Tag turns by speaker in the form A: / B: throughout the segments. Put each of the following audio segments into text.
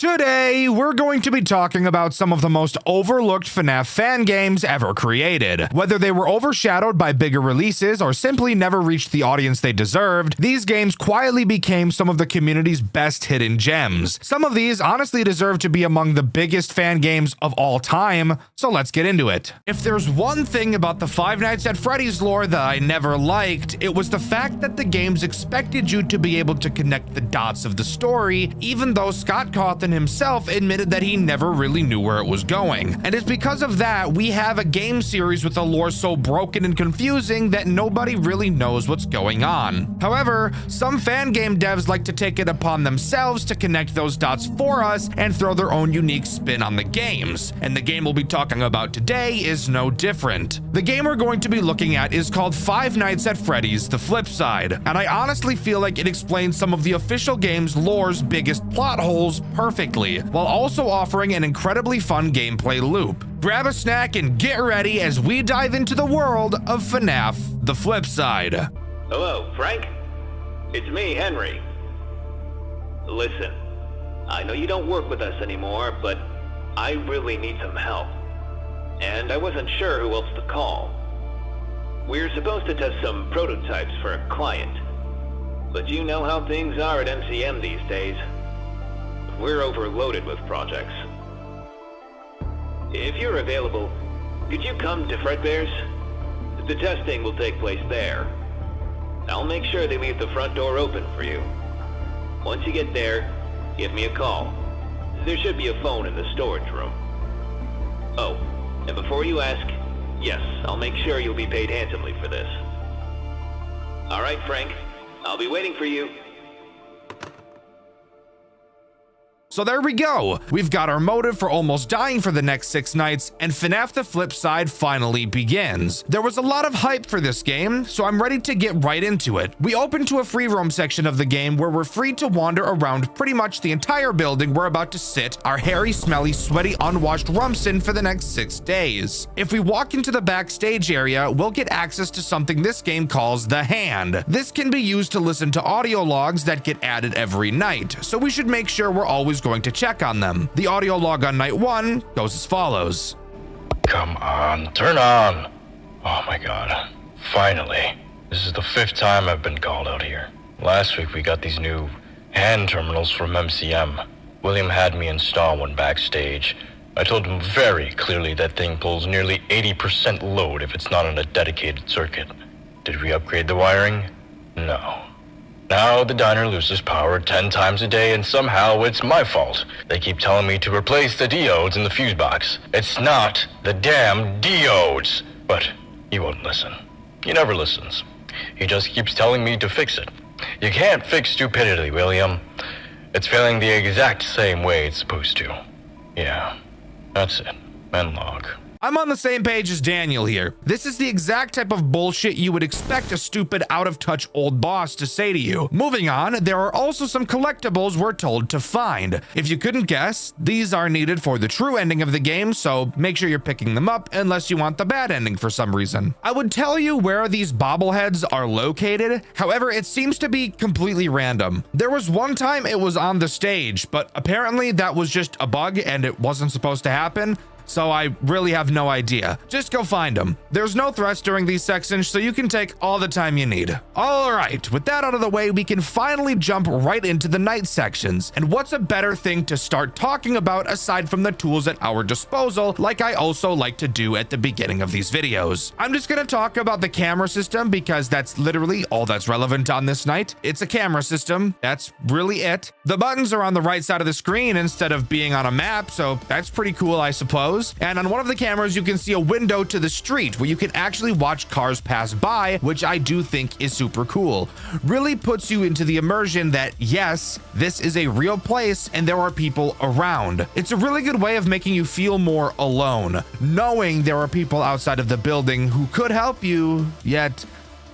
A: Today, we're going to be talking about some of the most overlooked FNAF fan games ever created. Whether they were overshadowed by bigger releases or simply never reached the audience they deserved, these games quietly became some of the community's best hidden gems. Some of these honestly deserve to be among the biggest fan games of all time, so let's get into it. If there's one thing about the Five Nights at Freddy's lore that I never liked, it was the fact that the games expected you to be able to connect the dots of the story, even though Scott Cawthon himself admitted that he never really knew where it was going. And it's because of that we have a game series with a lore so broken and confusing that nobody really knows what's going on. However, some fan game devs like to take it upon themselves to connect those dots for us and throw their own unique spin on the games. And the game we'll be talking about today is no different. The game we're going to be looking at is called Five Nights at Freddy's: The Flip Side, and I honestly feel like it explains some of the official game's lore's biggest plot holes perfectly, while also offering an incredibly fun gameplay loop. Grab a snack and get ready as we dive into the world of FNAF: The Flip Side.
B: Hello, Frank? It's me, Henry. Listen, I know you don't work with us anymore, but I really need some help. And I wasn't sure who else to call. We're supposed to test some prototypes for a client, but you know how things are at MCM these days. We're overloaded with projects. If you're available, could you come to Fredbear's? The testing will take place there. I'll make sure they leave the front door open for you. Once you get there, give me a call. There should be a phone in the storage room. Oh, and before you ask, yes, I'll make sure you'll be paid handsomely for this. All right, Frank, I'll be waiting for you.
A: So there we go. We've got our motive for almost dying for the next 6 nights, and FNAF: The Flip Side finally begins. There was a lot of hype for this game, so I'm ready to get right into it. We open to a free roam section of the game where we're free to wander around pretty much the entire building we're about to sit our hairy, smelly, sweaty, unwashed rumps in for the next 6 days. If we walk into the backstage area, we'll get access to something this game calls the Hand. This can be used to listen to audio logs that get added every night, so we should make sure we're always going to check on them. The audio log on night 1 goes as follows.
C: Come on, turn on. Oh my god. Finally. This is the 5th time I've been called out here. Last week we got these new hand terminals from MCM. William had me install one backstage. I told him very clearly that thing pulls nearly 80% load if it's not on a dedicated circuit. Did we upgrade the wiring? No. Now the diner loses power 10 times a day, and somehow it's my fault. They keep telling me to replace the diodes in the fuse box. It's not the damn diodes. But he won't listen. He never listens. He just keeps telling me to fix it. You can't fix stupidity, William. It's failing the exact same way it's supposed to. Yeah, that's it. End log.
A: I'm on the same page as Daniel here. This is the exact type of bullshit you would expect a stupid, out-of-touch old boss to say to you. Moving on, there are also some collectibles we're told to find. If you couldn't guess, these are needed for the true ending of the game, so make sure you're picking them up unless you want the bad ending for some reason. I would tell you where these bobbleheads are located, however, it seems to be completely random. There was one time it was on the stage, but apparently that was just a bug and it wasn't supposed to happen. So I really have no idea. Just go find them. There's no threats during these sections, so you can take all the time you need. All right, with that out of the way, we can finally jump right into the night sections. And what's a better thing to start talking about aside from the tools at our disposal, like I also like to do at the beginning of these videos? I'm just gonna talk about the camera system because that's literally all that's relevant on this night. It's a camera system, that's really it. The buttons are on the right side of the screen instead of being on a map, so that's pretty cool, I suppose. And on one of the cameras, you can see a window to the street where you can actually watch cars pass by, which I do think is super cool. Really puts you into the immersion that, yes, this is a real place and there are people around. It's a really good way of making you feel more alone, knowing there are people outside of the building who could help you, yet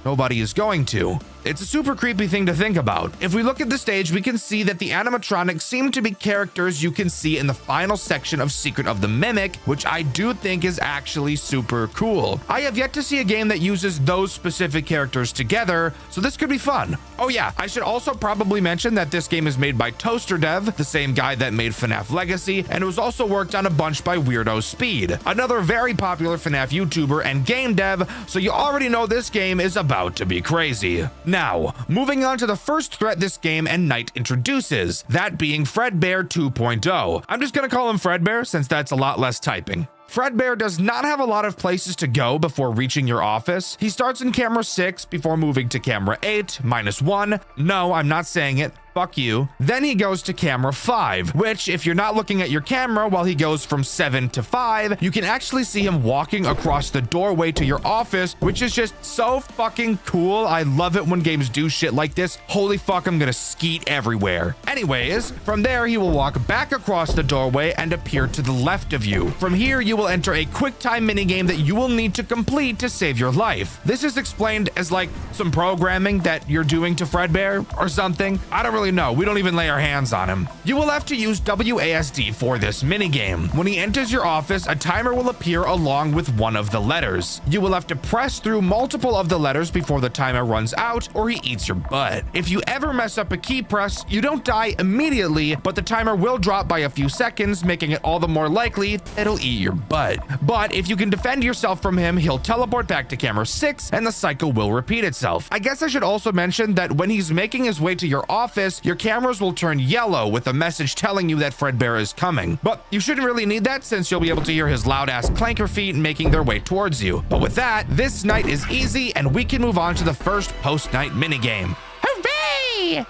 A: nobody is going to. It's a super creepy thing to think about. If we look at the stage, we can see that the animatronics seem to be characters you can see in the final section of Secret of the Mimic, which I do think is actually super cool. I have yet to see a game that uses those specific characters together, so this could be fun. Oh yeah, I should also probably mention that this game is made by Toaster Dev, the same guy that made FNAF Legacy, and it was also worked on a bunch by Weirdo Speed, another very popular FNAF YouTuber and game dev, so you already know this game is about to be crazy. Now, moving on to the first threat this game and night introduces, that being Fredbear 2.0. I'm just gonna call him Fredbear since that's a lot less typing. Fredbear does not have a lot of places to go before reaching your office. He starts in camera 6 before moving to camera 8, -1. No, I'm not saying it. Fuck you. Then he goes to camera 5, which if you're not looking at your camera while he goes from 7 to 5, you can actually see him walking across the doorway to your office, which is just so fucking cool. I love it when games do shit like this. Holy fuck, I'm gonna skeet everywhere. Anyways, from there he will walk back across the doorway and appear to the left of you. From here, you will enter a quick time minigame that you will need to complete to save your life. This is explained as like some programming that you're doing to Fredbear or something. I don't really know. We don't even lay our hands on him. You will have to use WASD for this minigame. When he enters your office, a timer will appear along with one of the letters. You will have to press through multiple of the letters before the timer runs out or he eats your butt. If you ever mess up a key press, you don't die immediately, but the timer will drop by a few seconds, making it all the more likely it'll eat your butt. But if you can defend yourself from him, he'll teleport back to camera 6 and the cycle will repeat itself. I guess I should also mention that when he's making his way to your office, your cameras will turn yellow with a message telling you that Fredbear is coming. But you shouldn't really need that since you'll be able to hear his loud ass clanker feet making their way towards you. But with that, this night is easy and we can move on to the first post-night minigame.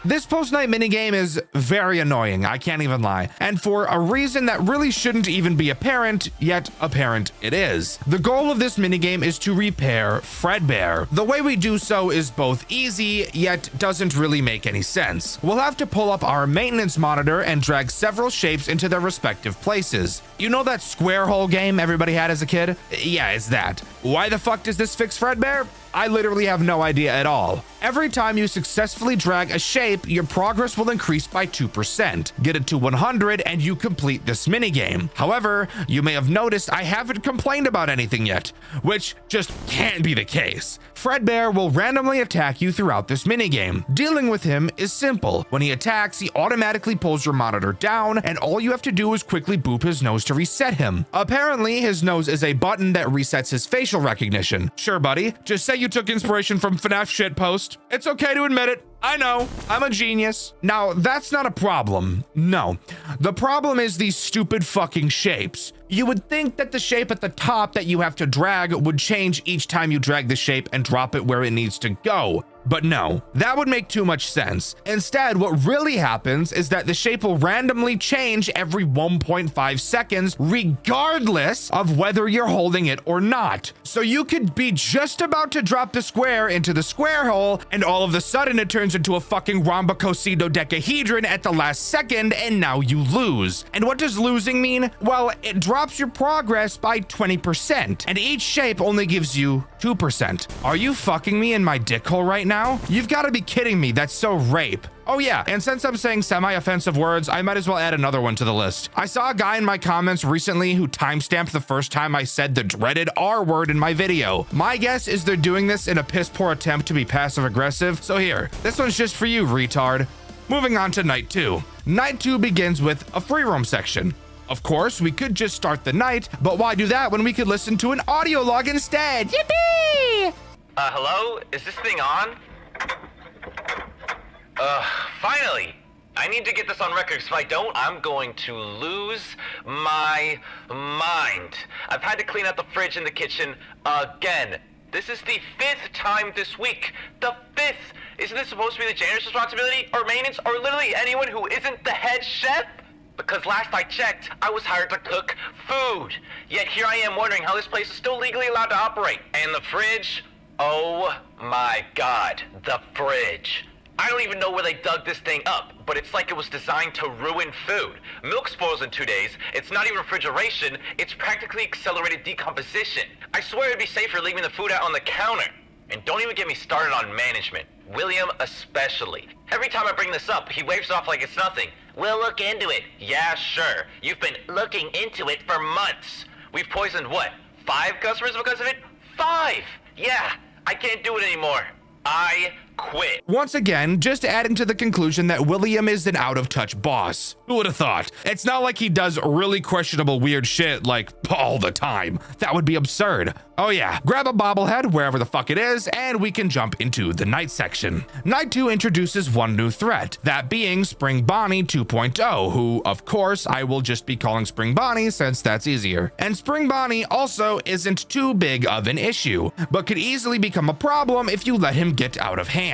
A: This post-night minigame is very annoying, I can't even lie, and for a reason that really shouldn't even be apparent, yet apparent it is. The goal of this minigame is to repair Fredbear. The way we do so is both easy, yet doesn't really make any sense. We'll have to pull up our maintenance monitor and drag several shapes into their respective places. You know that square hole game everybody had as a kid? Yeah, it's that. Why the fuck does this fix Fredbear? I literally have no idea at all. Every time you successfully drag a shape, your progress will increase by 2%. Get it to 100 and you complete this minigame. However, you may have noticed I haven't complained about anything yet, which just can't be the case. Fredbear will randomly attack you throughout this minigame. Dealing with him is simple. When he attacks, he automatically pulls your monitor down, and all you have to do is quickly boop his nose to reset him. Apparently, his nose is a button that resets his facial recognition. Sure, buddy, just say you took inspiration from FNAF shitpost. It's okay to admit it. I know, I'm a genius. Now, that's not a problem. No, the problem is these stupid fucking shapes. You would think that the shape at the top that you have to drag would change each time you drag the shape and drop it where it needs to go. But no, that would make too much sense. Instead, what really happens is that the shape will randomly change every 1.5 seconds, regardless of whether you're holding it or not. So you could be just about to drop the square into the square hole, and all of a sudden it turns into a fucking rhombocosydodecahedron at the last second, and now you lose. And what does losing mean? Well, it drops your progress by 20%, and each shape only gives you 2%. Are you fucking me in my dick hole right now? You've got to be kidding me. That's so rape. Oh yeah, and since I'm saying semi-offensive words, I might as well add another one to the list. I saw a guy in my comments recently who timestamped the first time I said the dreaded R word in my video. My guess is they're doing this in a piss-poor attempt to be passive-aggressive, so here, this one's just for you, retard. Moving on to night 2. Night 2 begins with a free roam section. Of course, we could just start the night, but why do that when we could listen to an audio log instead? Yippee!
D: Hello? Is this thing on? Finally! I need to get this on record, because if I don't, I'm going to lose my mind. I've had to clean out the fridge in the kitchen again. This is the 5th time this week. The 5th! Isn't this supposed to be the janitor's responsibility, or maintenance, or literally anyone who isn't the head chef? Because last I checked, I was hired to cook food. Yet here I am wondering how this place is still legally allowed to operate. And the fridge? Oh my God, the fridge. I don't even know where they dug this thing up, but it's like it was designed to ruin food. Milk spoils in 2 days. It's not even refrigeration. It's practically accelerated decomposition. I swear it'd be safer leaving the food out on the counter. And don't even get me started on management. William especially. Every time I bring this up, he waves off like it's nothing. We'll look into it. Yeah, sure. You've been looking into it for months. We've poisoned what? 5 customers because of it? 5! Yeah, I can't do it anymore. I quit.
A: Once again, just adding to the conclusion that William is an out-of-touch boss. Who would have thought? It's not like he does really questionable weird shit like all the time. That would be absurd. Oh yeah, grab a bobblehead wherever the fuck it is, and we can jump into the night section. Night 2 introduces one new threat, that being Spring Bonnie 2.0, who, of course, I will just be calling Spring Bonnie since that's easier. And Spring Bonnie also isn't too big of an issue, but could easily become a problem if you let him get out of hand.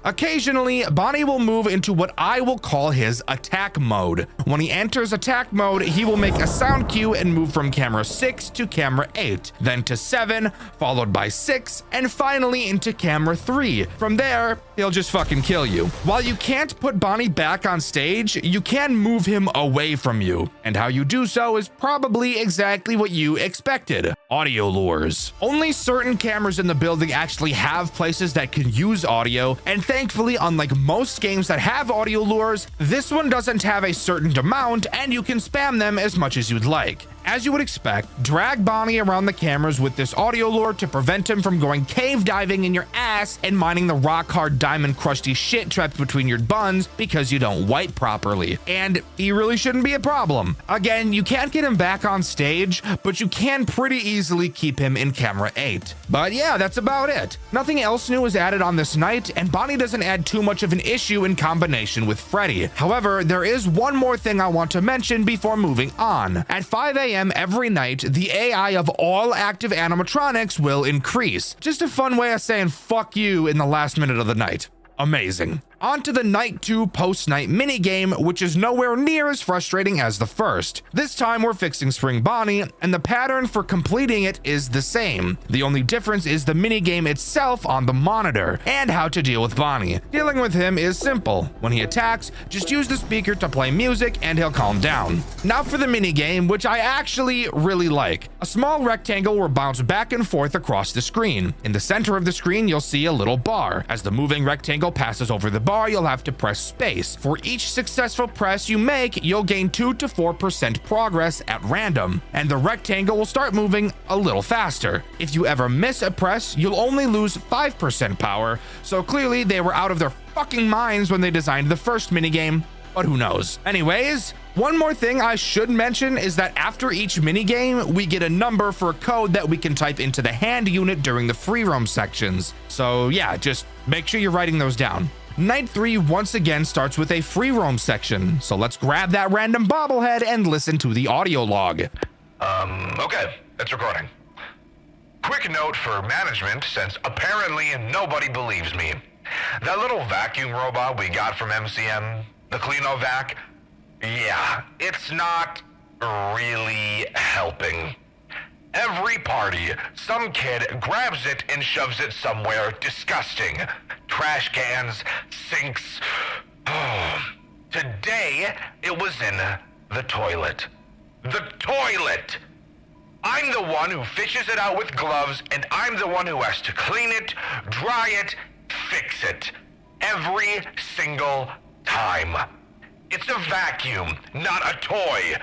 A: Occasionally, Bonnie will move into what I will call his attack mode. When he enters attack mode, he will make a sound cue and move from camera 6 to camera 8, then to 7, followed by 6, and finally into camera 3. From there, he'll just fucking kill you. While you can't put Bonnie back on stage, you can move him away from you. And how you do so is probably exactly what you expected. Audio lures. Only certain cameras in the building actually have places that can use audio, and thankfully, unlike most games that have audio lures, this one doesn't have a certain amount and you can spam them as much as you'd like. As you would expect, drag Bonnie around the cameras with this audio lure to prevent him from going cave diving in your ass and mining the rock hard diamond crusty shit trapped between your buns because you don't wipe properly. And he really shouldn't be a problem. Again, you can't get him back on stage, but you can pretty easily keep him in camera 8. But yeah, that's about it. Nothing else new is added on this night, and Bonnie doesn't add too much of an issue in combination with Freddy. However, there is one more thing I want to mention before moving on. At 5 a.m. every night, the AI of all active animatronics will increase. Just a fun way of saying fuck you in the last minute of the night. Amazing. On to the Night 2 post-night minigame, which is nowhere near as frustrating as the first. This time we're fixing Spring Bonnie, and the pattern for completing it is the same. The only difference is the minigame itself on the monitor, and how to deal with Bonnie. Dealing with him is simple. When he attacks, just use the speaker to play music and he'll calm down. Now for the minigame, which I actually really like. A small rectangle will bounce back and forth across the screen. In the center of the screen, you'll see a little bar. As the moving rectangle passes over the bar, you'll have to press space. For each successful press you make, you'll gain 2 to 4% progress at random, and the rectangle will start moving a little faster. If you ever miss a press, you'll only lose 5% power, so clearly they were out of their fucking minds when they designed the first minigame, but who knows. Anyways, one more thing I should mention is that after each minigame, we get a number for a code that we can type into the hand unit during the free roam sections. So yeah, just make sure you're writing those down. Night 3 once again starts with a free roam section, so let's grab that random bobblehead and listen to the audio log.
E: Okay, it's recording. Quick note for management, since apparently nobody believes me. That little vacuum robot we got from MCM, the Cleanovac, yeah, it's not really helping. Every party, some kid grabs it and shoves it somewhere disgusting. Trash cans, sinks. Today, it was in the toilet. The toilet! I'm the one who fishes it out with gloves, and I'm the one who has to clean it, dry it, fix it. Every single time. It's a vacuum, not a toy.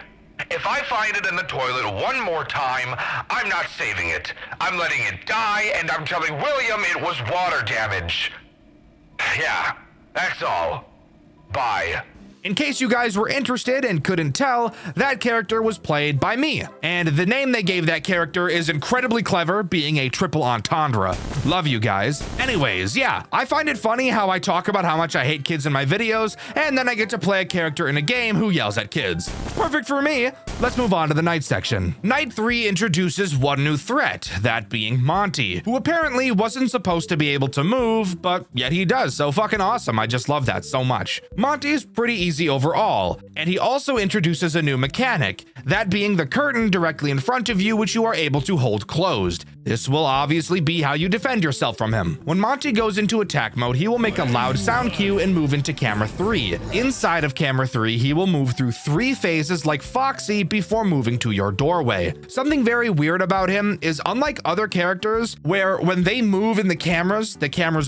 E: If I find it in the toilet one more time, I'm not saving it. I'm letting it die, and I'm telling William it was water damage. Yeah, that's all. Bye.
A: In case you guys were interested and couldn't tell, that character was played by me, and the name they gave that character is incredibly clever, being a triple entendre. Love you guys. Anyways, yeah, I find it funny how I talk about how much I hate kids in my videos, and then I get to play a character in a game who yells at kids. Perfect for me. Let's move on to the night section. Night 3 introduces one new threat, that being Monty, who apparently wasn't supposed to be able to move, but yet he does, so fucking awesome. I just love that so much. Monty's pretty easy overall, and he also introduces a new mechanic, that being the curtain directly in front of you, which you are able to hold closed. This will obviously be how you defend yourself from him. When Monty goes into attack mode, he will make a loud sound cue and move into camera 3. Inside of camera 3, he will move through 3 phases like Foxy before moving to your doorway. Something very weird about him is, unlike other characters where when they move in the cameras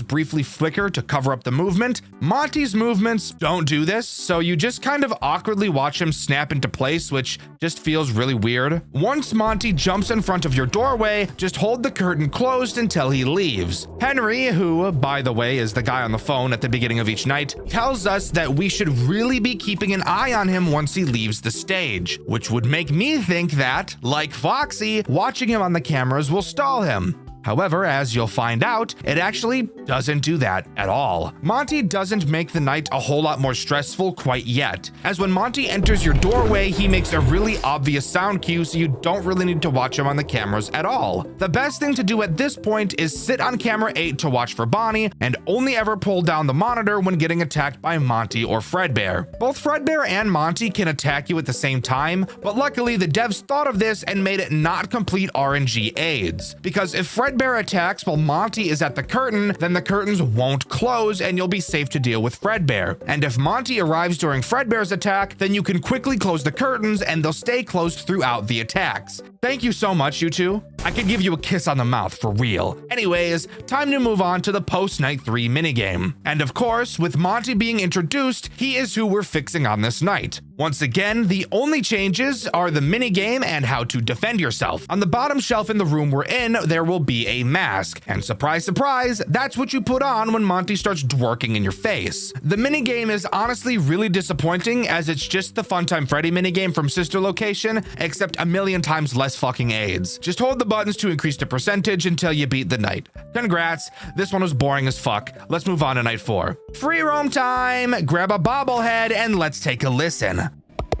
A: briefly flicker to cover up the movement, Monty's movements don't do this, so you just kind of awkwardly watch him snap into place, which just feels really weird. Once Monty jumps in front of your doorway, just hold the curtain closed until he leaves. Henry, who, by the way, is the guy on the phone at the beginning of each night, tells us that we should really be keeping an eye on him once he leaves the stage, which would make me think that, like Foxy, watching him on the cameras will stall him. However, as you'll find out, it actually doesn't do that at all. Monty doesn't make the night a whole lot more stressful quite yet, as when Monty enters your doorway, he makes a really obvious sound cue, so you don't really need to watch him on the cameras at all. The best thing to do at this point is sit on camera 8 to watch for Bonnie, and only ever pull down the monitor when getting attacked by Monty or Fredbear. Both Fredbear and Monty can attack you at the same time, but luckily the devs thought of this and made it not complete RNG aids, because if Fredbear attacks while Monty is at the curtain, then the curtains won't close and you'll be safe to deal with Fredbear. And if Monty arrives during Fredbear's attack, then you can quickly close the curtains and they'll stay closed throughout the attacks. Thank you so much, you two. I could give you a kiss on the mouth for real. Anyways, time to move on to the post-night 3 minigame. And of course, with Monty being introduced, he is who we're fixing on this night. Once again, the only changes are the minigame and how to defend yourself. On the bottom shelf in the room we're in, there will be a mask. And surprise, surprise, that's what you put on when Monty starts dworking in your face. The minigame is honestly really disappointing, as it's just the Funtime Freddy minigame from Sister Location, except a million times less fucking aids. Just hold the buttons to increase the percentage until you beat the night. Congrats, this one was boring as fuck. Let's move on to night 4. Free roam time! Grab a bobblehead and let's take a listen.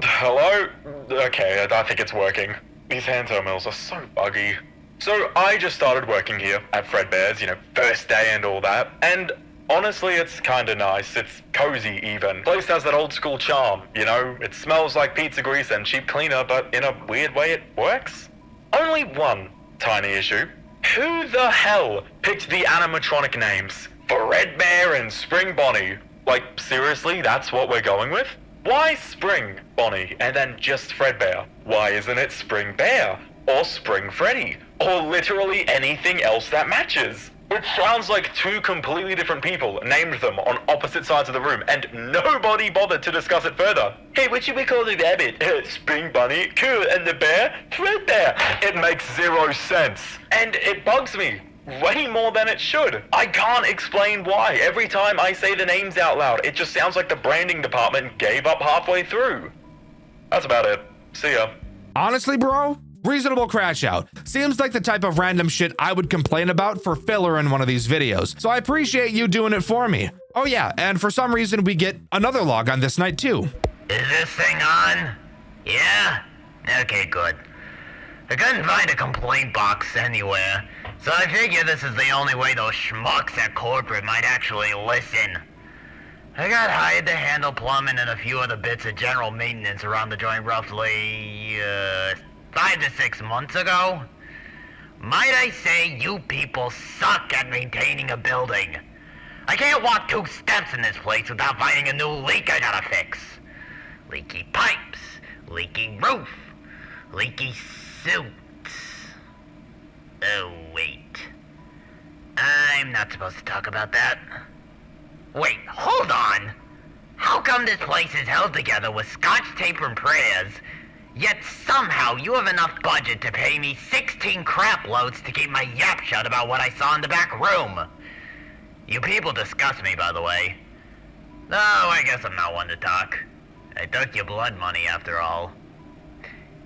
C: Hello? Okay, I think it's working. These hand terminals are so buggy. So I just started working here at Fredbear's, first day and all that. And honestly, it's kinda nice. It's cozy even. Place has that old school charm, It smells like pizza grease and cheap cleaner, but in a weird way it works. Only one tiny issue. Who the hell picked the animatronic names? Fredbear and Spring Bonnie. Like, seriously, that's what we're going with? Why Spring Bonnie and then just Fredbear? Why isn't it Spring Bear? Or Spring Freddy? Or literally anything else that matches? It sounds like 2 completely different people named them on opposite sides of the room, and nobody bothered to discuss it further. Hey, what should we call the rabbit? Spring Bunny? Cool. And the bear? Fredbear. It makes 0 sense. And it bugs me way more than it should. I can't explain why. Every time I say the names out loud, it just sounds like the branding department gave up halfway through. That's about it. See ya.
A: Honestly, bro, reasonable crash out. Seems like the type of random shit I would complain about for filler in one of these videos, so I appreciate you doing it for me. Oh yeah, and for some reason we get another log on this night too.
F: Is this thing on? Yeah? Okay, good. I couldn't find a complaint box anywhere, so I figure this is the only way those schmucks at corporate might actually listen. I got hired to handle plumbing and a few other bits of general maintenance around the joint roughly, 5 to 6 months ago. Might I say you people suck at maintaining a building. I can't walk 2 steps in this place without finding a new leak I gotta fix. Leaky pipes, leaky roof, leaky suits. Oh, wait. I'm not supposed to talk about that. Wait, hold on. How come this place is held together with scotch tape and prayers, yet somehow you have enough budget to pay me 16 crap loads to keep my yap shut about what I saw in the back room? You people disgust me, by the way. No, I guess I'm not one to talk. I took your blood money, after all.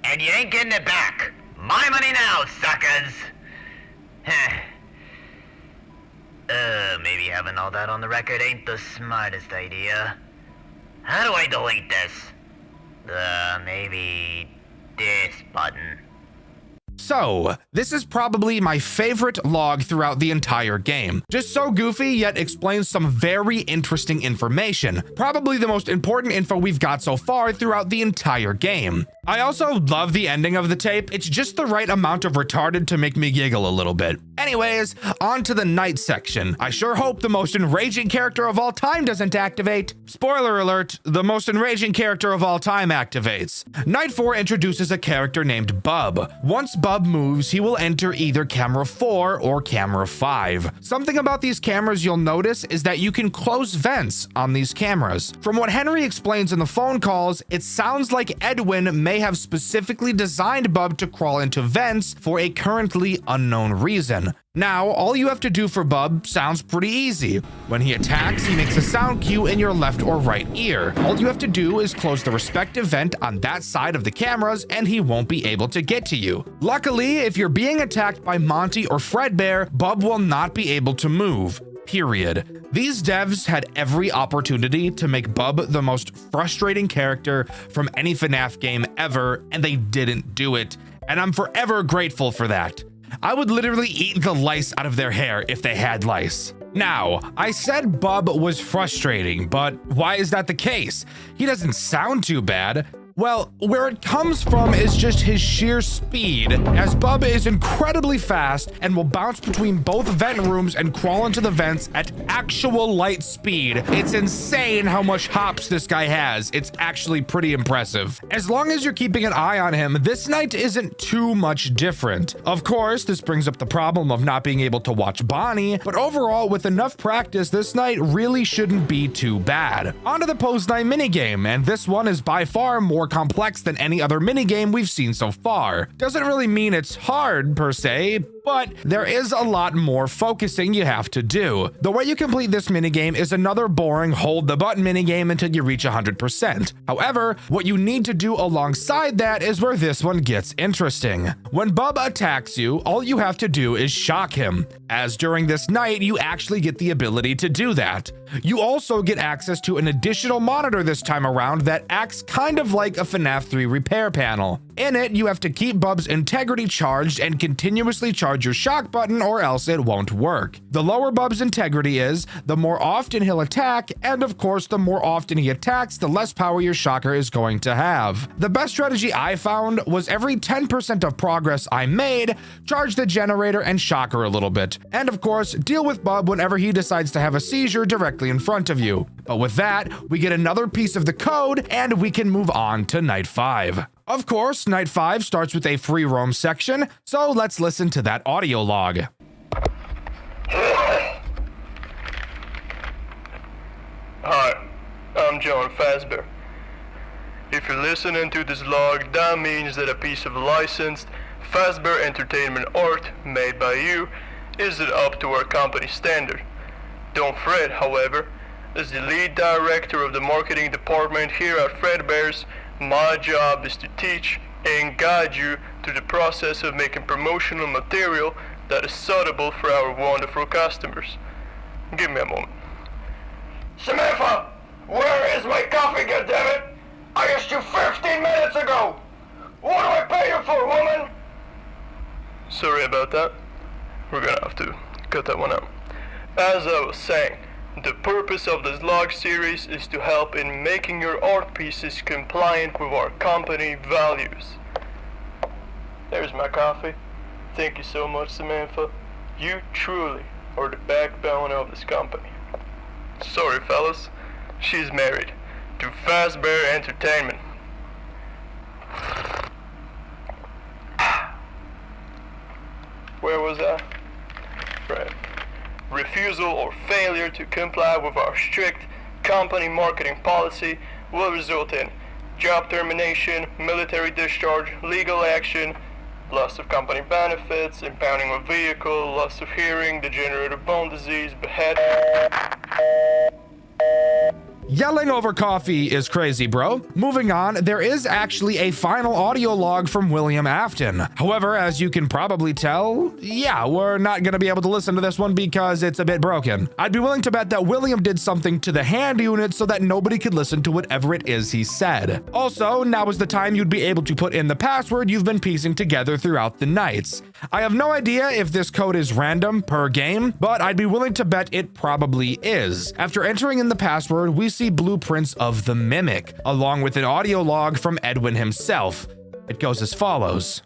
F: And you ain't getting it back. My money now, suckers! Maybe having all that on the record ain't the smartest idea. How do I delete this? Maybe this button.
A: So, this is probably my favorite log throughout the entire game. Just so goofy, yet explains some very interesting information. Probably the most important info we've got so far throughout the entire game. I also love the ending of the tape. It's just the right amount of retarded to make me giggle a little bit. Anyways, on to the night section. I sure hope the most enraging character of all time doesn't activate. Spoiler alert, the most enraging character of all time activates. Night 4 introduces a character named Bub. Once Bub moves, he will enter either camera 4 or camera 5. Something about these cameras you'll notice is that you can close vents on these cameras. From what Henry explains in the phone calls, it sounds like Edwin may have specifically designed Bub to crawl into vents for a currently unknown reason. Now, all you have to do for Bub sounds pretty easy. When he attacks, he makes a sound cue in your left or right ear. All you have to do is close the respective vent on that side of the cameras and he won't be able to get to you. Luckily, if you're being attacked by Monty or Fredbear, Bub will not be able to move. Period. These devs had every opportunity to make Bub the most frustrating character from any FNAF game ever, and they didn't do it. And I'm forever grateful for that. I would literally eat the lice out of their hair if they had lice. Now, I said Bub was frustrating, but why is that the case? He doesn't sound too bad. Well, where it comes from is just his sheer speed, as Bub is incredibly fast and will bounce between both vent rooms and crawl into the vents at actual light speed. It's insane how much hops this guy has. It's actually pretty impressive. As long as you're keeping an eye on him, this night isn't too much different. Of course, this brings up the problem of not being able to watch Bonnie, but overall, with enough practice, this night really shouldn't be too bad. On to the post-night minigame, and this one is by far more complex than any other minigame we've seen so far. Doesn't really mean it's hard per se, but there is a lot more focusing you have to do. The way you complete this minigame is another boring hold the button minigame until you reach 100%. However, what you need to do alongside that is where this one gets interesting. When Bub attacks you, all you have to do is shock him, as during this night you actually get the ability to do that. You also get access to an additional monitor this time around that acts kind of like a FNAF 3 repair panel. In it, you have to keep Bub's integrity charged and continuously charge your shock button or else it won't work. The lower Bub's integrity is, the more often he'll attack, and of course the more often he attacks, the less power your shocker is going to have. The best strategy I found was every 10% of progress I made, charge the generator and shocker a little bit. And of course, deal with Bub whenever he decides to have a seizure directly in front of you. But with that, we get another piece of the code and we can move on to Night 5. Of course, Night 5 starts with a free roam section, so let's listen to that audio log.
G: Hi, I'm John Fazbear. If you're listening to this log, that means that a piece of licensed Fazbear Entertainment art made by you isn't up to our company standard. Don't fret, however. As the lead director of the marketing department here at Fredbear's, my job is to teach and guide you through the process of making promotional material that is suitable for our wonderful customers. Give me a moment. Samantha, where is my coffee, goddammit? I asked you 15 minutes ago! What do I pay you for, woman? Sorry about that. We're gonna have to cut that one out. As I was saying, the purpose of this log series is to help in making your art pieces compliant with our company values. There's my coffee. Thank you so much, Samantha. You truly are the backbone of this company. Sorry, fellas. She's married to Fazbear Entertainment. Where was I? Right. Refusal or failure to comply with our strict company marketing policy will result in job termination, military discharge, legal action, loss of company benefits, impounding of vehicle, loss of hearing, degenerative bone disease, beheading.
A: Yelling over coffee is crazy, bro. Moving on, there is actually a final audio log from William Afton. However, as you can probably tell, yeah, we're not gonna be able to listen to this one because it's a bit broken. I'd be willing to bet that William did something to the hand unit so that nobody could listen to whatever it is he said. Also, now is the time you'd be able to put in the password you've been piecing together throughout the nights. I have no idea if this code is random per game, but I'd be willing to bet it probably is. After entering in the password, we see blueprints of the Mimic, along with an audio log from Edwin himself. It goes as follows.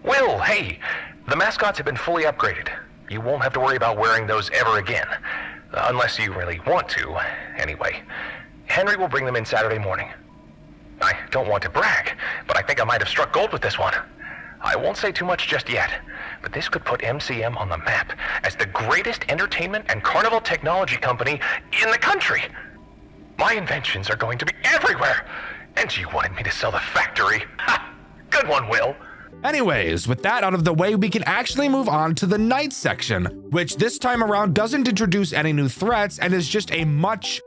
E: Will, hey, the mascots have been fully upgraded. You won't have to worry about wearing those ever again. Unless you really want to, anyway. Henry will bring them in Saturday morning. I don't want to brag, but I think I might have struck gold with this one. I won't say too much just yet, but this could put MCM on the map as the greatest entertainment and carnival technology company in the country. My inventions are going to be everywhere, and you wanted me to sell the factory. Ha! Good one, Will.
A: Anyways, with that out of the way, we can actually move on to the night section, which this time around doesn't introduce any new threats and is just a much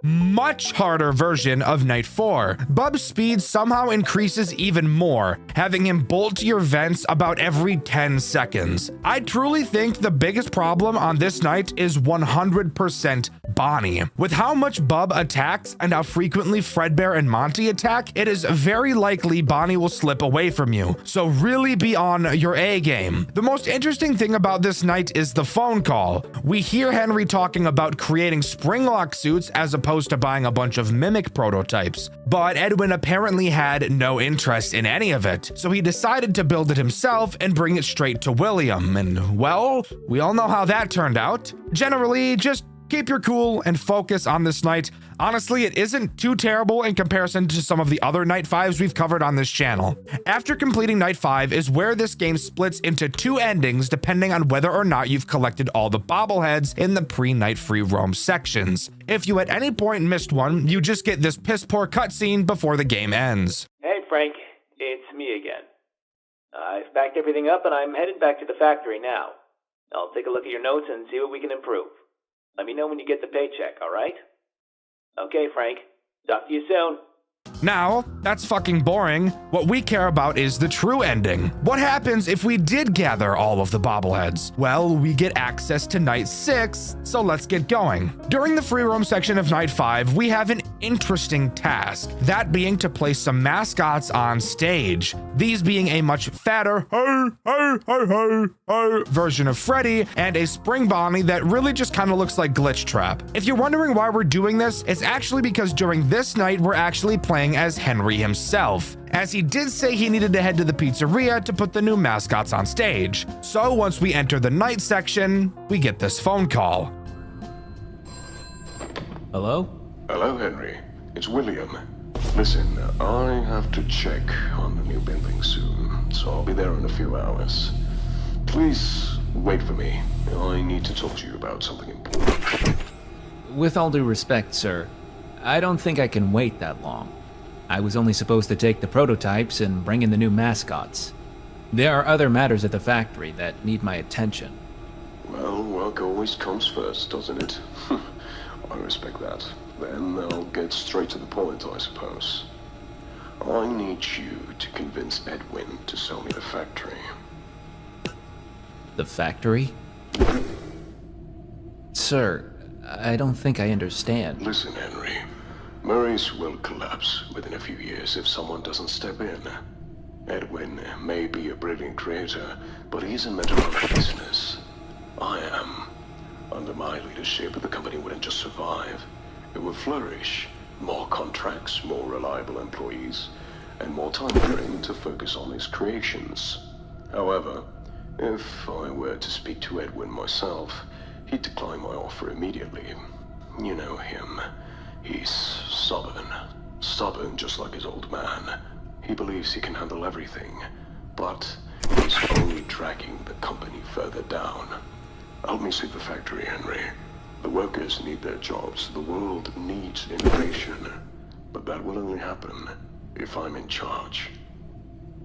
A: harder version of Night 4. Bub's speed somehow increases even more, having him bolt to your vents about every 10 seconds. I truly think the biggest problem on this night is 100% Bonnie. With how much Bub attacks and how frequently Fredbear and Monty attack, it is very likely Bonnie will slip away from you, so really be on your A game. The most interesting thing about this night is the phone call. We hear Henry talking about creating springlock suits as opposed to buying a bunch of Mimic prototypes, but Edwin apparently had no interest in any of it, so he decided to build it himself and bring it straight to William, and well, we all know how that turned out. Generally, just keep your cool and focus on this night. Honestly, it isn't too terrible in comparison to some of the other Night 5s we've covered on this channel. After completing Night 5 is where this game splits into two endings depending on whether or not you've collected all the bobbleheads in the pre-Night Free Roam sections. If you at any point missed one, you just get this piss-poor cutscene before the game ends.
B: Hey, Frank. It's me again. I've packed everything up and I'm headed back to the factory now. I'll take a look at your notes and see what we can improve. Let me know when you get the paycheck, all right? Okay, Frank. Talk to you soon.
A: Now, that's fucking boring. What we care about is the true ending. What happens if we did gather all of the bobbleheads? Well, we get access to Night 6, so let's get going. During the free roam section of Night 5, we have an interesting task, that being to place some mascots on stage. These being a much fatter version of Freddy and a Spring Bonnie that really just kind of looks like Glitch Trap. If you're wondering why we're doing this, it's actually because during this night, we're actually playing as Henry himself, as he did say he needed to head to the pizzeria to put the new mascots on stage. So once we enter the night section, we get this phone call.
H: Hello?
I: Hello, Henry. It's William. Listen, I have to check on the new building soon, so I'll be there in a few hours. Please wait for me. I need to talk to you about something important.
H: With all due respect, sir, I don't think I can wait that long. I was only supposed to take the prototypes and bring in the new mascots. There are other matters at the factory that need my attention.
I: Well, work always comes first, doesn't it? I respect that. Then I'll get straight to the point, I suppose. I need you to convince Edwin to sell me the factory.
H: The factory? Sir, I don't think I understand.
I: Listen, Henry. Murray's will collapse within a few years if someone doesn't step in. Edwin may be a brilliant creator, but he's in matter of business. I am. Under my leadership, the company wouldn't just survive. It would flourish. More contracts, more reliable employees, and more time for him to focus on his creations. However, if I were to speak to Edwin myself, he'd decline my offer immediately. You know him. He's stubborn. Stubborn just like his old man. He believes he can handle everything, but he's only dragging the company further down. Help me save the factory, Henry. The workers need their jobs. The world needs innovation. But that will only happen if I'm in charge.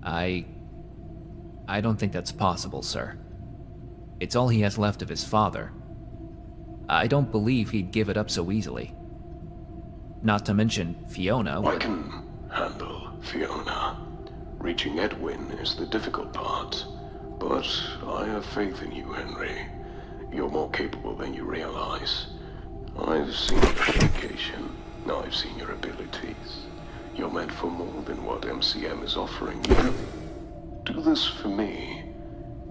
H: I don't think that's possible, sir. It's all he has left of his father. I don't believe he'd give it up so easily. Not to mention Fiona.
I: I can handle Fiona. Reaching Edwin is the difficult part. But I have faith in you, Henry. You're more capable than you realize. I've seen your dedication. I've seen your abilities. You're meant for more than what MCM is offering you. Do this for me,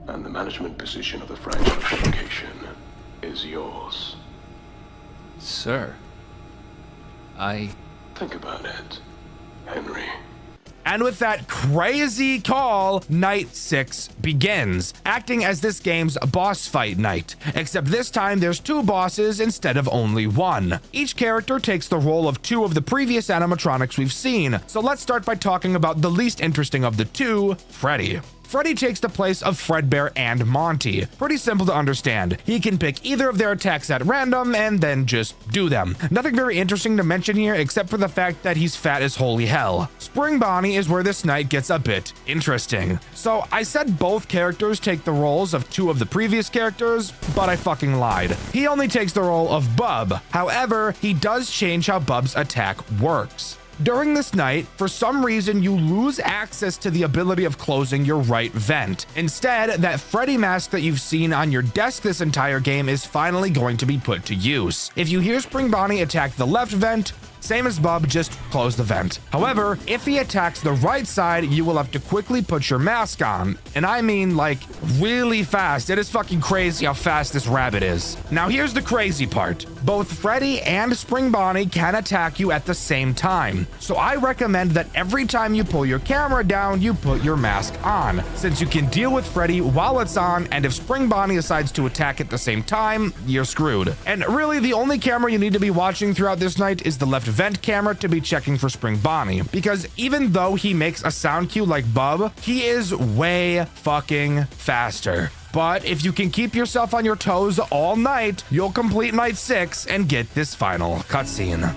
I: and the management position of the franchise location is yours.
H: Sir,
I: Think about it, Henry.
A: And with that crazy call, Night 6 begins, acting as this game's boss fight night. Except this time there's 2 bosses instead of only 1. Each character takes the role of 2 of the previous animatronics we've seen, so let's start by talking about the least interesting of the 2, Freddy. Freddy takes the place of Fredbear and Monty. Pretty simple to understand. He can pick either of their attacks at random and then just do them. Nothing very interesting to mention here except for the fact that he's fat as holy hell. Spring Bonnie is where this night gets a bit interesting. So I said both characters take the roles of 2 of the previous characters, but I fucking lied. He only takes the role of Bub. However, he does change how Bub's attack works. During this night, for some reason, you lose access to the ability of closing your right vent. Instead, that Freddy mask that you've seen on your desk this entire game is finally going to be put to use. If you hear Spring Bonnie attack the left vent, same as Bub, just close the vent. However, if he attacks the right side, you will have to quickly put your mask on. And I mean, like, really fast. It is fucking crazy how fast this rabbit is. Now, here's the crazy part. Both Freddy and Spring Bonnie can attack you at the same time. So I recommend that every time you pull your camera down, you put your mask on, since you can deal with Freddy while it's on, and if Spring Bonnie decides to attack at the same time, you're screwed. And really, the only camera you need to be watching throughout this night is the left vent camera to be checking for Spring Bonnie, because even though he makes a sound cue like Bub, he is way fucking faster. But if you can keep yourself on your toes all night, you'll complete Night 6 and get this final cutscene.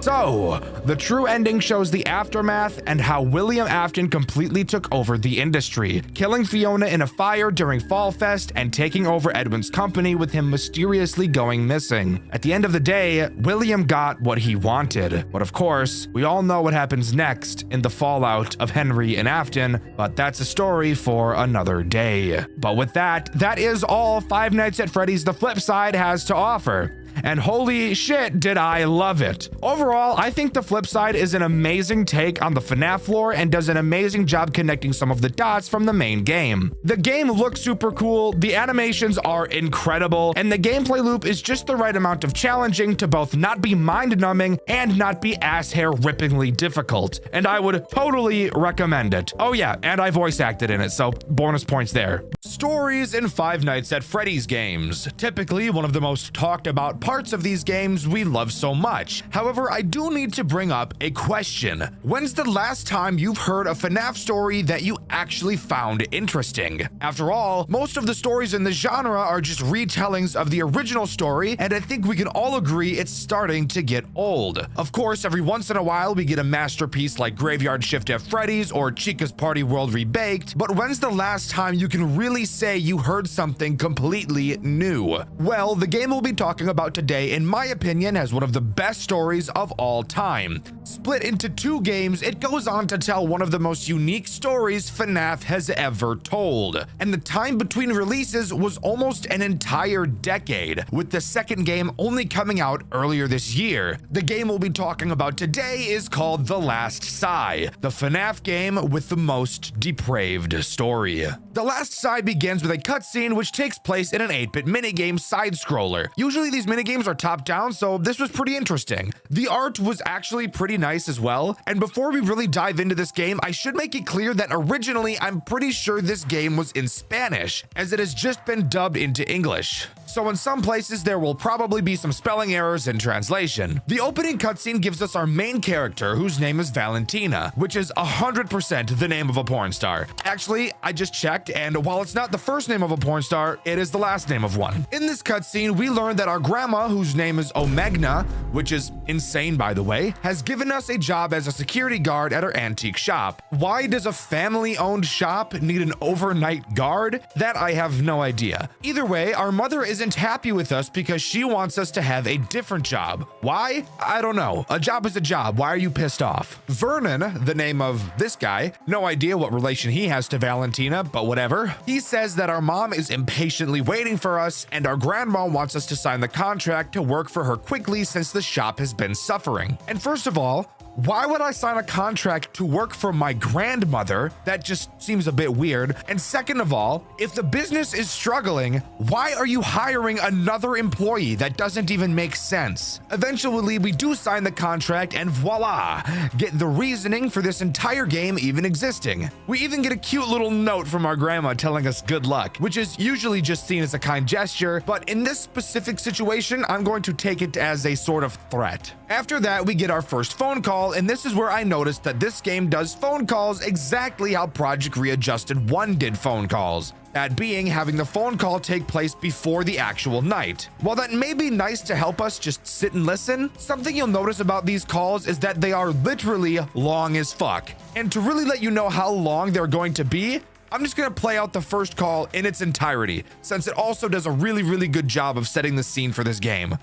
A: So, the true ending shows the aftermath and how William Afton completely took over the industry, killing Fiona in a fire during Fall Fest and taking over Edwin's company with him mysteriously going missing. At the end of the day, William got what he wanted. But of course, we all know what happens next in the fallout of Henry and Afton, but that's a story for another day. But with that, that is all Five Nights at Freddy's The Flip Side has to offer. And holy shit, did I love it. Overall, I think The Flip Side is an amazing take on the FNAF lore and does an amazing job connecting some of the dots from the main game. The game looks super cool, the animations are incredible, and the gameplay loop is just the right amount of challenging to both not be mind-numbing and not be ass-hair-rippingly difficult. And I would totally recommend it. Oh yeah, and I voice acted in it, so bonus points there. Stories in Five Nights at Freddy's games. Typically one of the most talked about parts of these games we love so much. However, I do need to bring up a question. When's the last time you've heard a FNAF story that you actually found interesting? After all, most of the stories in the genre are just retellings of the original story, and I think we can all agree it's starting to get old. Of course, every once in a while we get a masterpiece like Graveyard Shift at Freddy's or Chica's Party World Rebaked, but when's the last time you can really say you heard something completely new? Well, the game we'll be talking about today, in my opinion, has one of the best stories of all time. Split into 2 games, it goes on to tell one of the most unique stories FNAF has ever told. And the time between releases was almost an entire decade, with the second game only coming out earlier this year. The game we'll be talking about today is called The Last Sigh, the FNAF game with the most depraved story. The Last Sigh begins with a cutscene which takes place in an 8-bit minigame side-scroller. Usually these minigames minigames are top down, so this was pretty interesting. The art was actually pretty nice as well, and before we really dive into this game, I should make it clear that originally I'm pretty sure this game was in Spanish, as it has just been dubbed into English. So in some places there will probably be some spelling errors in translation. The opening cutscene gives us our main character, whose name is Valentina, which is 100% the name of a porn star. Actually, I just checked, and while it's not the first name of a porn star, it is the last name of one. In this cutscene, we learn that our grandma, whose name is Omegna, which is insane by the way, has given us a job as a security guard at her antique shop. Why does a family-owned shop need an overnight guard? That I have no idea. Either way, our mother isn't happy with us because she wants us to have a different job. Why? I don't know. A job is a job. Why are you pissed off? Vernon, the name of this guy, no idea what relation he has to Valentina, but whatever. He says that our mom is impatiently waiting for us and our grandma wants us to sign the contract to work for her quickly since the shop has been suffering. And first of all, why would I sign a contract to work for my grandmother? That just seems a bit weird. And second of all, if the business is struggling, why are you hiring another employee? That doesn't even make sense. Eventually, we do sign the contract and voila, get the reasoning for this entire game even existing. We even get a cute little note from our grandma telling us good luck, which is usually just seen as a kind gesture, but in this specific situation, I'm going to take it as a sort of threat. After that, we get our first phone call, and this is where I noticed that this game does phone calls exactly how Project Readjusted 1 did phone calls. That being having the phone call take place before the actual night. While that may be nice to help us just sit and listen, something you'll notice about these calls is that they are literally long as fuck. And to really let you know how long they're going to be, I'm just gonna play out the first call in its entirety, since it also does a really good job of setting the scene for this game.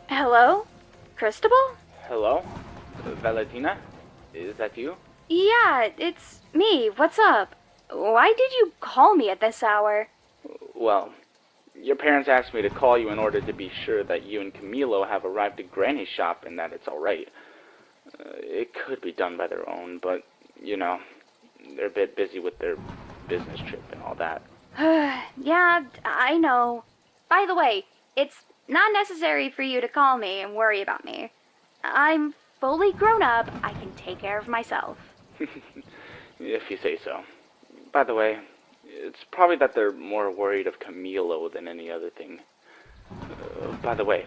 J: Hello? Cristobal?
K: Hello? Valentina? Is that you?
J: Yeah, it's me. What's up? Why did you call me at this hour?
K: Well, your parents asked me to call you in order to be sure that you and Camilo have arrived at Granny's shop and that it's alright. It could be done by their own, but, you know, they're a bit busy with their business trip and all that.
J: Yeah, I know. By the way, it's not necessary for you to call me and worry about me. I'm fully grown up. I can take care of myself.
K: If you say so. By the way, it's probably that they're more worried of Camilo than any other thing. By the way,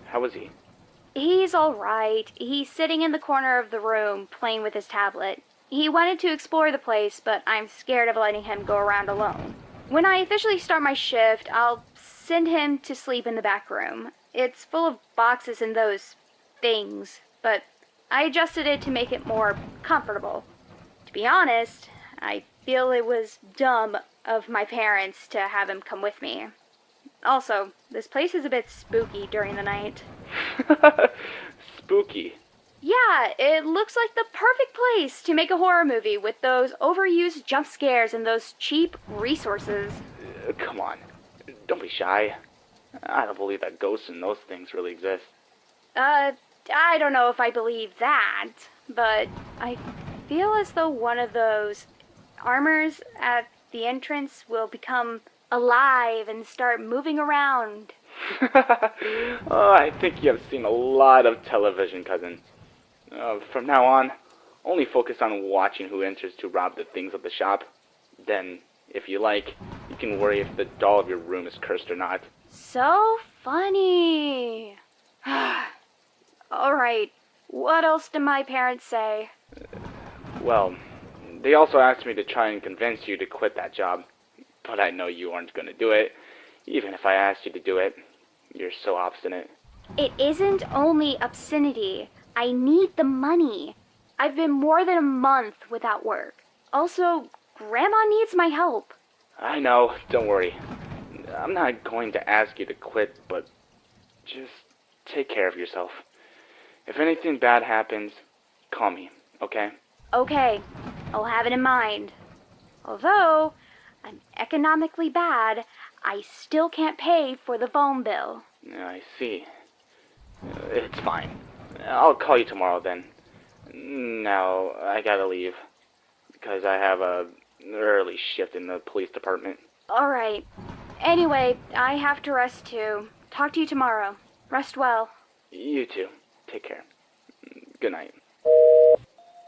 K: how is he?
J: He's alright. He's sitting in the corner of the room playing with his tablet. He wanted to explore the place, but I'm scared of letting him go around alone. When I officially start my shift, I'll send him to sleep in the back room. It's full of boxes and those things, but I adjusted it to make it more comfortable. To be honest, I feel it was dumb of my parents to have him come with me. Also, this place is a bit spooky during the night.
K: Spooky?
J: Yeah, it looks like the perfect place to make a horror movie with those overused jump scares and those cheap resources.
K: Come on. Don't be shy. I don't believe that ghosts and those things really exist.
J: I don't know if I believe that, but I feel as though one of those armors at the entrance will become alive and start moving around.
K: Oh, I think you have seen a lot of television, cousin. From now on, only focus on watching who enters to rob the things of the shop. Then, if you like, you can worry if the doll of your room is cursed or not.
J: So funny. Alright, what else did my parents say?
K: Well, they also asked me to try and convince you to quit that job. But I know you aren't going to do it, even if I asked you to do it. You're so obstinate.
J: It isn't only obscenity. I need the money. I've been more than a month without work. Also, Grandma needs my help.
K: I know, don't worry. I'm not going to ask you to quit, but just take care of yourself. If anything bad happens, call me, okay?
J: Okay, I'll have it in mind. Although I'm economically bad, I still can't pay for the phone bill.
K: I see. It's fine. I'll call you tomorrow then. Now, I gotta leave, because I have a early shift in the police department.
J: Alright. Anyway, I have to rest too. Talk to you tomorrow. Rest well.
K: You too. Take care. Good night.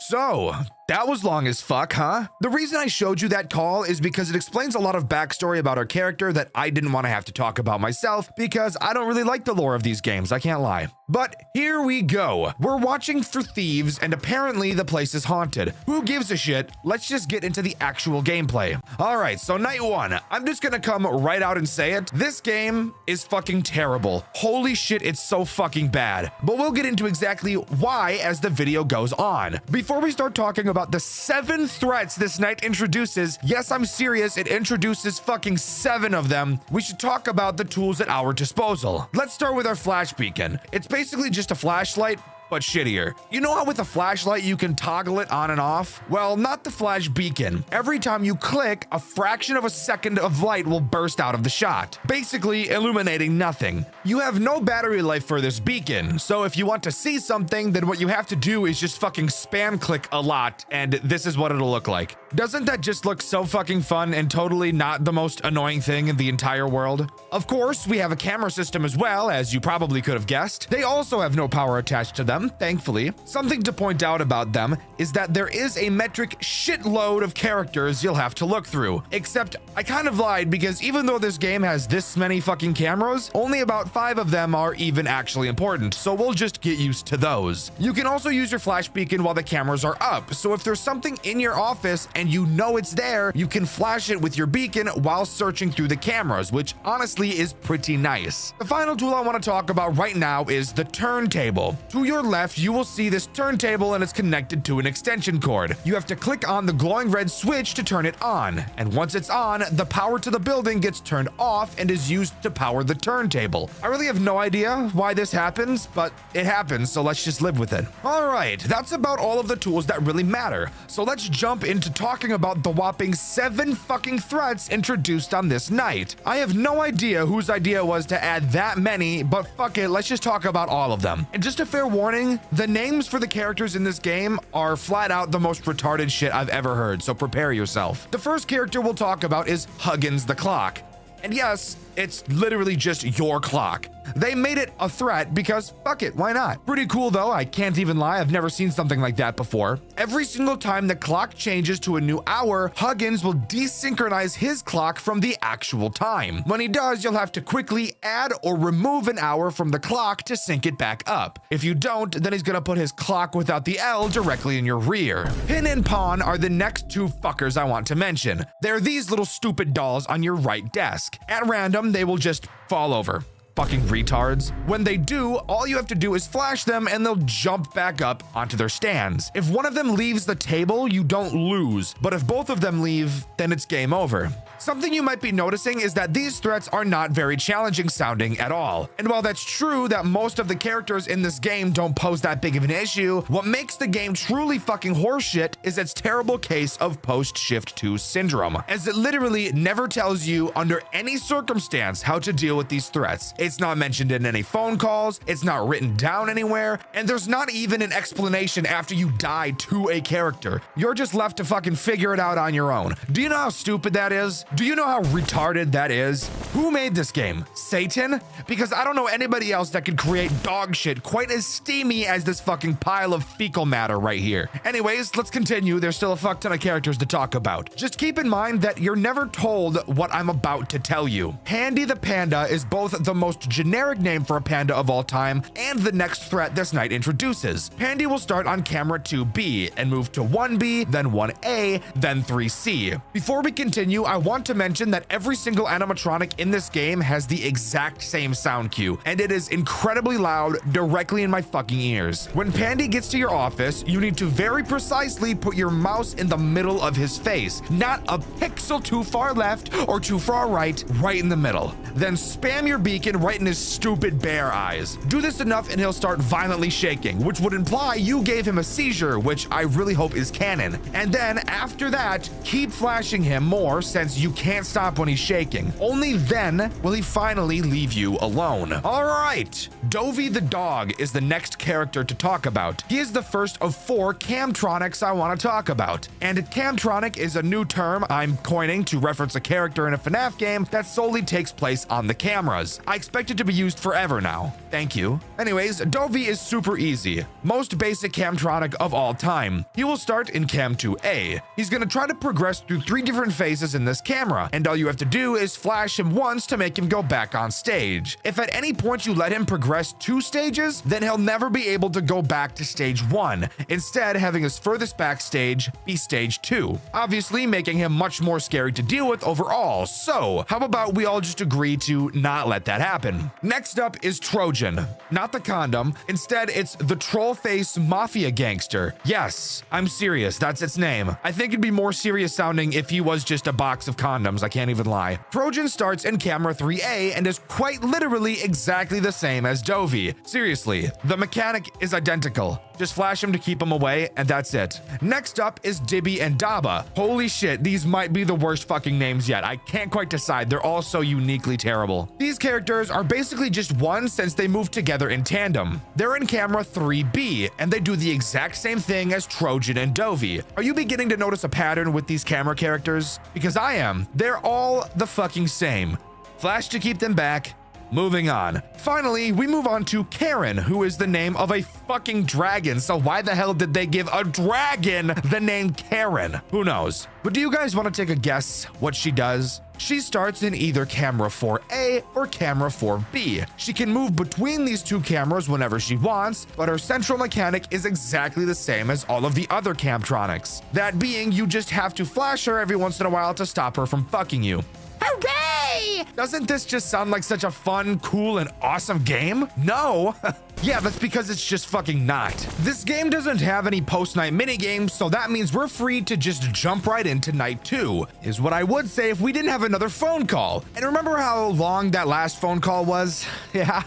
A: So, that was long as fuck, huh? The reason I showed you that call is because it explains a lot of backstory about our character that I didn't want to have to talk about myself because I don't really like the lore of these games, I can't lie. But here we go. We're watching for thieves and apparently the place is haunted. Who gives a shit? Let's just get into the actual gameplay. All right, so night one. I'm just gonna come right out and say it. This game is fucking terrible. Holy shit, it's so fucking bad. But we'll get into exactly why as the video goes on. Before we start talking about the 7 threats this night introduces, yes, I'm serious, it introduces fucking 7 of them, we should talk about the tools at our disposal. Let's start with our flash beacon. It's basically just a flashlight, but shittier. You know how with a flashlight you can toggle it on and off? Well, not the flash beacon. Every time you click, a fraction of a second of light will burst out of the shot, basically illuminating nothing. You have no battery life for this beacon, so if you want to see something, then what you have to do is just fucking spam click a lot, and this is what it'll look like. Doesn't that just look so fucking fun and totally not the most annoying thing in the entire world? Of course, we have a camera system as well, as you probably could have guessed. They also have no power attached to them, thankfully. Something to point out about them is that there is a metric shitload of characters you'll have to look through. Except I kind of lied because even though this game has this many fucking cameras, only about 5 of them are even actually important, so we'll just get used to those. You can also use your flash beacon while the cameras are up, so if there's something in your office and you know it's there, you can flash it with your beacon while searching through the cameras, which honestly is pretty nice. The final tool I want to talk about right now is the turntable. To your left, you will see this turntable and it's connected to an extension cord. You have to click on the glowing red switch to turn it on, and once it's on, the power to the building gets turned off and is used to power the turntable. I really have no idea why this happens, but it happens, so let's just live with it. All right, that's about all of the tools that really matter. So let's jump into talking about the whopping 7 fucking threats introduced on this night. I have no idea whose idea was to add that many, but fuck it, let's just talk about all of them. And just a fair warning, the names for the characters in this game are flat out the most retarded shit I've ever heard, so prepare yourself. The first character we'll talk about is Huggins the Clock. And yes, it's literally just your clock. They made it a threat because fuck it, why not? Pretty cool though, I can't even lie, I've never seen something like that before. Every single time the clock changes to a new hour, Huggins will desynchronize his clock from the actual time. When he does, you'll have to quickly add or remove an hour from the clock to sync it back up. If you don't, then he's gonna put his clock without the L directly in your rear. Pin and Pawn are the next 2 fuckers I want to mention. They're these little stupid dolls on your right desk. At random, they will just fall over. Fucking retards. When they do, all you have to do is flash them and they'll jump back up onto their stands. If one of them leaves the table, you don't lose, but if both of them leave, then it's game over. Something you might be noticing is that these threats are not very challenging sounding at all. And while that's true that most of the characters in this game don't pose that big of an issue, what makes the game truly fucking horseshit is its terrible case of post-shift 2 syndrome, as it literally never tells you under any circumstance how to deal with these threats. It's not mentioned in any phone calls, it's not written down anywhere, and there's not even an explanation after you die to a character. You're just left to fucking figure it out on your own. Do you know how stupid that is? Do you know how retarded that is? Who made this game? Satan? Because I don't know anybody else that could create dog shit quite as steamy as this fucking pile of fecal matter right here. Anyways, let's continue. There's still a fuck ton of characters to talk about. Just keep in mind that you're never told what I'm about to tell you. Handy the Panda is both the most generic name for a panda of all time and the next threat this night introduces. Handy will start on camera 2B and move to 1B, then 1A, then 3C. Before we continue, I want to mention that every single animatronic in this game has the exact same sound cue, and it is incredibly loud directly in my fucking ears. When Pandy gets to your office, you need to very precisely put your mouse in the middle of his face, not a pixel too far left or too far right in the middle. Then spam your beacon right in his stupid bear eyes. Do this enough and he'll start violently shaking, which would imply you gave him a seizure, which I really hope is canon. And then after that, keep flashing him more since you can't stop when he's shaking. Only then will he finally leave you alone. All right, Dovey the dog is the next character to talk about. He is the first of 4 Camtronics I want to talk about. And Camtronic is a new term I'm coining to reference a character in a FNAF game that solely takes place on the cameras. I expect it to be used forever now. Thank you. Anyways, Dovey is super easy. Most basic camtronic of all time. He will start in Cam 2A. He's gonna try to progress through 3 different phases in this camera, and all you have to do is flash him once to make him go back on stage. If at any point you let him progress 2 stages, then he'll never be able to go back to stage 1, instead having his furthest back stage be stage 2, obviously making him much more scary to deal with overall. So how about we all just agree to not let that happen? Next up is Trojan, not the condom. Instead, it's the troll face mafia gangster. Yes, I'm serious, that's its name. I think it'd be more serious sounding if he was just a box of condoms, I can't even lie. Trojan starts in camera 3A and is quite literally exactly the same as Dovey. Seriously, the mechanic is identical. Just flash him to keep him away, and that's it. Next up is Dibby and Daba. Holy shit, these might be the worst fucking names yet. I can't quite decide. They're all so uniquely terrible. These characters are basically just one since they move together in tandem. They're in camera 3B, and they do the exact same thing as Trojan and Dovey. Are you beginning to notice a pattern with these camera characters? Because I am. They're all the fucking same. Flash to keep them back. Moving on. Finally, we move on to Karen, who is the name of a fucking dragon. So why the hell did they give a dragon the name Karen? Who knows? But do you guys want to take a guess what she does? She starts in either camera 4A or camera 4B. She can move between these 2 cameras whenever she wants, but her central mechanic is exactly the same as all of the other camtronics. That being, you just have to flash her every once in a while to stop her from fucking you. Hooray! Doesn't this just sound like such a fun, cool, and awesome game? No. Yeah, that's because it's just fucking not. This game doesn't have any post-night minigames, so that means we're free to just jump right into night 2, is what I would say if we didn't have another phone call. And remember how long that last phone call was? Yeah.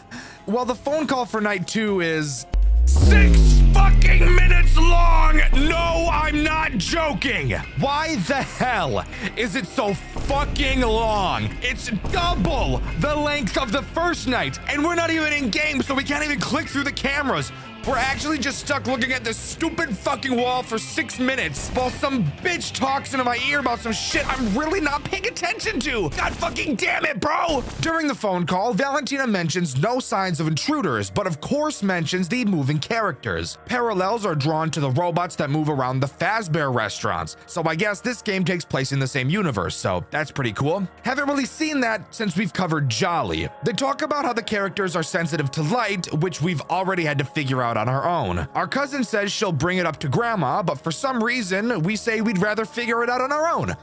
A: Well, the phone call for night 2 is 6 fucking minutes long! No, I'm not joking! Why the hell is it so fucking long? It's double the length of the first night, and we're not even in game, so we can't even click through the cameras. We're actually just stuck looking at this stupid fucking wall for 6 minutes while some bitch talks into my ear about some shit I'm really not paying attention to. God fucking damn it, bro! During the phone call, Valentina mentions no signs of intruders, but of course mentions the moving characters. Parallels are drawn to the robots that move around the Fazbear restaurants, so I guess this game takes place in the same universe, so that's pretty cool. Haven't really seen that since we've covered Jolly. They talk about how the characters are sensitive to light, which we've already had to figure out on our own. Our cousin says she'll bring it up to grandma, but for some reason, we say we'd rather figure it out on our own.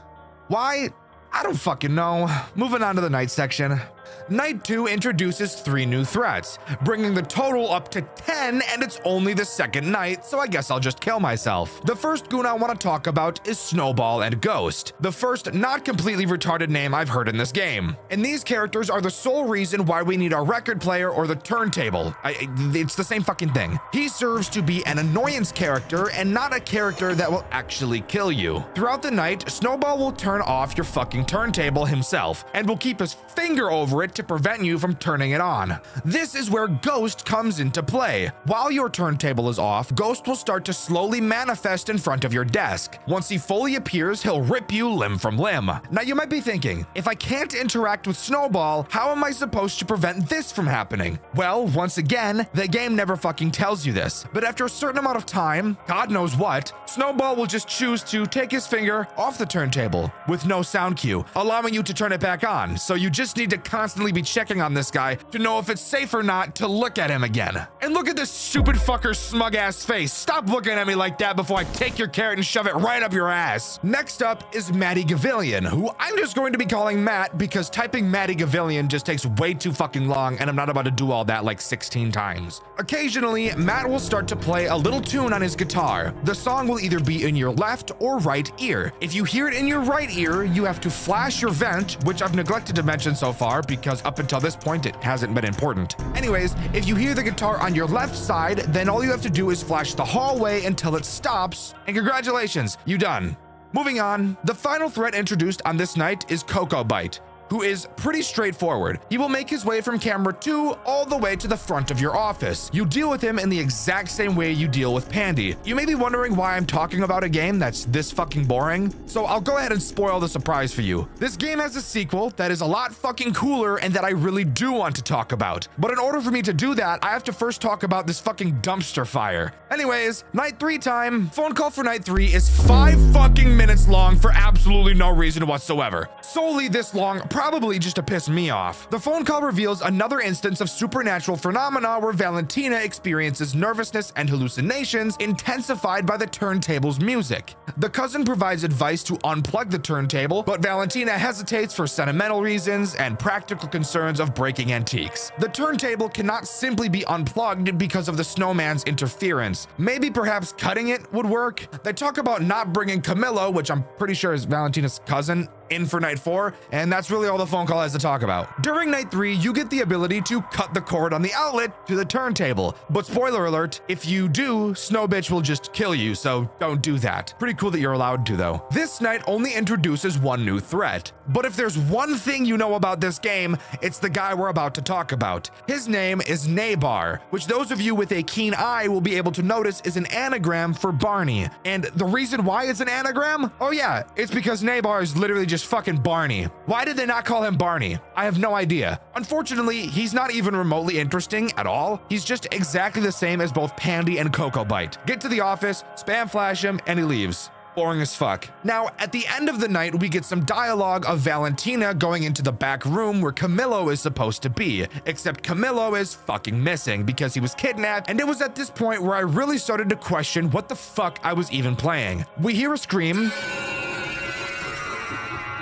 A: Why? I don't fucking know. Moving on to the night section. Night 2 introduces 3 new threats, bringing the total up to 10, and it's only the second night, so I guess I'll just kill myself. The first goon I want to talk about is Snowball and Ghost, the first not completely retarded name I've heard in this game. And these characters are the sole reason why we need our record player or the turntable. It's the same fucking thing. He serves to be an annoyance character and not a character that will actually kill you. Throughout the night, Snowball will turn off your fucking turntable himself, and will keep his finger over it to prevent you from turning it on. This is where Ghost comes into play. While your turntable is off, Ghost will start to slowly manifest in front of your desk. Once he fully appears, he'll rip you limb from limb. Now you might be thinking, if I can't interact with Snowball, how am I supposed to prevent this from happening? Well, once again, the game never fucking tells you this, but after a certain amount of time, God knows what, Snowball will just choose to take his finger off the turntable with no sound cue, allowing you to turn it back on. So you just need to constantly be checking on this guy to know if it's safe or not to look at him again. And look at this stupid fucker's smug ass face. Stop looking at me like that before I take your carrot and shove it right up your ass. Next up is Matty Gavillion, who I'm just going to be calling Matt because typing Matty Gavillion just takes way too fucking long, and I'm not about to do all that like 16 times. Occasionally, Matt will start to play a little tune on his guitar. The song will either be in your left or right ear. If you hear it in your right ear, you have to flash your vent, which I've neglected to mention so far because up until this point it hasn't been important. Anyways, if you hear the guitar on your left side, then all you have to do is flash the hallway until it stops, and congratulations, you done. Moving on, the final threat introduced on this night is Cocoa Bite. who is pretty straightforward. He will make his way from camera 2 all the way to the front of your office. You deal with him in the exact same way you deal with Pandy. You may be wondering why I'm talking about a game that's this fucking boring, so I'll go ahead and spoil the surprise for you. This game has a sequel that is a lot fucking cooler and that I really do want to talk about. But in order for me to do that, I have to first talk about this fucking dumpster fire. Anyways, night 3 time. Phone call for night 3 is 5 fucking minutes long for absolutely no reason whatsoever. Solely this long, probably just to piss me off. The phone call reveals another instance of supernatural phenomena where Valentina experiences nervousness and hallucinations intensified by the turntable's music. The cousin provides advice to unplug the turntable, but Valentina hesitates for sentimental reasons and practical concerns of breaking antiques. The turntable cannot simply be unplugged because of the snowman's interference. Maybe perhaps cutting it would work. They talk about not bringing Camillo, which I'm pretty sure is Valentina's cousin, in for night 4, and that's really all the phone call has to talk about. During night 3, you get the ability to cut the cord on the outlet to the turntable, but spoiler alert, if you do, Snow Bitch will just kill you, so don't do that. Pretty cool that you're allowed to though. This night only introduces one new threat, but if there's one thing you know about this game, it's the guy we're about to talk about. His name is Nabar, which those of you with a keen eye will be able to notice is an anagram for Barney. And the reason why it's an anagram? Oh yeah, it's because Nabar is literally just fucking Barney. Why did they not call him Barney? I have no idea. Unfortunately, he's not even remotely interesting at all. He's just exactly the same as both Pandy and Cocoa Bite. Get to the office, spam flash him, and he leaves. Boring as fuck. Now, at the end of the night, we get some dialogue of Valentina going into the back room where Camillo is supposed to be, except Camillo is fucking missing because he was kidnapped, and it was at this point where I really started to question what the fuck I was even playing. We hear a scream,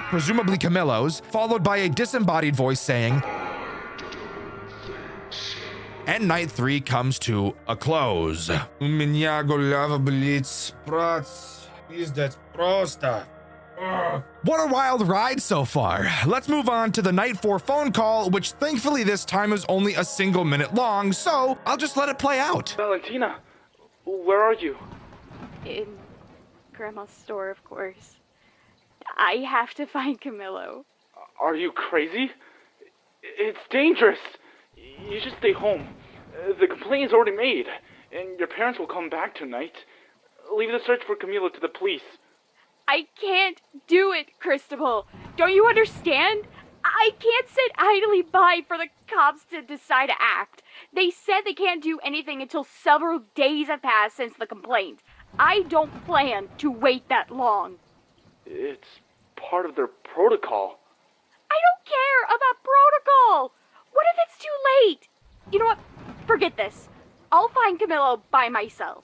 A: presumably Camillo's, followed by a disembodied voice saying, and night 3 comes to a close. What a wild ride so far. Let's move on to the night 4 phone call, which thankfully this time is only a single minute long, so I'll just let it play out.
K: Valentina, where are you?
J: In Grandma's store, of course. I have to find Camillo.
K: Are you crazy? It's dangerous. You should stay home. The complaint is already made, and your parents will come back tonight. Leave the search for Camillo to the police.
J: I can't do it, Cristobal. Don't you understand? I can't sit idly by for the cops to decide to act. They said they can't do anything until several days have passed since the complaint. I don't plan to wait that long.
K: It's part of their protocol.
J: I don't care about protocol. What if it's too late? You know what? Forget this. I'll find Camillo by myself.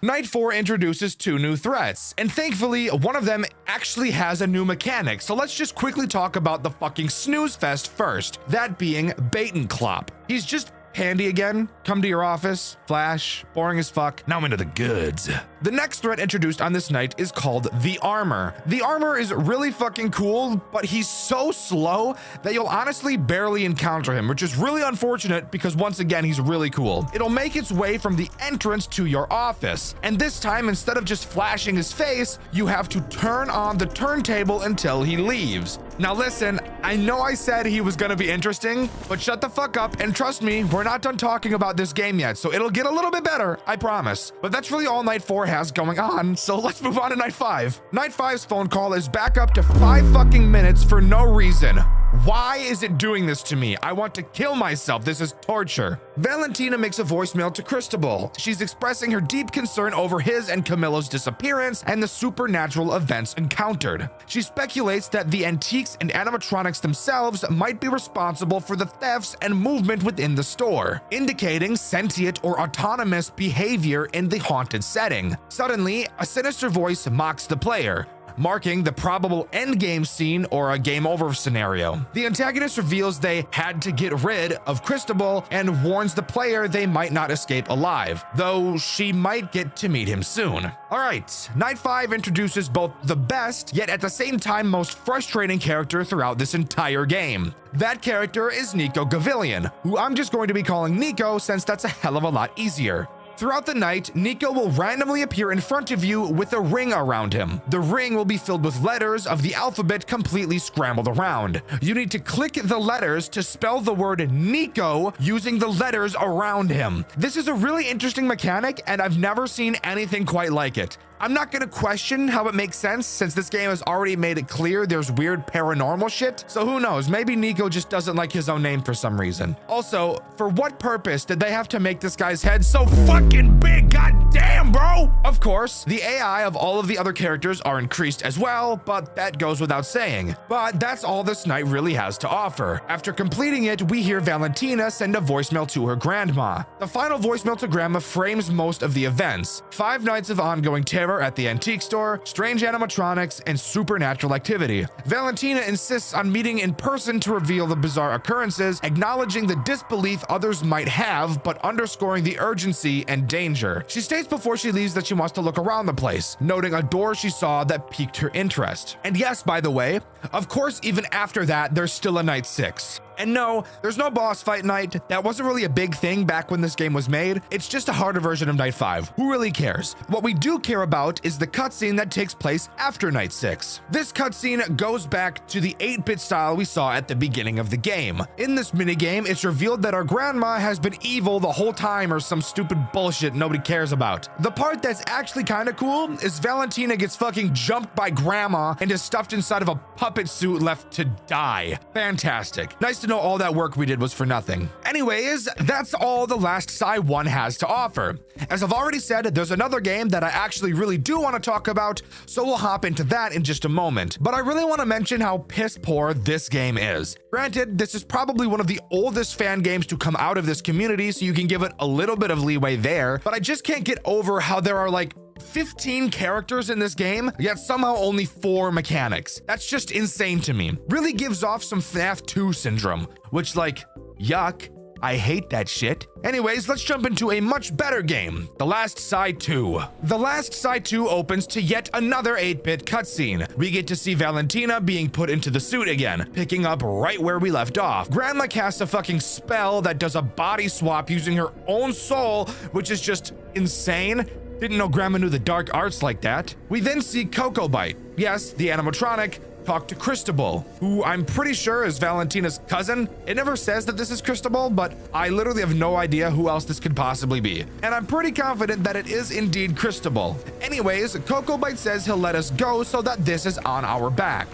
A: Night 4 introduces 2 new threats, and thankfully, one of them actually has a new mechanic, so let's just quickly talk about the fucking snooze fest first, that being Bait and Clop. He's just Pandy again, come to your office, flash, boring as fuck, now I'm into the goods. The next threat introduced on this night is called the Armor. The Armor is really fucking cool, but he's so slow that you'll honestly barely encounter him, which is really unfortunate because once again, he's really cool. It'll make its way from the entrance to your office, and this time, instead of just flashing his face, you have to turn on the turntable until he leaves. Now listen, I know I said he was gonna be interesting, but shut the fuck up and trust me, we're not done talking about this game yet, so it'll get a little bit better, I promise. But that's really all night 4 has going on, so let's move on to night 5. Night 5's phone call is back up to 5 fucking minutes for no reason. Why is it doing this to me? I want to kill myself. This is torture. Valentina makes a voicemail to Cristobal. She's expressing her deep concern over his and Camillo's disappearance and the supernatural events encountered. She speculates that the antiques and animatronics themselves might be responsible for the thefts and movement within the store, indicating sentient or autonomous behavior in the haunted setting. Suddenly, a sinister voice mocks the player, marking the probable endgame scene or a game over scenario. The antagonist reveals they had to get rid of Cristobal and warns the player they might not escape alive, though she might get to meet him soon. Alright, Night 5 introduces both the best, yet at the same time most frustrating character throughout this entire game. That character is Nico Gavillion, who I'm just going to be calling Nico since that's a hell of a lot easier. Throughout the night, Nico will randomly appear in front of you with a ring around him. The ring will be filled with letters of the alphabet completely scrambled around. You need to click the letters to spell the word Nico using the letters around him. This is a really interesting mechanic, and I've never seen anything quite like it. I'm not gonna question how it makes sense since this game has already made it clear there's weird paranormal shit, so who knows, maybe Nico just doesn't like his own name for some reason. Also, for what purpose did they have to make this guy's head so fucking big? God damn, bro! Of course, the AI of all of the other characters are increased as well, but that goes without saying. But that's all this night really has to offer. After completing it, we hear Valentina send a voicemail to her grandma. The final voicemail to grandma frames most of the events. 5 nights of ongoing terror at the antique store, strange animatronics, and supernatural activity. Valentina insists on meeting in person to reveal the bizarre occurrences, acknowledging the disbelief others might have, but underscoring the urgency and danger. She states before she leaves that she wants to look around the place, noting a door she saw that piqued her interest. And yes, by the way, of course, even after that, there's still a night 6. And no, there's no boss fight night. That wasn't really a big thing back when this game was made. It's just a harder version of Night 5. Who really cares? What we do care about is the cutscene that takes place after Night 6. This cutscene goes back to the 8-bit style we saw at the beginning of the game. In this minigame, it's revealed that our grandma has been evil the whole time or some stupid bullshit nobody cares about. The part that's actually kind of cool is Valentina gets fucking jumped by grandma and is stuffed inside of a puppet suit left to die. Fantastic. Nice to know all that work we did was for nothing. Anyways, that's all the last Psy 1 has to offer. As I've already said, there's another game that I actually really do want to talk about, so we'll hop into that in just a moment. But I really want to mention how piss poor this game is. Granted, this is probably one of the oldest fan games to come out of this community, so you can give it a little bit of leeway there, but I just can't get over how there are like 15 characters in this game, yet somehow only 4 mechanics. That's just insane to me. Really gives off some FNAF 2 syndrome, which like, yuck. I hate that shit. Anyways, let's jump into a much better game, The Last Psy 2. The Last Psy 2 opens to yet another 8-bit cutscene. We get to see Valentina being put into the suit again, picking up right where we left off. Grandma casts a fucking spell that does a body swap using her own soul, which is just insane. Didn't know Grandma knew the dark arts like that. We then see Coco Bite, yes, the animatronic, talk to Cristobal, who I'm pretty sure is Valentina's cousin. It never says that this is Cristobal, but I literally have no idea who else this could possibly be. And I'm pretty confident that it is indeed Cristobal. Anyways, Coco Bite says he'll let us go so that this is on our back.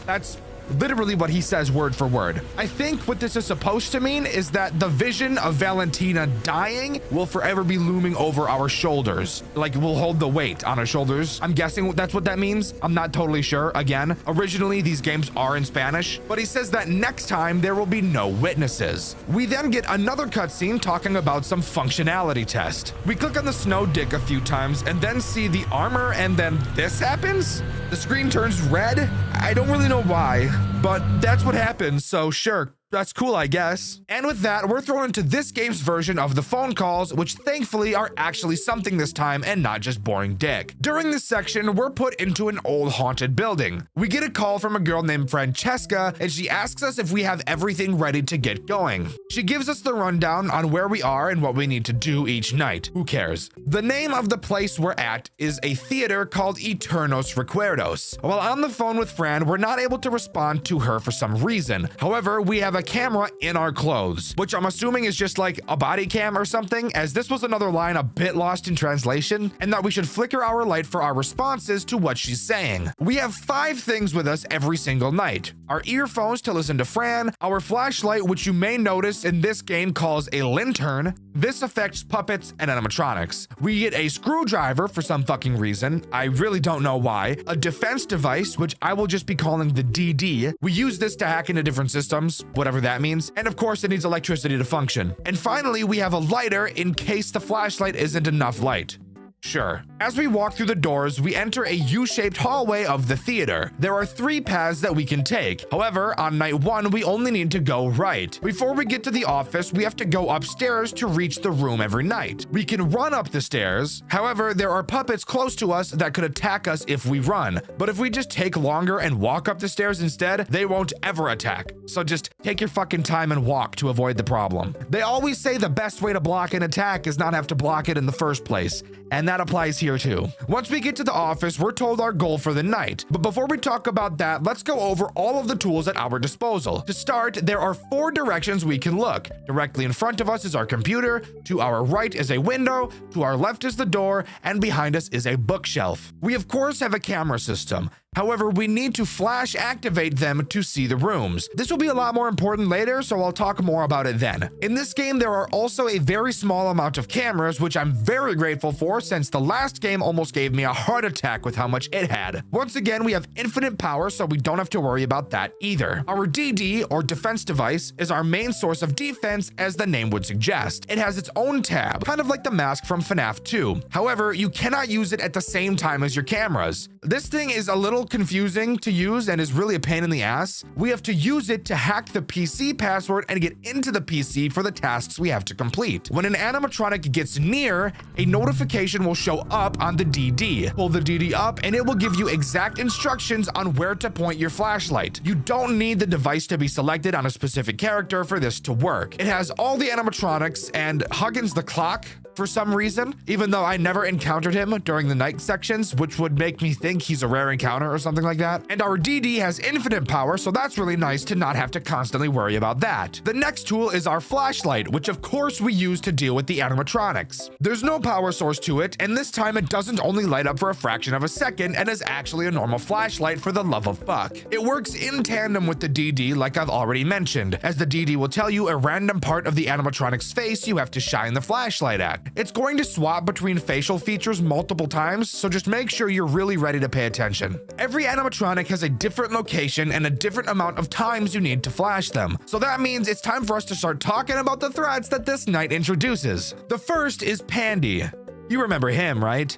A: That's literally what he says word for word. I think what this is supposed to mean is that the vision of Valentina dying will forever be looming over our shoulders. Like, we'll hold the weight on our shoulders. I'm guessing that's what that means. I'm not totally sure. Again, originally these games are in Spanish, but he says that next time there will be no witnesses. We then get another cutscene talking about some functionality test. We click on the snow dick a few times and then see the armor, and then this happens? The screen turns red. I don't really know why, but that's what happens, so sure. That's cool, I guess. And with that, we're thrown into this game's version of the phone calls, which thankfully are actually something this time and not just boring dick. During this section, we're put into an old haunted building. We get a call from a girl named Francesca, and she asks us if we have everything ready to get going. She gives us the rundown on where we are and what we need to do each night. Who cares? The name of the place we're at is a theater called Eternos Recuerdos. While on the phone with Fran, we're not able to respond to her for some reason. However, we have a camera in our clothes, which I'm assuming is just like a body cam or something, as this was another line a bit lost in translation, and that we should flicker our light for our responses to what she's saying. We have 5 things with us every single night: our earphones to listen to Fran, our flashlight, which you may notice in this game calls a lantern. This affects puppets and animatronics. We get a screwdriver for some fucking reason. I really don't know why. A defense device, which I will just be calling the DD. We use this to hack into different systems, whatever that means. And of course, it needs electricity to function. And finally, we have a lighter in case the flashlight isn't enough light. Sure. As we walk through the doors, we enter a U-shaped hallway of the theater. There are 3 paths that we can take. However, on night 1, we only need to go right. Before we get to the office, we have to go upstairs to reach the room every night. We can run up the stairs. However, there are puppets close to us that could attack us if we run. But if we just take longer and walk up the stairs instead, they won't ever attack. So just take your fucking time and walk to avoid the problem. They always say the best way to block an attack is not have to block it in the first place. And that applies here too. Once we get to the office, we're told our goal for the night. But before we talk about that, let's go over all of the tools at our disposal. To start, there are 4 directions we can look. Directly in front of us is our computer, to our right is a window, to our left is the door, and behind us is a bookshelf. We of course have a camera system. However, we need to flash activate them to see the rooms. This will be a lot more important later, so I'll talk more about it then. In this game, there are also a very small amount of cameras, which I'm very grateful for since the last game almost gave me a heart attack with how much it had. Once again, we have infinite power, so we don't have to worry about that either. Our DD, or defense device, is our main source of defense, as the name would suggest. It has its own tab, kind of like the mask from FNAF 2. However, you cannot use it at the same time as your cameras. This thing is a little confusing to use and is really a pain in the ass. We have to use it to hack the PC password and get into the PC for the tasks we have to complete. When an animatronic gets near, a notification will show up on the DD. Pull the DD up and it will give you exact instructions on where to point your flashlight. You don't need the device to be selected on a specific character for this to work. It has all the animatronics and Huggins the clock for some reason, even though I never encountered him during the night sections, which would make me think he's a rare encounter or something like that. And our DD has infinite power, so that's really nice to not have to constantly worry about that. The next tool is our flashlight, which of course we use to deal with the animatronics. There's no power source to it, and this time it doesn't only light up for a fraction of a second and is actually a normal flashlight for the love of fuck. It works in tandem with the DD like I've already mentioned, as the DD will tell you a random part of the animatronic's face you have to shine the flashlight at. It's going to swap between facial features multiple times, so just make sure you're really ready to pay attention. Every animatronic has a different location and a different amount of times you need to flash them. So that means it's time for us to start talking about the threats that this night introduces. The first is Pandy. You remember him, right?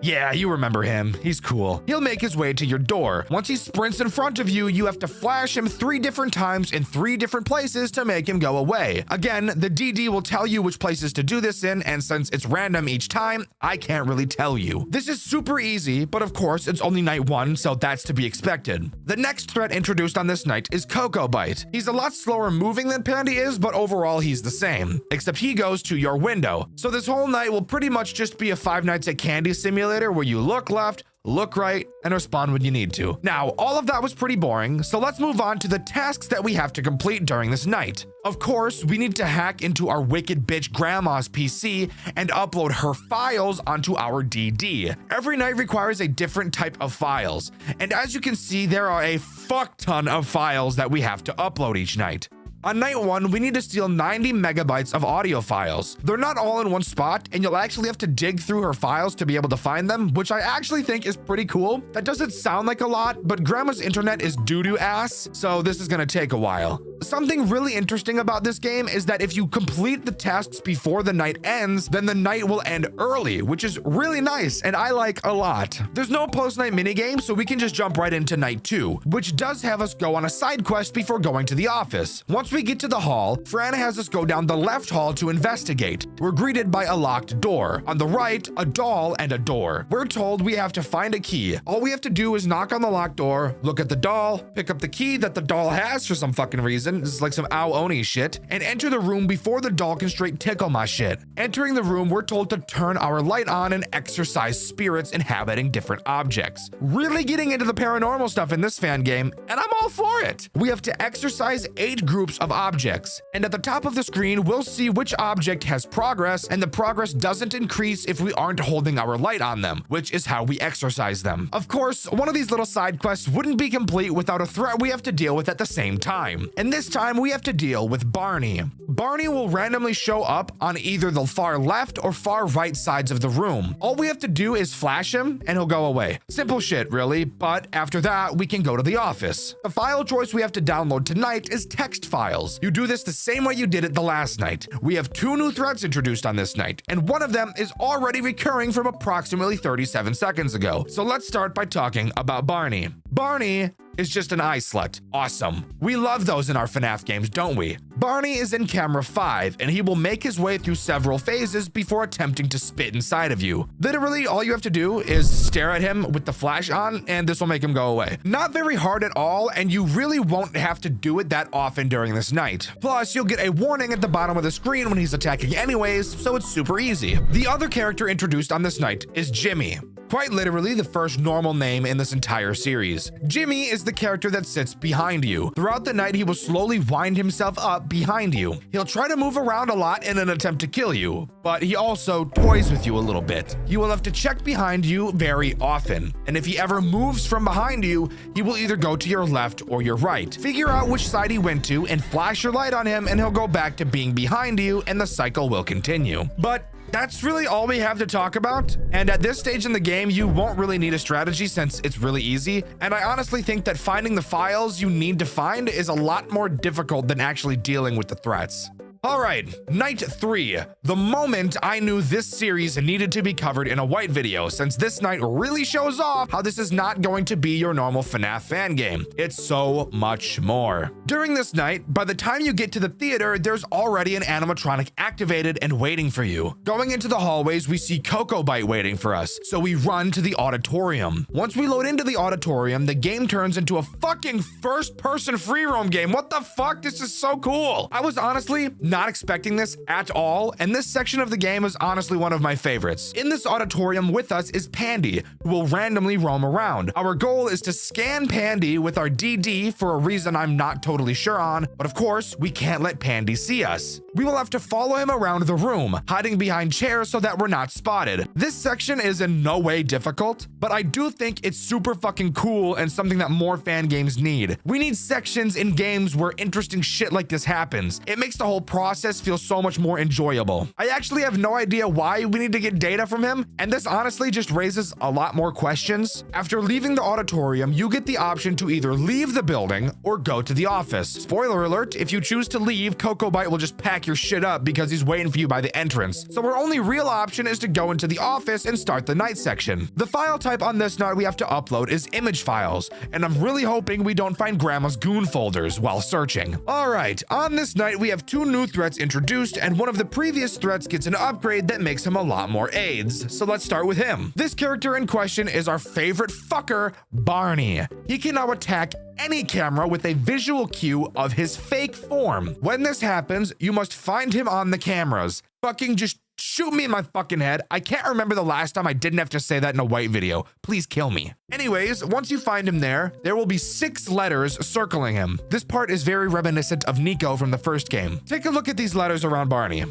A: Yeah, you remember him. He's cool. He'll make his way to your door. Once he sprints in front of you, you have to flash him 3 different times in 3 different places to make him go away. Again, the DD will tell you which places to do this in, and since it's random each time, I can't really tell you. This is super easy, but of course, it's only night 1, so that's to be expected. The next threat introduced on this night is Cocoa Bite. He's a lot slower moving than Pandy is, but overall he's the same, except he goes to your window. So this whole night will pretty much just be a Five Nights at Candy simulator where you look left, look right, and respond when you need to. Now, all of that was pretty boring, so let's move on to the tasks that we have to complete during this night. Of course, we need to hack into our wicked bitch grandma's PC and upload her files onto our DD. Every night requires a different type of files, and as you can see, there are a fuck ton of files that we have to upload each night. On night 1, we need to steal 90 megabytes of audio files. They're not all in one spot, and you'll actually have to dig through her files to be able to find them, which I actually think is pretty cool. That doesn't sound like a lot, but Grandma's internet is doo-doo ass, so this is gonna take a while. Something really interesting about this game is that if you complete the tasks before the night ends, then the night will end early, which is really nice, and I like a lot. There's no post-night minigame, so we can just jump right into night 2, which does have us go on a side quest before going to the office. Once we get to the hall, Fran has us go down the left hall to investigate. We're greeted by a locked door. On the right, a doll and a door. We're told we have to find a key. All we have to do is knock on the locked door, look at the doll, pick up the key that the doll has for some fucking reason. This is like some Ao Oni shit, and enter the room before the doll can straight tickle my shit. Entering the room, we're told to turn our light on and exorcise spirits inhabiting different objects. Really getting into the paranormal stuff in this fan game, and I'm all for it. We have to exorcise 8 groups of objects, and at the top of the screen, we'll see which object has progress, and the progress doesn't increase if we aren't holding our light on them, which is how we exorcise them. Of course, one of these little side quests wouldn't be complete without a threat we have to deal with at the same time. In this This time we have to deal with Barney. Barney will randomly show up on either the far left or far right sides of the room. All we have to do is flash him and he'll go away. Simple shit, really, but after that, we can go to the office. The file choice we have to download tonight is text files. You do this the same way you did it the last night. We have 2 new threats introduced on this night, and one of them is already recurring from approximately 37 seconds ago. So let's start by talking about Barney. Barney is just an eye slut. Awesome. We love those in our FNAF games, don't we? Barney is in camera 5, and he will make his way through several phases before attempting to spit inside of you. Literally, all you have to do is stare at him with the flash on, and this will make him go away. Not very hard at all, and you really won't have to do it that often during this night. Plus, you'll get a warning at the bottom of the screen when he's attacking anyways, so it's super easy. The other character introduced on this night is Jimmy. Quite literally the first normal name in this entire series. Jimmy is the character that sits behind you. Throughout the night, he will slowly wind himself up behind you. He'll try to move around a lot in an attempt to kill you, but he also toys with you a little bit. You will have to check behind you very often, and if he ever moves from behind you, he will either go to your left or your right. Figure out which side he went to and flash your light on him, and he'll go back to being behind you, and the cycle will continue. But that's really all we have to talk about, and at this stage in the game, you won't really need a strategy since it's really easy, and I honestly think that finding the files you need to find is a lot more difficult than actually dealing with the threats. All right, night 3, the moment I knew this series needed to be covered in a white video, since this night really shows off how this is not going to be your normal FNAF fan game. It's so much more. During this night, by the time you get to the theater, there's already an animatronic activated and waiting for you. Going into the hallways, we see Cocoa Bite waiting for us, so we run to the auditorium. Once we load into the auditorium, the game turns into a fucking first-person free roam game. What the fuck? This is so cool. I was honestly not expecting this at all, and this section of the game is honestly one of my favorites. In this auditorium with us is Pandy, who will randomly roam around. Our goal is to scan Pandy with our DD for a reason I'm not totally sure on, but of course, we can't let Pandy see us. We will have to follow him around the room, hiding behind chairs so that we're not spotted. This section is in no way difficult, but I do think it's super fucking cool and something that more fan games need. We need sections in games where interesting shit like this happens. It makes the whole process feel so much more enjoyable. I actually have no idea why we need to get data from him, and this honestly just raises a lot more questions. After leaving the auditorium, you get the option to either leave the building or go to the office. Spoiler alert, if you choose to leave, Cocoa Bite will just pack your shit up because he's waiting for you by the entrance. So our only real option is to go into the office and start the night section. The file type on this night we have to upload is image files, and I'm really hoping we don't find Grandma's goon folders while searching. All right, on this night we have 2 new threats introduced, and one of the previous threats gets an upgrade that makes him a lot more aids. So let's start with him. This character in question is our favorite fucker, Barney. He can now attack any camera with a visual cue of his fake form. When this happens, you must find him on the cameras. Fucking just shoot me in my fucking head. I can't remember the last time I didn't have to say that in a white video. Please kill me. Anyways, once you find him there will be 6 letters circling him. This part is very reminiscent of Nico from the first game. Take a look at these letters around Barney.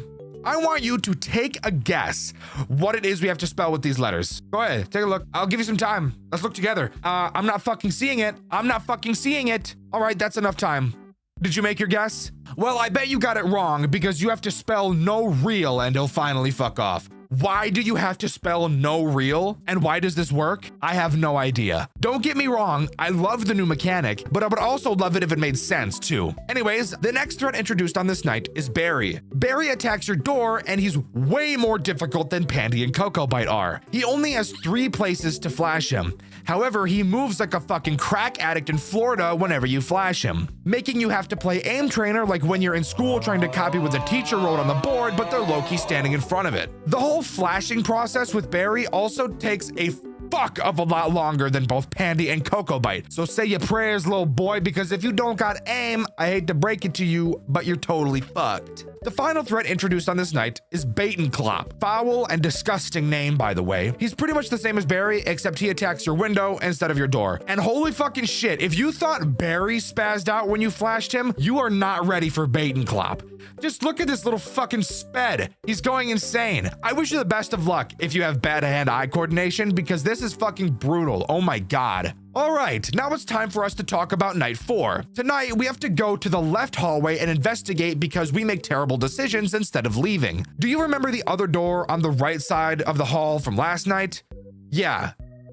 A: I want you to take a guess what it is we have to spell with these letters. Go ahead, take a look. I'll give you some time. Let's look together. I'm not fucking seeing it. I'm not fucking seeing it. All right, that's enough time. Did you make your guess? Well, I bet you got it wrong because you have to spell no real and he'll finally fuck off. Why do you have to spell no real? And why does this work? I have no idea. Don't get me wrong, I love the new mechanic, but I would also love it if it made sense too. Anyways, the next threat introduced on this night is Barry. Barry attacks your door and he's way more difficult than Pandy and Cocoa Bite are. He only has 3 places to flash him. However, he moves like a fucking crack addict in Florida whenever you flash him, making you have to play aim trainer like when you're in school trying to copy what the teacher wrote on the board, but they're low-key standing in front of it. The whole flashing process with Barry also takes a fuck of a lot longer than both Pandy and Cocoa Bite. So say your prayers, little boy, because if you don't got aim, I hate to break it to you, but you're totally fucked. The final threat introduced on this night is Batenclop. Foul and disgusting name, by the way. He's pretty much the same as Barry, except he attacks your window instead of your door. And holy fucking shit, if you thought Barry spazzed out when you flashed him, you are not ready for Batenclop. Just look at this little fucking sped. He's going insane. I wish you the best of luck if you have bad hand-eye coordination, because this is fucking brutal. Oh my god. All right, now it's time for us to talk about night 4. Tonight, we have to go to the left hallway and investigate because we make terrible decisions instead of leaving. Do you remember the other door on the right side of the hall from last night? Yeah.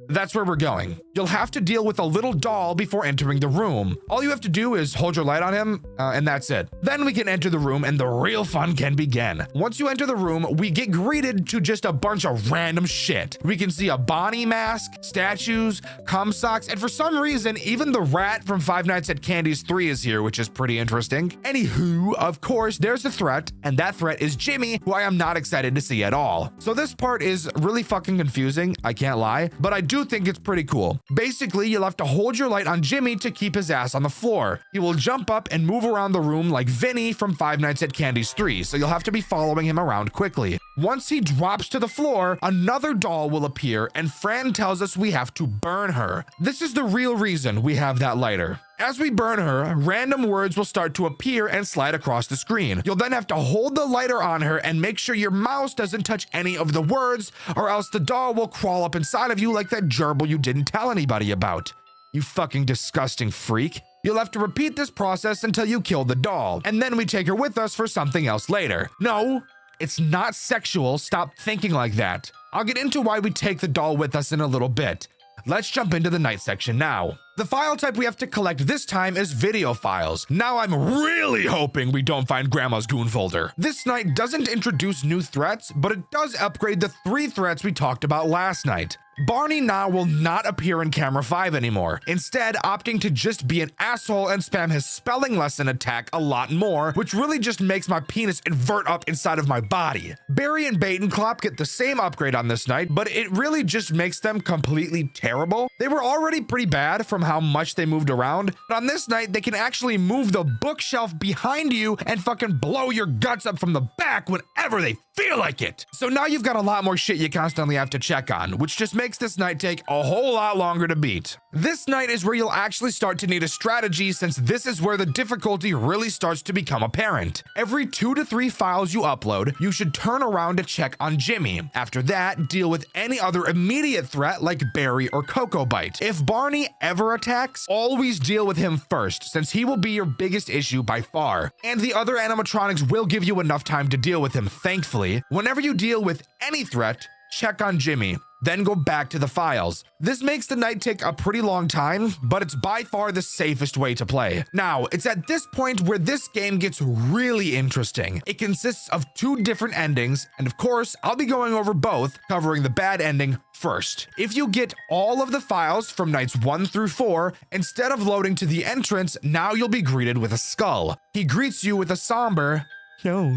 A: That's where we're going. You'll have to deal with a little doll before entering the room. All you have to do is hold your light on him, and that's it. Then we can enter the room and the real fun can begin. Once you enter the room, we get greeted to just a bunch of random shit. We can see a Bonnie mask, statues, cum socks, and for some reason, even the rat from Five Nights at Candy's 3 is here, which is pretty interesting. Anywho, of course, there's a threat, and that threat is Jimmy, who I am not excited to see at all. So this part is really fucking confusing, I can't lie, but I do think it's pretty cool. Basically, you'll have to hold your light on Jimmy to keep his ass on the floor. He will jump up and move around the room like Vinny from Five Nights at Candy's 3, so you'll have to be following him around quickly. Once he drops to the floor, another doll will appear, and Fran tells us we have to burn her. This is the real reason we have that lighter. As we burn her, random words will start to appear and slide across the screen. You'll then have to hold the lighter on her and make sure your mouse doesn't touch any of the words, or else the doll will crawl up inside of you like that gerbil you didn't tell anybody about. You fucking disgusting freak. You'll have to repeat this process until you kill the doll, and then we take her with us for something else later. No, it's not sexual. Stop thinking like that. I'll get into why we take the doll with us in a little bit. Let's jump into the night section now. The file type we have to collect this time is video files. Now I'm really hoping we don't find Grandma's goon folder. This night doesn't introduce new threats, but it does upgrade the 3 threats we talked about last night. Barney now will not appear in camera 5 anymore, instead opting to just be an asshole and spam his spelling lesson attack a lot more, which really just makes my penis invert up inside of my body. Barry and Batenclop get the same upgrade on this night, but it really just makes them completely terrible. They were already pretty bad from how much they moved around, but on this night they can actually move the bookshelf behind you and fucking blow your guts up from the back whenever they feel like it. So now you've got a lot more shit you constantly have to check on, which just makes this night take a whole lot longer to beat. This night is where you'll actually start to need a strategy, since this is where the difficulty really starts to become apparent. Every 2 to 3 files you upload, you should turn around to check on Jimmy. After that, deal with any other immediate threat like Barry or Cocoa Bite. If Barney ever attacks, always deal with him first, since he will be your biggest issue by far. And the other animatronics will give you enough time to deal with him, thankfully. Whenever you deal with any threat, check on Jimmy, then go back to the files. This makes the night take a pretty long time, but it's by far the safest way to play. Now, it's at this point where this game gets really interesting. It consists of 2 different endings, and of course, I'll be going over both, covering the bad ending first. If you get all of the files from nights 1 through 4, instead of loading to the entrance, now you'll be greeted with a skull. He greets you with a somber, "Yo,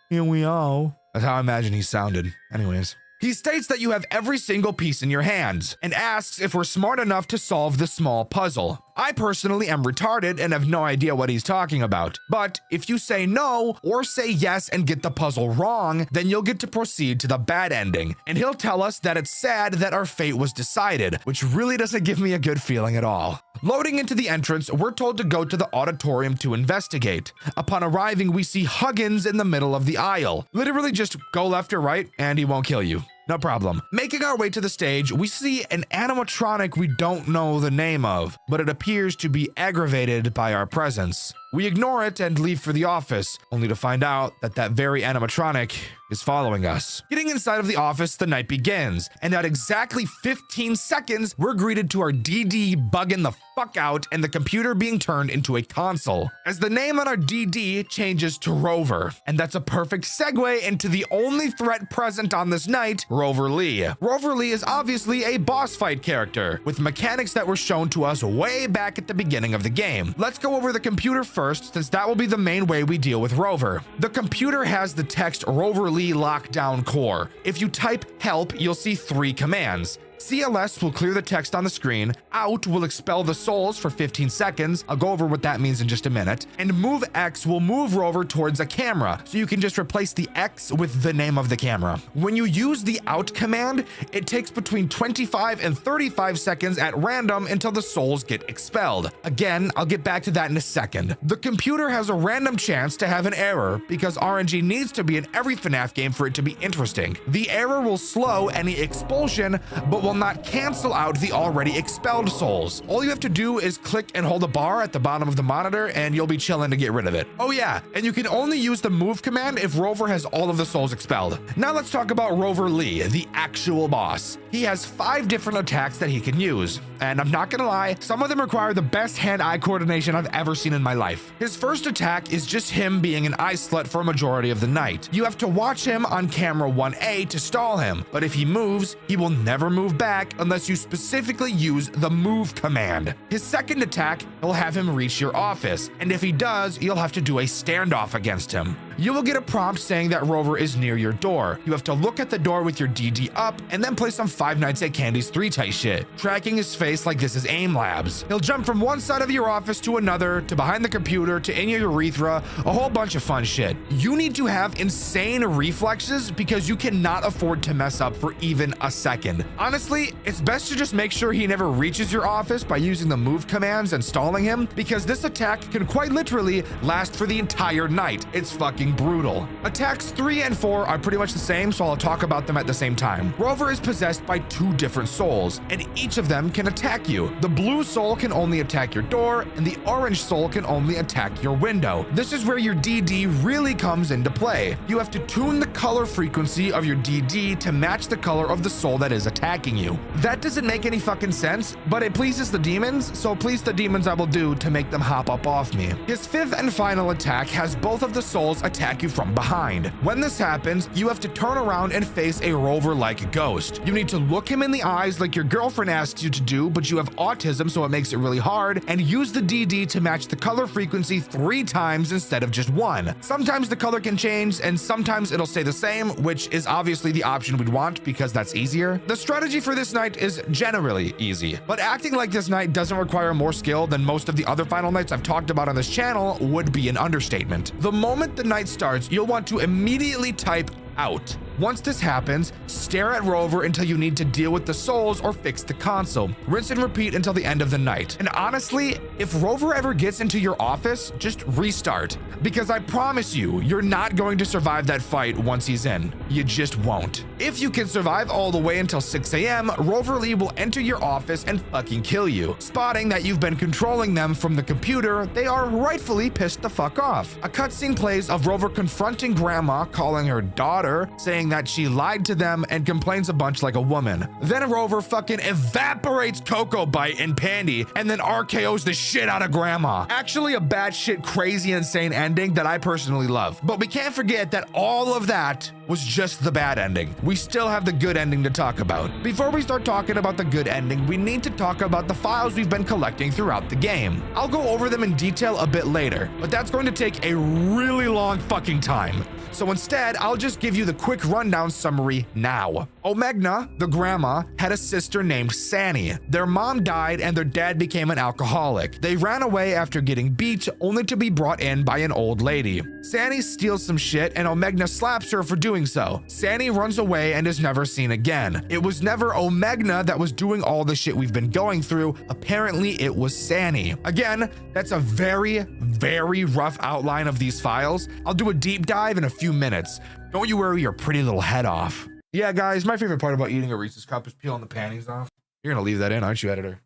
A: here we are." That's how I imagine he sounded. Anyways. He states that you have every single piece in your hands and asks if we're smart enough to solve the small puzzle. I personally am retarded and have no idea what he's talking about. But if you say no or say yes and get the puzzle wrong, then you'll get to proceed to the bad ending. And he'll tell us that it's sad that our fate was decided, which really doesn't give me a good feeling at all. Loading into the entrance, we're told to go to the auditorium to investigate. Upon arriving, we see Huggins in the middle of the aisle. Literally just go left or right and he won't kill you. No problem. Making our way to the stage, we see an animatronic we don't know the name of, but it appears to be aggravated by our presence. We ignore it and leave for the office, only to find out that that very animatronic is following us. Getting inside of the office, the night begins, and at exactly 15 seconds, we're greeted to our DD bugging the fuck out and the computer being turned into a console, as the name on our DD changes to Rover. And that's a perfect segue into the only threat present on this night, Rover Lee. Rover Lee is obviously a boss fight character, with mechanics that were shown to us way back at the beginning of the game. Let's go over the computer first, since that will be the main way we deal with Rover. The computer has the text Rover Lee Lockdown Core. If you type help, you'll see 3 commands. CLS will clear the text on the screen, out will expel the souls for 15 seconds, I'll go over what that means in just a minute, and move X will move Rover towards a camera, so you can just replace the X with the name of the camera. When you use the out command, it takes between 25 and 35 seconds at random until the souls get expelled. Again, I'll get back to that in a second. The computer has a random chance to have an error, because RNG needs to be in every FNAF game for it to be interesting. The error will slow any expulsion, but will will not cancel out the already expelled souls. All you have to do is click and hold a bar at the bottom of the monitor and you'll be chilling to get rid of it. Oh yeah, and you can only use the move command if Rover has all of the souls expelled. Now let's talk about Rover Lee, the actual boss. He has 5 different attacks that he can use, and I'm not gonna lie, some of them require the best hand-eye coordination I've ever seen in my life. His first attack is just him being an eye slut for a majority of the night. You have to watch him on camera 1A to stall him, but if he moves, he will never move back unless you specifically use the move command. His second attack will have him reach your office, and if he does, you'll have to do a standoff against him. You will get a prompt saying that Rover is near your door. You have to look at the door with your DD up and then play some Five Nights at Candy's 3 type shit, tracking his face like this is AIM Labs. He'll jump from one side of your office to another, to behind the computer, to in your urethra, a whole bunch of fun shit. You need to have insane reflexes because you cannot afford to mess up for even a second. Honestly, it's best to just make sure he never reaches your office by using the move commands and stalling him, because this attack can quite literally last for the entire night. It's fucking brutal. Attacks 3 and 4 are pretty much the same, so I'll talk about them at the same time. Rover is possessed by 2 different souls, and each of them can attack you. The blue soul can only attack your door, and the orange soul can only attack your window. This is where your DD really comes into play. You have to tune the color frequency of your DD to match the color of the soul that is attacking you. That doesn't make any fucking sense, but it pleases the demons, so please the demons I will do to make them hop up off me. His 5th and final attack has both of the souls attack you from behind. When this happens, you have to turn around and face a Rover-like ghost. You need to look him in the eyes like your girlfriend asks you to do, but you have autism, so it makes it really hard, and use the DD to match the color frequency 3 times instead of just 1. Sometimes the color can change, and sometimes it'll stay the same, which is obviously the option we'd want because that's easier. The strategy for this night is generally easy, but acting like this night doesn't require more skill than most of the other Final Nights I've talked about on this channel would be an understatement. The moment the night starts, you'll want to immediately type out. Once this happens, stare at Rover until you need to deal with the souls or fix the console. Rinse and repeat until the end of the night. And honestly, if Rover ever gets into your office, just restart. Because I promise you, you're not going to survive that fight once he's in. You just won't. If you can survive all the way until 6 a.m., Rover Lee will enter your office and fucking kill you. Spotting that you've been controlling them from the computer, they are rightfully pissed the fuck off. A cutscene plays of Rover confronting Grandma, calling her daughter, saying that she lied to them, and complains a bunch like a woman. Then Rover fucking evaporates Cocoa Bite and Pandy and then RKOs the shit out of Grandma. Actually a batshit crazy insane ending that I personally love. But we can't forget that all of that was just the bad ending. We still have the good ending to talk about. Before we start talking about the good ending, we need to talk about the files we've been collecting throughout the game. I'll go over them in detail a bit later, but that's going to take a really long fucking time. So instead, I'll just give you the quick rundown summary now. Omegna, the grandma, had a sister named Sani. Their mom died and their dad became an alcoholic. They ran away after getting beat, only to be brought in by an old lady. Sani steals some shit and Omegna slaps her for doing so. Sani runs away and is never seen again. It was never Omegna that was doing all the shit we've been going through. Apparently it was Sani. Again, that's a very, very rough outline of these files. I'll do a deep dive in a few minutes. Don't you worry your pretty little head off. Yeah, guys, my favorite part about eating a Reese's cup is peeling the panties off. You're gonna leave that in, aren't you, editor?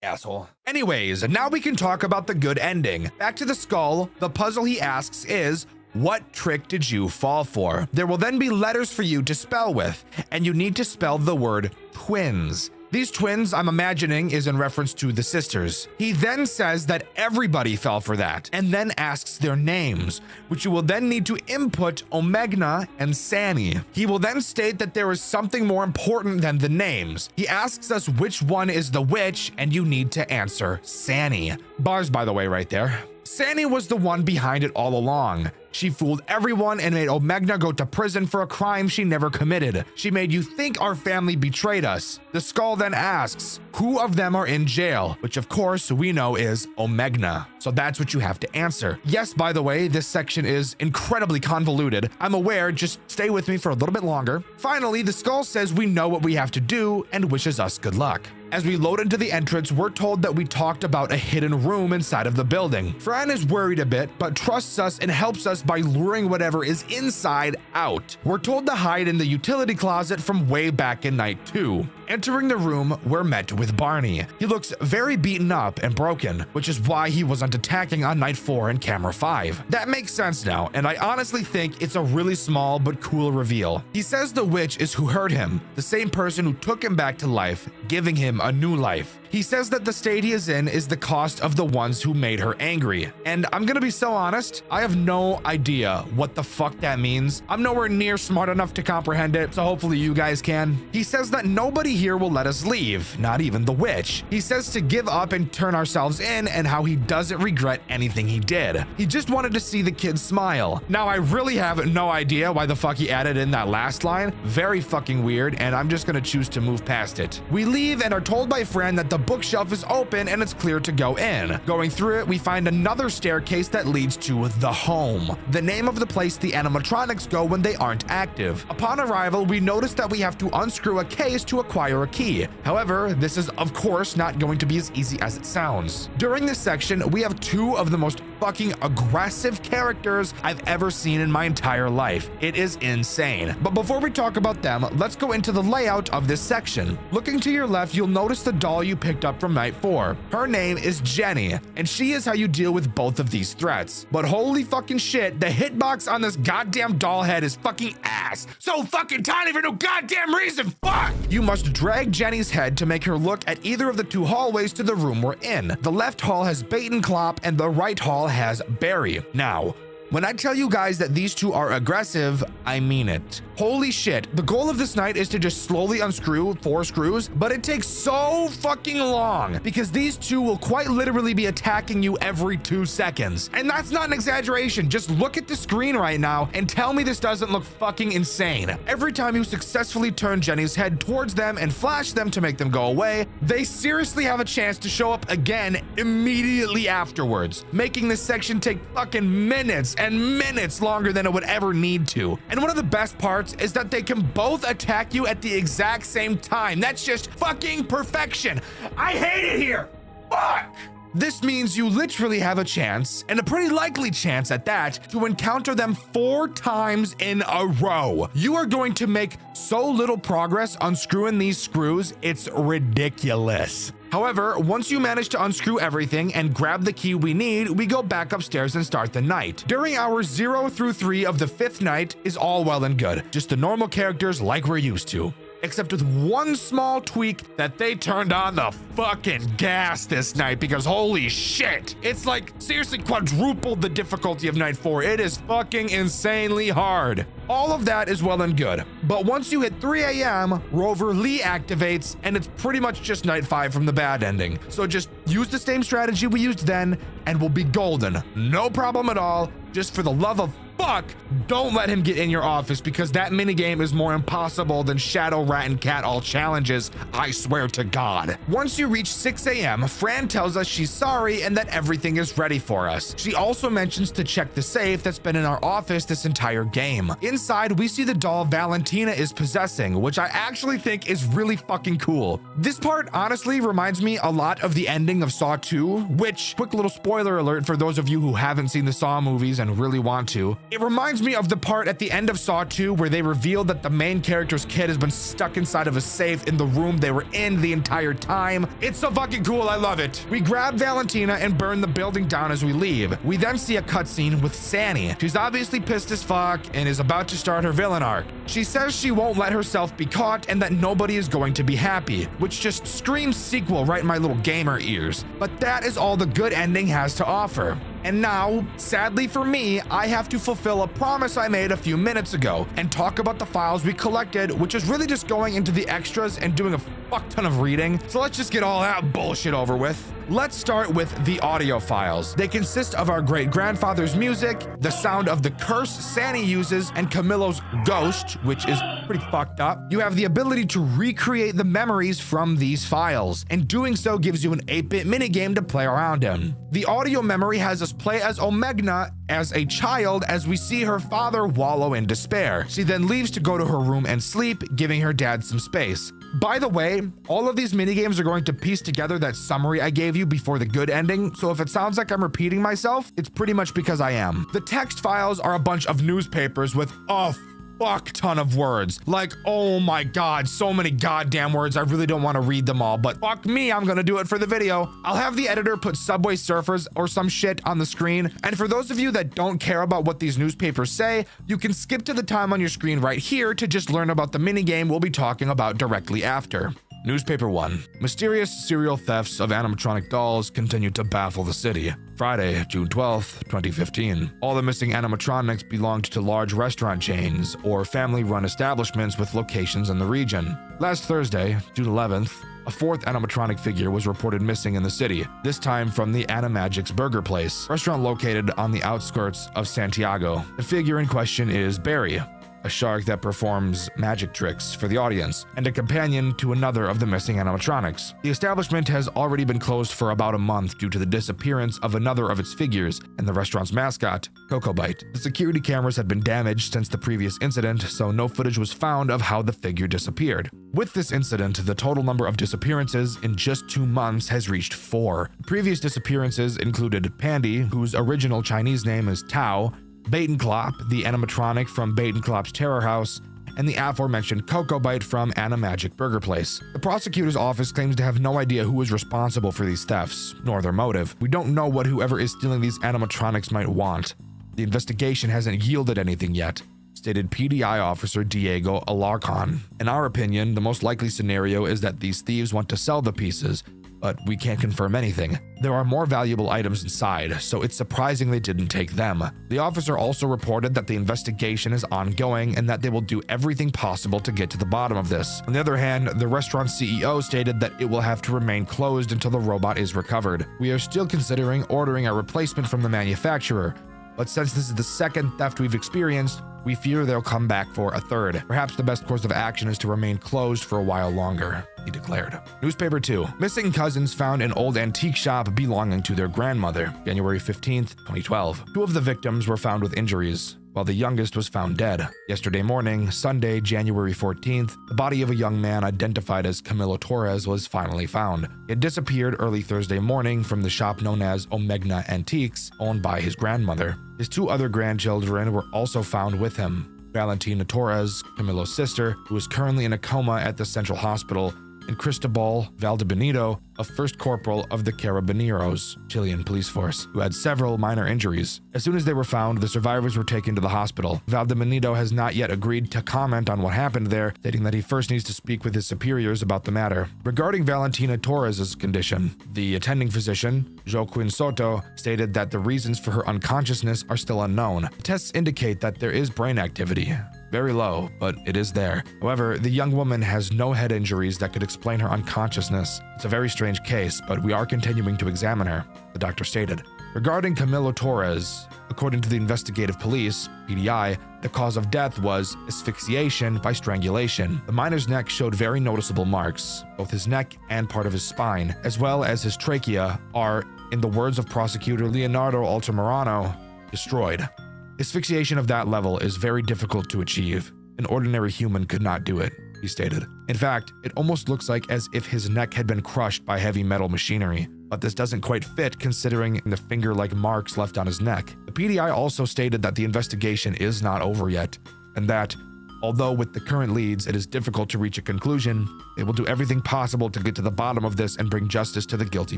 A: Asshole. Anyways, now we can talk about the good ending. Back to the skull, the puzzle he asks is, what trick did you fall for? There will then be letters for you to spell with, and you need to spell the word twins. These twins, I'm imagining, is in reference to the sisters. He then says that everybody fell for that, and then asks their names, which you will then need to input Omegna and Sani. He will then state that there is something more important than the names. He asks us which one is the which, and you need to answer Sani. Bars, by the way, right there. Sani was the one behind it all along. She fooled everyone and made Omegna go to prison for a crime she never committed. She made you think our family betrayed us. The skull then asks, who of them are in jail? Which of course we know is Omegna. So that's what you have to answer. Yes, by the way, this section is incredibly convoluted. I'm aware, just stay with me for a little bit longer. Finally, the skull says we know what we have to do and wishes us good luck. As we load into the entrance, we're told that we talked about a hidden room inside of the building. Fran is worried a bit, but trusts us and helps us by luring whatever is inside out. We're told to hide in the utility closet from way back in night 2. Entering the room, we're met with Barney. He looks very beaten up and broken, which is why he wasn't attacking on night 4 in camera 5. That makes sense now, and I honestly think it's a really small but cool reveal. He says the witch is who hurt him, the same person who took him back to life, giving him a new life. He says that the state he is in is the cost of the ones who made her angry. And I'm gonna be so honest, I have no idea what the fuck that means. I'm nowhere near smart enough to comprehend it, so hopefully you guys can. He says that nobody here will let us leave, not even the witch. He says to give up and turn ourselves in, and how he doesn't regret anything he did. He just wanted to see the kids smile. Now, I really have no idea why the fuck he added in that last line. Very fucking weird, and I'm just gonna choose to move past it. We leave and are told by Fran that the bookshelf is open and it's clear to go in. Going through it, we find another staircase that leads to the home, the name of the place the animatronics go when they aren't active. Upon arrival, we notice that we have to unscrew a case to acquire a key. However, this is of course not going to be as easy as it sounds. During this section, we have two of the most fucking aggressive characters I've ever seen in my entire life. It is insane. But before we talk about them, let's go into the layout of this section. Looking to your left, you'll notice the doll you picked up from night 4. Her name is Jenny, and she is how you deal with both of these threats. But holy fucking shit, the hitbox on this goddamn doll head is fucking ass. So fucking tiny for no goddamn reason, fuck! You must drag Jenny's head to make her look at either of the two hallways to the room we're in. The left hall has Bait and Clop, and the right hall has Barry. Now, when I tell you guys that these two are aggressive, I mean it. Holy shit, the goal of this night is to just slowly unscrew 4 screws, but it takes so fucking long because these two will quite literally be attacking you every 2 seconds. And that's not an exaggeration. Just look at the screen right now and tell me this doesn't look fucking insane. Every time you successfully turn Jenny's head towards them and flash them to make them go away, they seriously have a chance to show up again immediately afterwards, making this section take fucking minutes and minutes longer than it would ever need to. And one of the best parts is that they can both attack you at the exact same time. That's just fucking perfection. I hate it here. Fuck. This means you literally have a chance, and a pretty likely chance at that, to encounter them 4 times in a row. You are going to make so little progress unscrewing these screws, it's ridiculous. However, once you manage to unscrew everything and grab the key we need, we go back upstairs and start the night. During hours 0 through 3 of the 5th night is all well and good, just the normal characters like we're used to. Except with one small tweak that they turned on the fucking gas this night, because holy shit, it's like seriously quadrupled the difficulty of night 4. It is fucking insanely hard. All of that is well and good, but once you hit 3 a.m., Rover Lee activates, and it's pretty much just night 5 from the bad ending. So just use the same strategy we used then, and we'll be golden. No problem at all. Just for the love of fuck, don't let him get in your office, because that minigame is more impossible than Shadow, Rat, and Cat all challenges, I swear to God. Once you reach 6 a.m., Fran tells us she's sorry and that everything is ready for us. She also mentions to check the safe that's been in our office this entire game. Inside, we see the doll Valentina is possessing, which I actually think is really fucking cool. This part honestly reminds me a lot of the ending of Saw 2, which, quick little spoiler alert for those of you who haven't seen the Saw movies and really want to, it reminds me of the part at the end of Saw 2 where they revealed that the main character's kid has been stuck inside of a safe in the room they were in the entire time. It's so fucking cool, I love it. We grab Valentina and burn the building down as we leave. We then see a cutscene with Sanny. She's obviously pissed as fuck and is about to start her villain arc. She says she won't let herself be caught and that nobody is going to be happy, which just screams sequel right in my little gamer ears. But that is all the good ending has to offer. And now, sadly for me, I have to fulfill a promise I made a few minutes ago and talk about the files we collected, which is really just going into the extras and doing a fuck ton of reading. So let's just get all that bullshit over with. Let's start with the audio files. They consist of our great-grandfather's music, the sound of the curse Sanny uses, and Camillo's ghost, which is pretty fucked up. You have the ability to recreate the memories from these files, and doing so gives you an 8-bit minigame to play around in. The audio memory has us play as Omegna as a child as we see her father wallow in despair. She then leaves to go to her room and sleep, giving her dad some space. By the way, all of these minigames are going to piece together that summary I gave you before the good ending, so if it sounds like I'm repeating myself, it's pretty much because I am. The text files are a bunch of newspapers with a fuck ton of words. Like, oh my god, so many goddamn words. I really don't want to read them all, but fuck me, I'm gonna do it for the video. I'll have the editor put Subway Surfers or some shit on the screen, and for those of you that don't care about what these newspapers say, you can skip to the time on your screen right here to just learn about the minigame we'll be talking about directly after. Newspaper 1. Mysterious serial thefts of animatronic dolls continue to baffle the city. Friday, June 12th, 2015. All the missing animatronics belonged to large restaurant chains or family-run establishments with locations in the region. Last Thursday, June 11th, a fourth animatronic figure was reported missing in the city, this time from the Animagic's Burger Place, restaurant located on the outskirts of Santiago. The figure in question is Barry, a shark that performs magic tricks for the audience, and a companion to another of the missing animatronics. The establishment has already been closed for about a month due to the disappearance of another of its figures and the restaurant's mascot, Coco Bite. The security cameras had been damaged since the previous incident, so no footage was found of how the figure disappeared. With this incident, the total number of disappearances in just 2 months has reached 4. Previous disappearances included Pandy, whose original Chinese name is Tao, Batenclop, the animatronic from Batenclop's Terror House, and the aforementioned Coco Bite from Animagic Burger Place. The prosecutor's office claims to have no idea who is responsible for these thefts, nor their motive. We don't know what whoever is stealing these animatronics might want. The investigation hasn't yielded anything yet, stated PDI officer Diego Alarcon. In our opinion, the most likely scenario is that these thieves want to sell the pieces, but we can't confirm anything. There are more valuable items inside, so it's surprising they didn't take them. The officer also reported that the investigation is ongoing and that they will do everything possible to get to the bottom of this. On the other hand, the restaurant CEO stated that it will have to remain closed until the robot is recovered. We are still considering ordering a replacement from the manufacturer, but since this is the second theft we've experienced, we fear they'll come back for a third. Perhaps the best course of action is to remain closed for a while longer, he declared. Newspaper 2. Missing cousins found in old antique shop belonging to their grandmother, January 15th, 2012. 2 of the victims were found with injuries, while the youngest was found dead. Yesterday morning, Sunday, January 14th, the body of a young man identified as Camilo Torres was finally found. He had disappeared early Thursday morning from the shop known as Omegna Antiques, owned by his grandmother. His 2 other grandchildren were also found with him. Valentina Torres, Camilo's sister, who is currently in a coma at the Central Hospital, and Cristobal Valdebenito, a first corporal of the Carabineros, Chilean police force, who had several minor injuries. As soon as they were found, the survivors were taken to the hospital. Valdebenito has not yet agreed to comment on what happened there, stating that he first needs to speak with his superiors about the matter. Regarding Valentina Torres' condition, the attending physician, Joaquin Soto, stated that the reasons for her unconsciousness are still unknown. Tests indicate that there is brain activity. Very low, but it is there. However, the young woman has no head injuries that could explain her unconsciousness. It's a very strange case, but we are continuing to examine her, the doctor stated. Regarding Camilo Torres, according to the investigative police, PDI, the cause of death was asphyxiation by strangulation. The minor's neck showed very noticeable marks. Both his neck and part of his spine, as well as his trachea, are, in the words of prosecutor Leonardo Altamirano, destroyed. Asphyxiation of that level is very difficult to achieve. An ordinary human could not do it, he stated. In fact, it almost looks like as if his neck had been crushed by heavy metal machinery, but this doesn't quite fit considering the finger-like marks left on his neck. The PDI also stated that the investigation is not over yet, and that, although with the current leads it is difficult to reach a conclusion, they will do everything possible to get to the bottom of this and bring justice to the guilty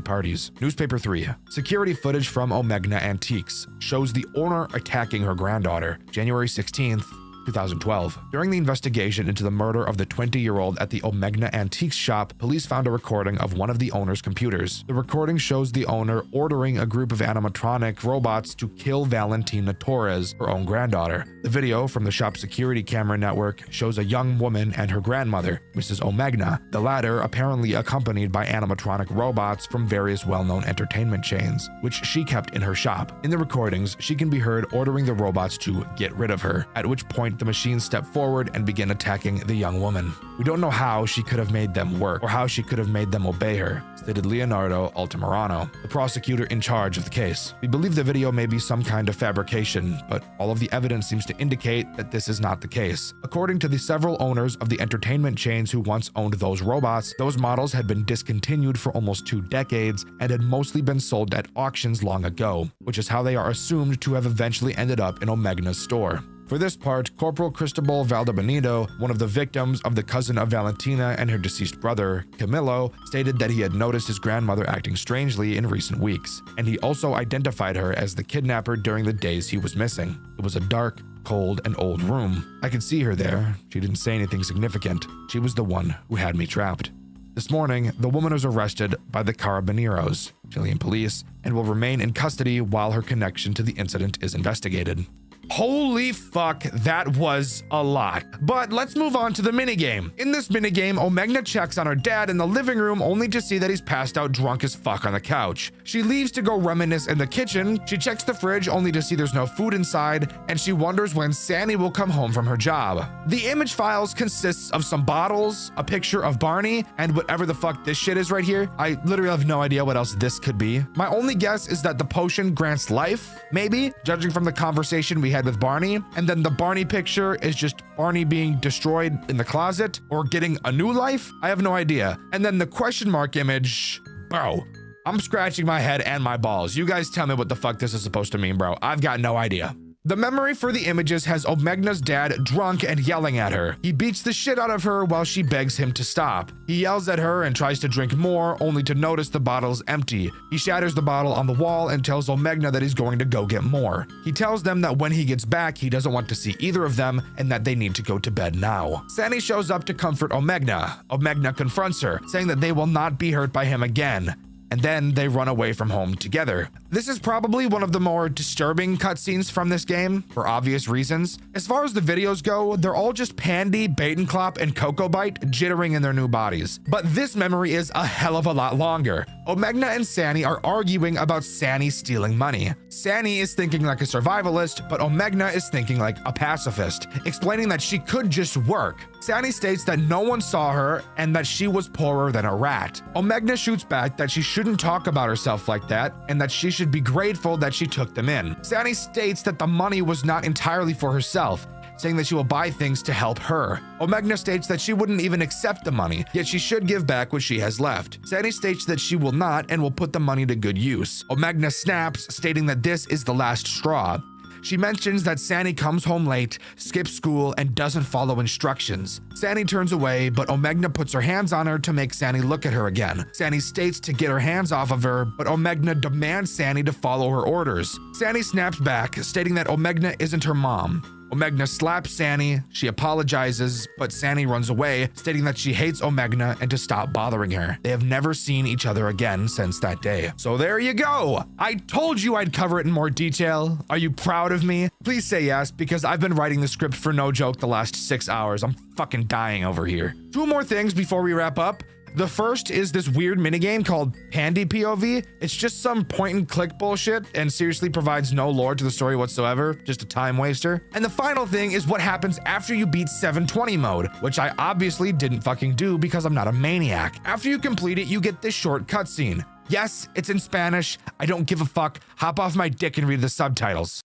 A: parties. Newspaper 3. Security footage from Omegna Antiques shows the owner attacking her granddaughter, January 16th, 2012. During the investigation into the murder of the 20-year-old at the Omegna Antiques shop, police found a recording of one of the owner's computers. The recording shows the owner ordering a group of animatronic robots to kill Valentina Torres, her own granddaughter. The video from the shop's security camera network shows a young woman and her grandmother, Mrs. Omegna, the latter apparently accompanied by animatronic robots from various well-known entertainment chains, which she kept in her shop. In the recordings, she can be heard ordering the robots to get rid of her, at which point the machines step forward and begin attacking the young woman. We don't know how she could have made them work or how she could have made them obey her, stated Leonardo Altamirano, the prosecutor in charge of the case. We believe the video may be some kind of fabrication, but all of the evidence seems to indicate that this is not the case. According to the several owners of the entertainment chains who once owned those robots, those models had been discontinued for almost 2 decades and had mostly been sold at auctions long ago, which is how they are assumed to have eventually ended up in Omegna's store. For this part, Corporal Cristobal Valdebenito, one of the victims of the cousin of Valentina and her deceased brother, Camilo, stated that he had noticed his grandmother acting strangely in recent weeks, and he also identified her as the kidnapper during the days he was missing. It was a dark, cold, and old room. I could see her there. She didn't say anything significant. She was the one who had me trapped. This morning, the woman was arrested by the Carabineros, Chilean police, and will remain in custody while her connection to the incident is investigated. Holy fuck, that was a lot. But let's move on to the minigame. In this minigame, Omegna checks on her dad in the living room only to see that he's passed out drunk as fuck on the couch. She leaves to go reminisce in the kitchen, she checks the fridge only to see there's no food inside, and she wonders when Sandy will come home from her job. The image files consists of some bottles, a picture of Barney, and whatever the fuck this shit is right here. I literally have no idea what else this could be. My only guess is that the potion grants life, maybe, judging from the conversation we had with Barney, and then the Barney picture is just Barney being destroyed in the closet or getting a new life. I have no idea. And then the question mark image, bro, I'm scratching my head and my balls. You guys tell me what the fuck this is supposed to mean, bro. I've got no idea. The memory for the images has Omegna's dad drunk and yelling at her. He beats the shit out of her while she begs him to stop. He yells at her and tries to drink more, only to notice the bottle's empty. He shatters the bottle on the wall and tells Omegna that he's going to go get more. He tells them that when he gets back, he doesn't want to see either of them and that they need to go to bed now. Sandy shows up to comfort Omegna. Omegna confronts her, saying that they will not be hurt by him again. And then they run away from home together. This is probably one of the more disturbing cutscenes from this game, for obvious reasons. As far as the videos go, they're all just Pandy, Batenclop, and Coco Bite jittering in their new bodies. But this memory is a hell of a lot longer. Omegna and Sandy are arguing about Sandy stealing money. Sandy is thinking like a survivalist, but Omegna is thinking like a pacifist, explaining that she could just work. Sandy states that no one saw her and that she was poorer than a rat. Omegna shoots back that she shouldn't talk about herself like that and that she should be grateful that she took them in. Sandy states that the money was not entirely for herself, saying that she will buy things to help her. Omegna states that she wouldn't even accept the money, yet she should give back what she has left. Sandy states that she will not and will put the money to good use. Omegna snaps, stating that this is the last straw. She mentions that Sandy comes home late, skips school, and doesn't follow instructions. Sandy turns away, but Omegna puts her hands on her to make Sandy look at her again. Sandy states to get her hands off of her, but Omegna demands Sandy to follow her orders. Sandy snaps back, stating that Omegna isn't her mom. Omegna slaps Sandy, she apologizes, but Sandy runs away, stating that she hates Omegna and to stop bothering her. They have never seen each other again since that day. So there you go! I told you I'd cover it in more detail. Are you proud of me? Please say yes, because I've been writing the script for no joke the last 6 hours. I'm fucking dying over here. 2 more things before we wrap up. The first is this weird minigame called Pandy POV. It's just some point and click bullshit and seriously provides no lore to the story whatsoever, just a time waster. And the final thing is what happens after you beat 720 mode, which I obviously didn't fucking do because I'm not a maniac. After you complete it, you get this short cutscene. Yes, it's in Spanish. I don't give a fuck. Hop off my dick and read the subtitles.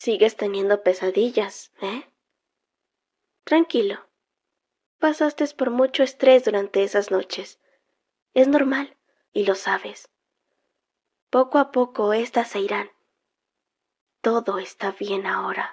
L: Sigues teniendo pesadillas, ¿eh? Tranquilo. Pasaste por mucho estrés durante esas noches. Es normal, y lo sabes. Poco a poco estas se irán. Todo está bien ahora.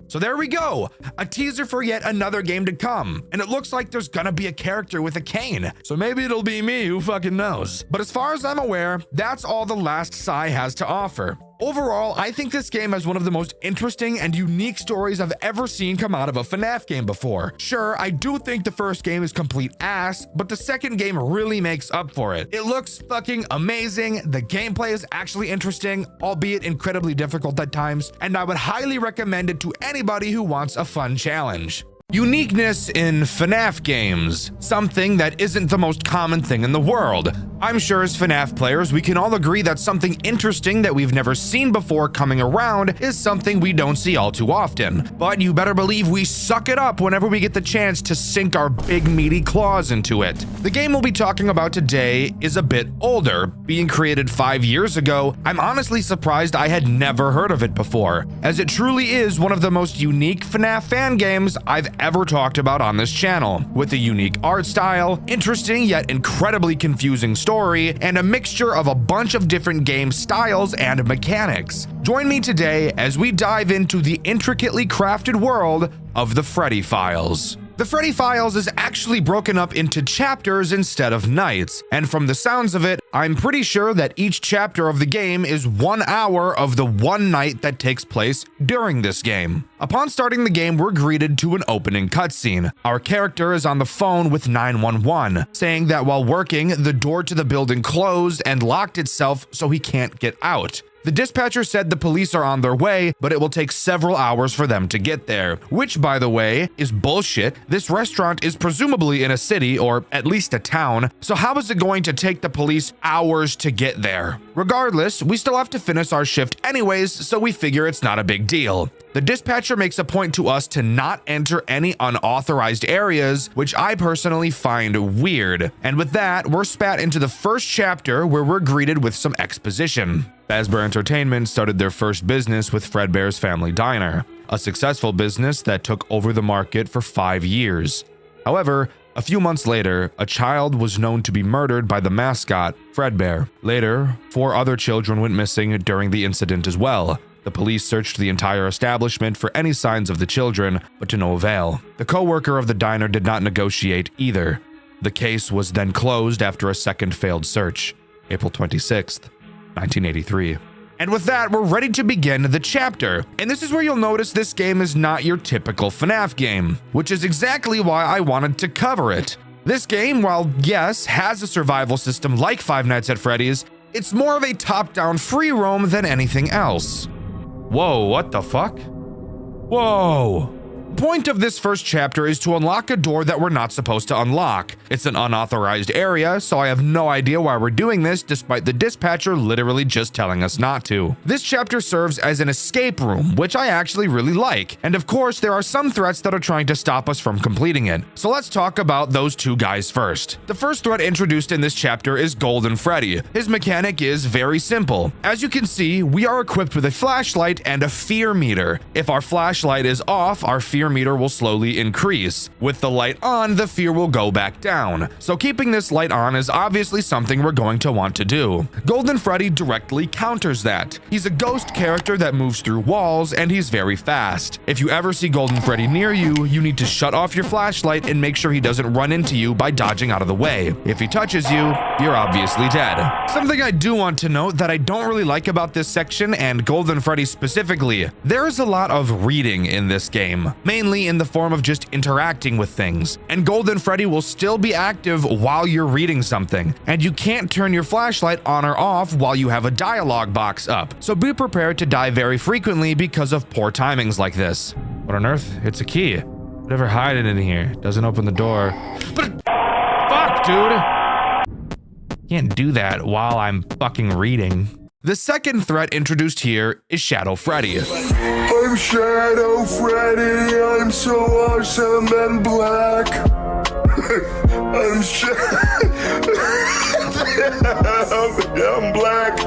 A: So there we go, a teaser for yet another game to come, and it looks like there's gonna be a character with a cane, so maybe it'll be me, who fucking knows. But as far as I'm aware, that's all the last Psy has to offer. Overall, I think this game has one of the most interesting and unique stories I've ever seen come out of a FNAF game before. Sure, I do think the first game is complete ass, but the second game really makes up for it. It looks fucking amazing, the gameplay is actually interesting, albeit incredibly difficult at times, and I would highly recommend it to anybody who wants a fun challenge. Uniqueness in FNAF games, something that isn't the most common thing in the world. I'm sure as FNAF players, we can all agree that something interesting that we've never seen before coming around is something we don't see all too often. But you better believe we suck it up whenever we get the chance to sink our big meaty claws into it. The game we'll be talking about today is a bit older. Being created 5 years ago, I'm honestly surprised I had never heard of it before, as it truly is one of the most unique FNAF fan games I've ever talked about on this channel, with a unique art style, interesting yet incredibly confusing story, and a mixture of a bunch of different game styles and mechanics. Join me today as we dive into the intricately crafted world of the Freddy Files. The Freddy Files is actually broken up into chapters instead of nights, and from the sounds of it, I'm pretty sure that each chapter of the game is 1 hour of the one night that takes place during this game. Upon starting the game, we're greeted to an opening cutscene. Our character is on the phone with 911, saying that while working, the door to the building closed and locked itself so he can't get out. The dispatcher said the police are on their way, but it will take several hours for them to get there, which, by the way, is bullshit. This restaurant is presumably in a city, or at least a town, so how is it going to take the police hours to get there? Regardless, we still have to finish our shift anyways, so we figure it's not a big deal. The dispatcher makes a point to us to not enter any unauthorized areas, which I personally find weird. And with that, we're spat into the first chapter where we're greeted with some exposition. Fazbear Entertainment started their first business with Fredbear's Family Diner, a successful business that took over the market for 5 years. However, a few months later, a child was known to be murdered by the mascot, Fredbear. Later, 4 other children went missing during the incident as well. The police searched the entire establishment for any signs of the children, but to no avail. The co-worker of the diner did not negotiate either. The case was then closed after a second failed search, April 26th, 1983. And with that, we're ready to begin the chapter. And this is where you'll notice this game is not your typical FNAF game, which is exactly why I wanted to cover it. This game, while yes, has a survival system like Five Nights at Freddy's, it's more of a top-down free roam than anything else. Whoa, what the fuck? Whoa. The point of this first chapter is to unlock a door that we're not supposed to unlock. It's an unauthorized area, so I have no idea why we're doing this despite the dispatcher literally just telling us not to. This chapter serves as an escape room, which I actually really like. And of course, there are some threats that are trying to stop us from completing it. So let's talk about those 2 guys first. The first threat introduced in this chapter is Golden Freddy. His mechanic is very simple. As you can see, we are equipped with a flashlight and a fear meter. If our flashlight is off, our fear meter will slowly increase. With the light on, the fear will go back down. So keeping this light on is obviously something we're going to want to do. Golden Freddy directly counters that. He's a ghost character that moves through walls, and he's very fast. If you ever see Golden Freddy near you, you need to shut off your flashlight and make sure he doesn't run into you by dodging out of the way. If he touches you, you're obviously dead. Something I do want to note that I don't really like about this section, and Golden Freddy specifically, there is a lot of reading in this game, mainly in the form of just interacting with things. And Golden Freddy will still be active while you're reading something, and you can't turn your flashlight on or off while you have a dialogue box up. So be prepared to die very frequently because of poor timings like this. What on earth? It's a key. Whatever hiding in here doesn't open the door. But fuck, dude! Can't do that while I'm fucking reading. The second threat introduced here is Shadow Freddy.
M: I'm Shadow Freddy, I'm so awesome and black. I'm black.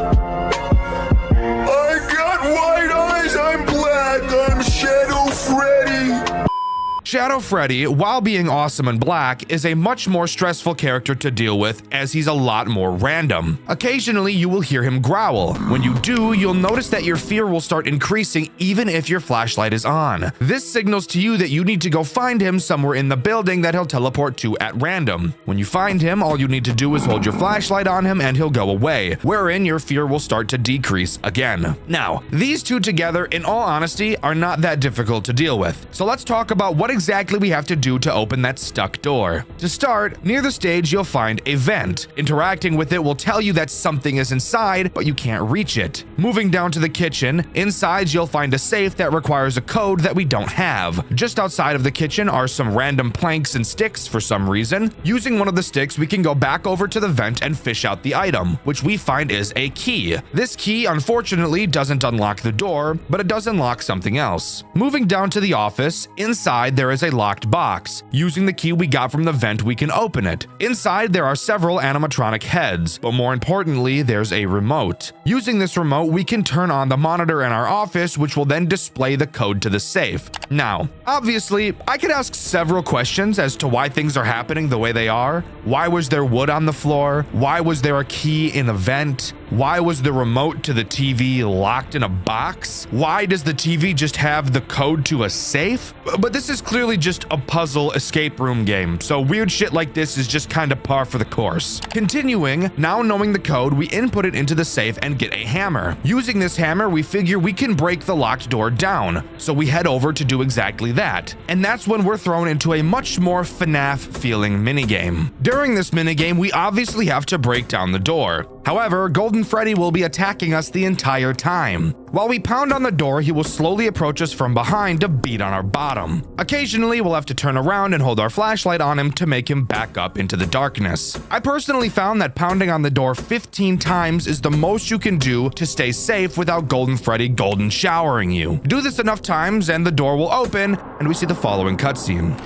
M: I got white eyes, I'm black, I'm Shadow Freddy.
A: Shadow Freddy, while being awesome and black, is a much more stressful character to deal with as he's a lot more random. Occasionally, you will hear him growl. When you do, you'll notice that your fear will start increasing even if your flashlight is on. This signals to you that you need to go find him somewhere in the building that he'll teleport to at random. When you find him, all you need to do is hold your flashlight on him and he'll go away, wherein your fear will start to decrease again. Now, these two together, in all honesty, are not that difficult to deal with. So let's talk about what exactly we have to do to open that stuck door. To start, near the stage you'll find a vent. Interacting with it will tell you that something is inside, but you can't reach it. Moving down to the kitchen, inside you'll find a safe that requires a code that we don't have. Just outside of the kitchen are some random planks and sticks for some reason. Using one of the sticks, we can go back over to the vent and fish out the item, which we find is a key. This key, unfortunately, doesn't unlock the door, but it does unlock something else. Moving down to the office, inside there is a locked box. Using the key we got from the vent, we can open it. Inside there are several animatronic heads, but more importantly, there's a remote. Using this remote, we can turn on the monitor in our office, which will then display the code to the safe. Now, obviously, I could ask several questions as to why things are happening the way they are. Why was there wood on the floor? Why was there a key in a vent? Why was the remote to the TV locked in a box? Why does the TV just have the code to a safe? But this is clearly just a puzzle escape room game, so weird shit like this is just kind of par for the course. Continuing, now knowing the code, we input it into the safe and get a hammer. Using this hammer, we figure we can break the locked door down, so we head over to do exactly that. And that's when we're thrown into a much more FNAF feeling minigame. During this minigame, we obviously have to break down the door. However, Golden Freddy will be attacking us the entire time. While we pound on the door, he will slowly approach us from behind to beat on our bottom. Occasionally, we'll have to turn around and hold our flashlight on him to make him back up into the darkness. I personally found that pounding on the door 15 times is the most you can do to stay safe without Golden Freddy golden showering you. Do this enough times and the door will open, and we see the following cutscene.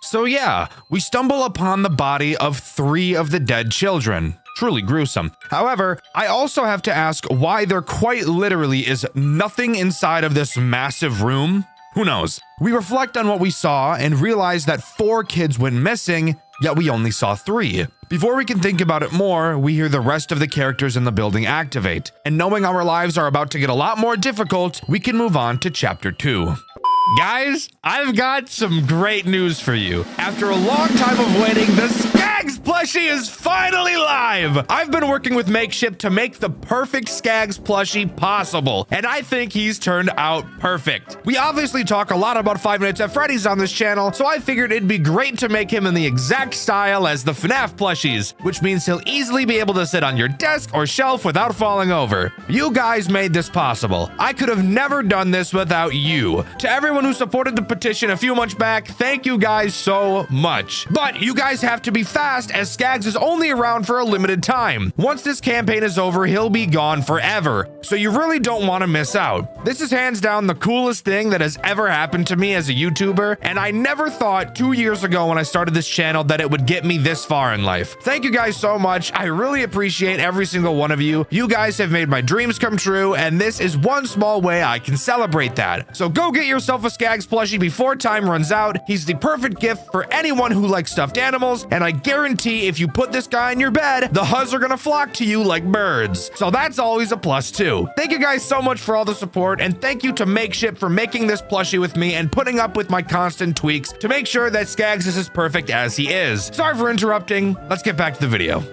A: So yeah, we stumble upon the body of 3 of the dead children. Truly gruesome. However, I also have to ask why there quite literally is nothing inside of this massive room. Who knows? We reflect on what we saw and realize that 4 kids went missing, yet we only saw 3. Before we can think about it more, we hear the rest of the characters in the building activate. And knowing our lives are about to get a lot more difficult, we can move on to chapter 2. Guys, I've got some great news for you. After a long time of waiting, the Skaggs plushie is finally live! I've been working with Makeshift to make the perfect Skaggs plushie possible, and I think he's turned out perfect. We obviously talk a lot about 5 Nights at Freddy's on this channel, so I figured it'd be great to make him in the exact style as the FNAF plushies, which means he'll easily be able to sit on your desk or shelf without falling over. You guys made this possible. I could have never done this without you. To everyone who supported the petition a few months back, thank you guys so much. But you guys have to be fast, as Skaggs is only around for a limited time. Once this campaign is over, he'll be gone forever, so you really don't want to miss out. This is hands down the coolest thing that has ever happened to me as a YouTuber, and I never thought 2 years ago when I started this channel that it would get me this far in life. Thank you guys so much. I really appreciate every single one of you. You guys have made my dreams come true, and this is one small way I can celebrate that. So go get yourself a Skaggs plushie before time runs out. He's the perfect gift for anyone who likes stuffed animals, and I guarantee if you put this guy in your bed, the Huzz are gonna flock to you like birds. So that's always a plus too. Thank you guys so much for all the support, and thank you to Makeshift for making this plushie with me and putting up with my constant tweaks to make sure that Skaggs is as perfect as he is. Sorry for interrupting. Let's get back to the video.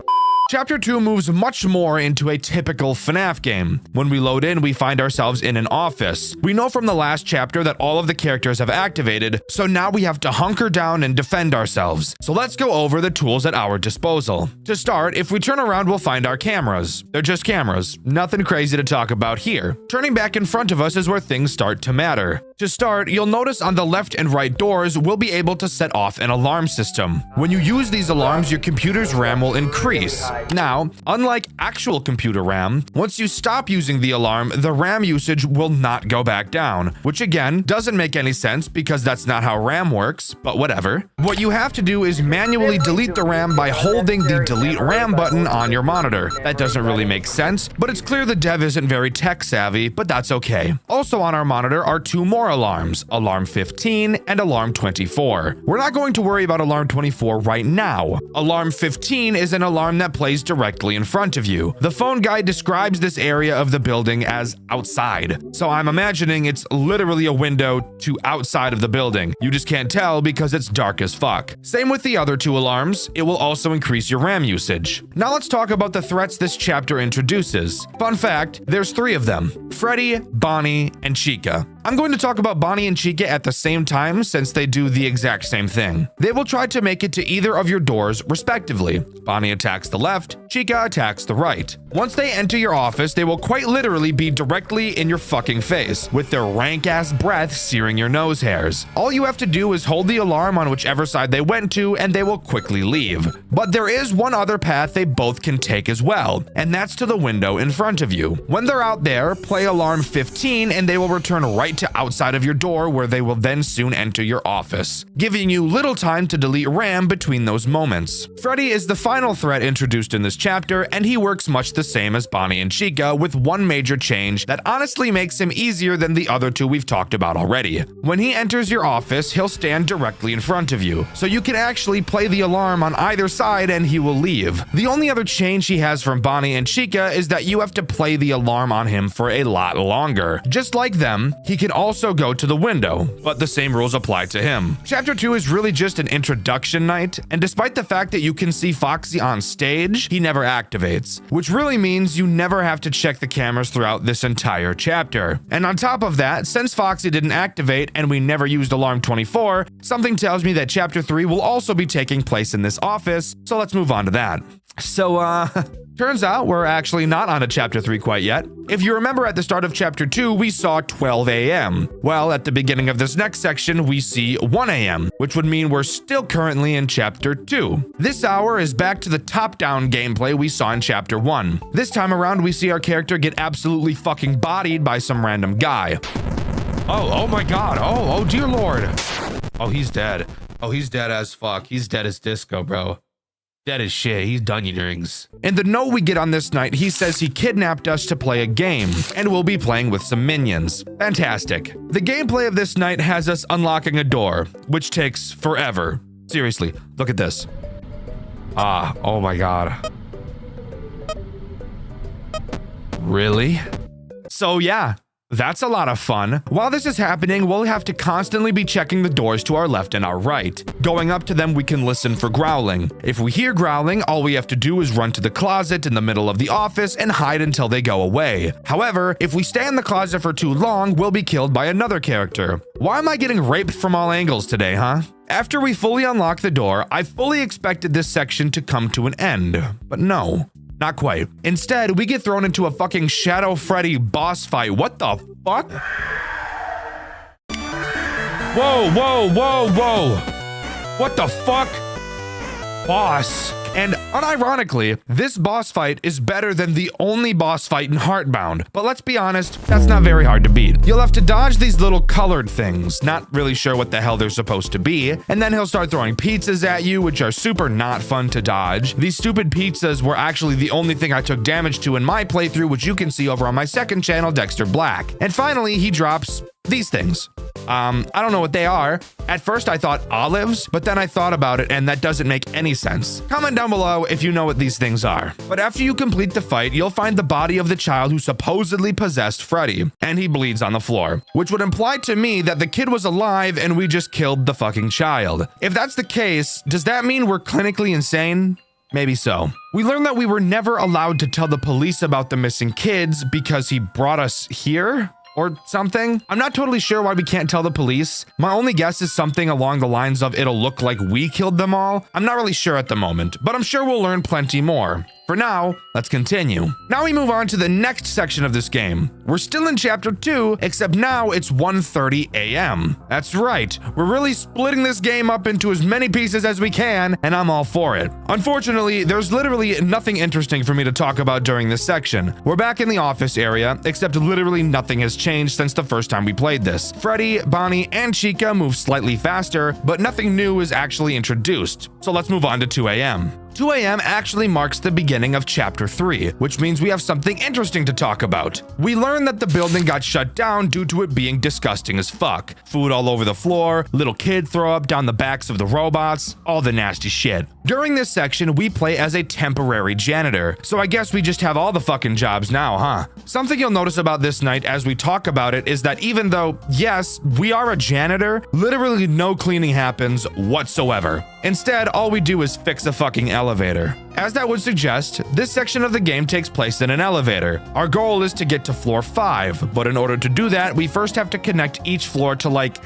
A: Chapter 2 moves much more into a typical FNAF game. When we load in, we find ourselves in an office. We know from the last chapter that all of the characters have activated, so now we have to hunker down and defend ourselves. So let's go over the tools at our disposal. To start, if we turn around, we'll find our cameras. They're just cameras. Nothing crazy to talk about here. Turning back in front of us is where things start to matter. To start, you'll notice on the left and right doors, we'll be able to set off an alarm system. When you use these alarms, your computer's RAM will increase. Now, unlike actual computer RAM, once you stop using the alarm, the RAM usage will not go back down, which again, doesn't make any sense because that's not how RAM works, but whatever. What you have to do is manually delete the RAM by holding the delete RAM button on your monitor. That doesn't really make sense, but it's clear the dev isn't very tech savvy, but that's okay. Also on our monitor are 2 more alarms, Alarm 15 and Alarm 24. We're not going to worry about Alarm 24 right now. Alarm 15 is an alarm that plays plays directly in front of you. The phone guide describes this area of the building as outside, so I'm imagining it's literally a window to outside of the building. You just can't tell because it's dark as fuck. Same with the other 2 alarms, it will also increase your RAM usage. Now let's talk about the threats this chapter introduces. Fun fact, there's 3 of them: Freddy, Bonnie, and Chica. I'm going to talk about Bonnie and Chica at the same time since they do the exact same thing. They will try to make it to either of your doors respectively. Bonnie attacks the left, Chica attacks the right. Once they enter your office, they will quite literally be directly in your fucking face, with their rank-ass breath searing your nose hairs. All you have to do is hold the alarm on whichever side they went to, and they will quickly leave. But there is one other path they both can take as well, and that's to the window in front of you. When they're out there, play alarm 15 and they will return right to outside of your door, where they will then soon enter your office, giving you little time to delete RAM between those moments. Freddy is the final threat introduced in this chapter, and he works much the same as Bonnie and Chica, with one major change that honestly makes him easier than the other 2 we've talked about already. When he enters your office, he'll stand directly in front of you, so you can actually play the alarm on either side and he will leave. The only other change he has from Bonnie and Chica is that you have to play the alarm on him for a lot longer. Just like them, he can also go to the window, but the same rules apply to him. Chapter 2 is really just an introduction night, and despite the fact that you can see Foxy on stage, he never activates, which really means you never have to check the cameras throughout this entire chapter. And on top of that, since Foxy didn't activate and we never used Alarm 24, something tells me that Chapter 3 will also be taking place in this office, so let's move on to that. So, turns out we're actually not on to Chapter 3 quite yet. If you remember at the start of Chapter 2, we saw 12 a.m. Well, at the beginning of this next section, we see 1 a.m., which would mean we're still currently in Chapter 2. This hour is back to the top-down gameplay we saw in Chapter 1. This time around, we see our character get absolutely fucking bodied by some random guy. Oh my god, oh dear lord. Oh, he's dead. Oh, he's dead as fuck. He's dead as disco, bro. Dead as shit. He's Dunyan rings. In the note we get on this night, he says he kidnapped us to play a game, and we'll be playing with some minions. Fantastic. The gameplay of this night has us unlocking a door, which takes forever. Seriously, look at this. Oh my god. Really? So yeah. That's a lot of fun. While this is happening, we'll have to constantly be checking the doors to our left and our right. Going up to them, we can listen for growling. If we hear growling, all we have to do is run to the closet in the middle of the office and hide until they go away. However, if we stay in the closet for too long, we'll be killed by another character. Why am I getting raped from all angles today, huh? After we fully unlock the door, I fully expected this section to come to an end, but no. Not quite. Instead, we get thrown into a fucking Shadow Freddy boss fight. What the fuck? Whoa. What the fuck? Boss. And unironically, this boss fight is better than the only boss fight in Heartbound. But let's be honest, that's not very hard to beat. You'll have to dodge these little colored things, not really sure what the hell they're supposed to be, and then he'll start throwing pizzas at you, which are super not fun to dodge. These stupid pizzas were actually the only thing I took damage to in my playthrough, which you can see over on my second channel, Dxtr Black. And finally, he drops these things. I don't know what they are. At first I thought olives, but then I thought about it and that doesn't make any sense. Comment down below if you know what these things are. But after you complete the fight, you'll find the body of the child who supposedly possessed Freddy, and he bleeds on the floor, which would imply to me that the kid was alive and we just killed the fucking child. If that's the case, does that mean we're clinically insane? Maybe so. We learned that we were never allowed to tell the police about the missing kids because he brought us here? Or something. I'm not totally sure why we can't tell the police. My only guess is something along the lines of it'll look like we killed them all. I'm not really sure at the moment, but I'm sure we'll learn plenty more. For now, let's continue. Now we move on to the next section of this game. We're still in Chapter 2, except now it's 1:30 a.m. That's right, we're really splitting this game up into as many pieces as we can, and I'm all for it. Unfortunately, there's literally nothing interesting for me to talk about during this section. We're back in the office area, except literally nothing has changed since the first time we played this. Freddy, Bonnie, and Chica move slightly faster, but nothing new is actually introduced. So let's move on to 2 a.m. 2 a.m. actually marks the beginning of Chapter 3, which means we have something interesting to talk about. We learn that the building got shut down due to it being disgusting as fuck. Food all over the floor, little kid throw up down the backs of the robots, all the nasty shit. During this section, we play as a temporary janitor, so I guess we just have all the fucking jobs now, huh? Something you'll notice about this night as we talk about it is that even though, yes, we are a janitor, literally no cleaning happens whatsoever. Instead, all we do is fix a fucking elevator. As that would suggest, this section of the game takes place in an elevator. Our goal is to get to floor 5, but in order to do that, we first have to connect each floor to like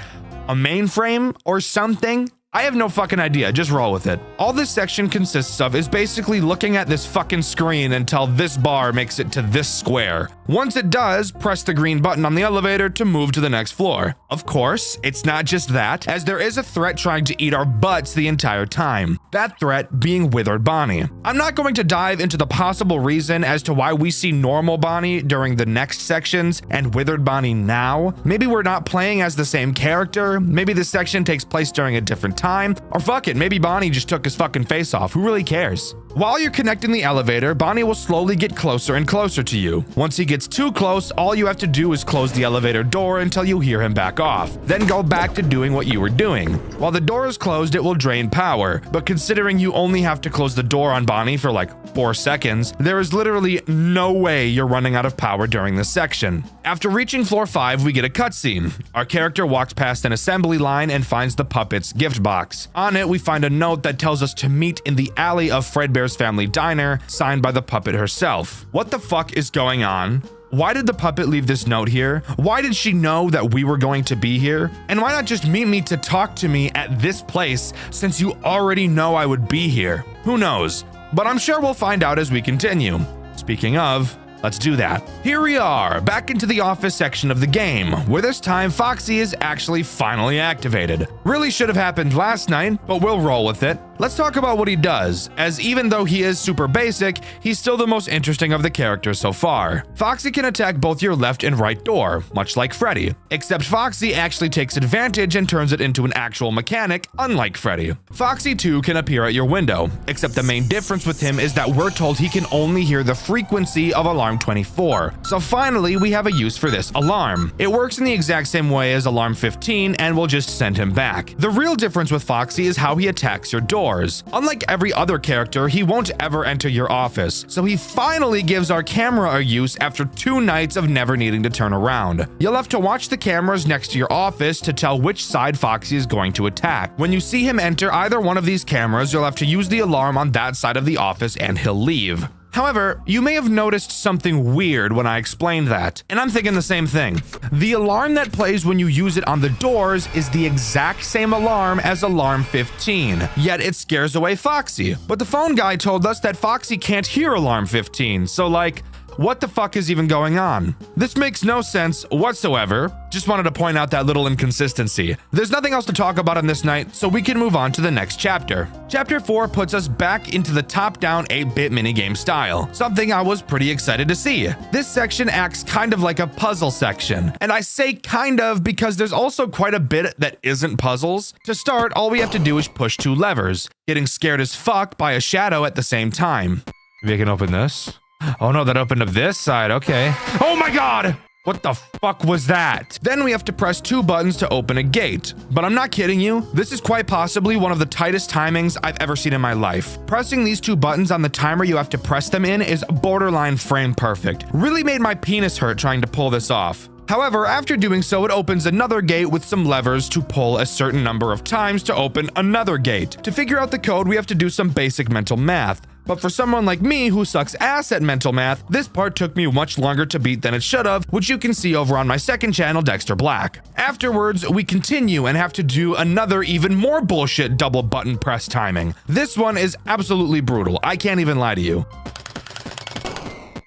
A: a mainframe or something. I have no fucking idea, just roll with it. All this section consists of is basically looking at this fucking screen until this bar makes it to this square. Once it does, press the green button on the elevator to move to the next floor. Of course, it's not just that, as there is a threat trying to eat our butts the entire time. That threat being Withered Bonnie. I'm not going to dive into the possible reason as to why we see normal Bonnie during the next sections and Withered Bonnie now. Maybe we're not playing as the same character, maybe this section takes place during a different time, or fuck it, maybe Bonnie just took his fucking face off. Who really cares? While you're connecting the elevator, Bonnie will slowly get closer and closer to you. Once he gets too close, all you have to do is close the elevator door until you hear him back off. Then go back to doing what you were doing. While the door is closed, it will drain power, but considering you only have to close the door on Bonnie for like 4 seconds, there is literally no way you're running out of power during this section. After reaching floor 5, we get a cutscene. Our character walks past an assembly line and finds the puppet's gift box. On it, we find a note that tells us to meet in the alley of Fredbear's Family Diner, signed by the puppet herself. What the fuck is going on? Why did the puppet leave this note here? Why did she know that we were going to be here? And why not just meet me to talk to me at this place since you already know I would be here? Who knows? But I'm sure we'll find out as we continue. Speaking of, let's do that. Here we are, back into the office section of the game, where this time Foxy is actually finally activated. Really should have happened last night, but we'll roll with it. Let's talk about what he does, as even though he is super basic, he's still the most interesting of the characters so far. Foxy can attack both your left and right door, much like Freddy, except Foxy actually takes advantage and turns it into an actual mechanic, unlike Freddy. Foxy too can appear at your window, except the main difference with him is that we're told he can only hear the frequency of alarm 24. So finally, we have a use for this alarm. It works in the exact same way as alarm 15 and will just send him back. The real difference with Foxy is how he attacks your door. Unlike every other character, he won't ever enter your office, so he finally gives our camera a use after 2 nights of never needing to turn around. You'll have to watch the cameras next to your office to tell which side Foxy is going to attack. When you see him enter either one of these cameras, you'll have to use the alarm on that side of the office and he'll leave. However, you may have noticed something weird when I explained that, and I'm thinking the same thing. The alarm that plays when you use it on the doors is the exact same alarm as alarm 15, yet it scares away Foxy. But the phone guy told us that Foxy can't hear alarm 15, so like, what the fuck is even going on? This makes no sense whatsoever. Just wanted to point out that little inconsistency. There's nothing else to talk about on this night, so we can move on to the next chapter. Chapter 4 puts us back into the top-down 8-bit minigame style, something I was pretty excited to see. This section acts kind of like a puzzle section, and I say kind of because there's also quite a bit that isn't puzzles. To start, all we have to do is push 2 levers, getting scared as fuck by a shadow at the same time. Maybe I can open this? Oh no, that opened up this side, okay. Oh my god! What the fuck was that? Then we have to press 2 buttons to open a gate. But I'm not kidding you, this is quite possibly one of the tightest timings I've ever seen in my life. Pressing these 2 buttons on the timer you have to press them in is borderline frame perfect. Really made my penis hurt trying to pull this off. However, after doing so, it opens another gate with some levers to pull a certain number of times to open another gate. To figure out the code, we have to do some basic mental math. But for someone like me who sucks ass at mental math, this part took me much longer to beat than it should have, which you can see over on my second channel, Dxtr Black. Afterwards, we continue and have to do another even more bullshit double button press timing. This one is absolutely brutal. I can't even lie to you.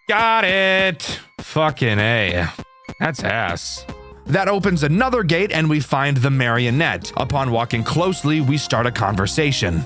A: Got it. Fucking A. That's ass. That opens another gate and we find the marionette. Upon walking closely, we start a conversation.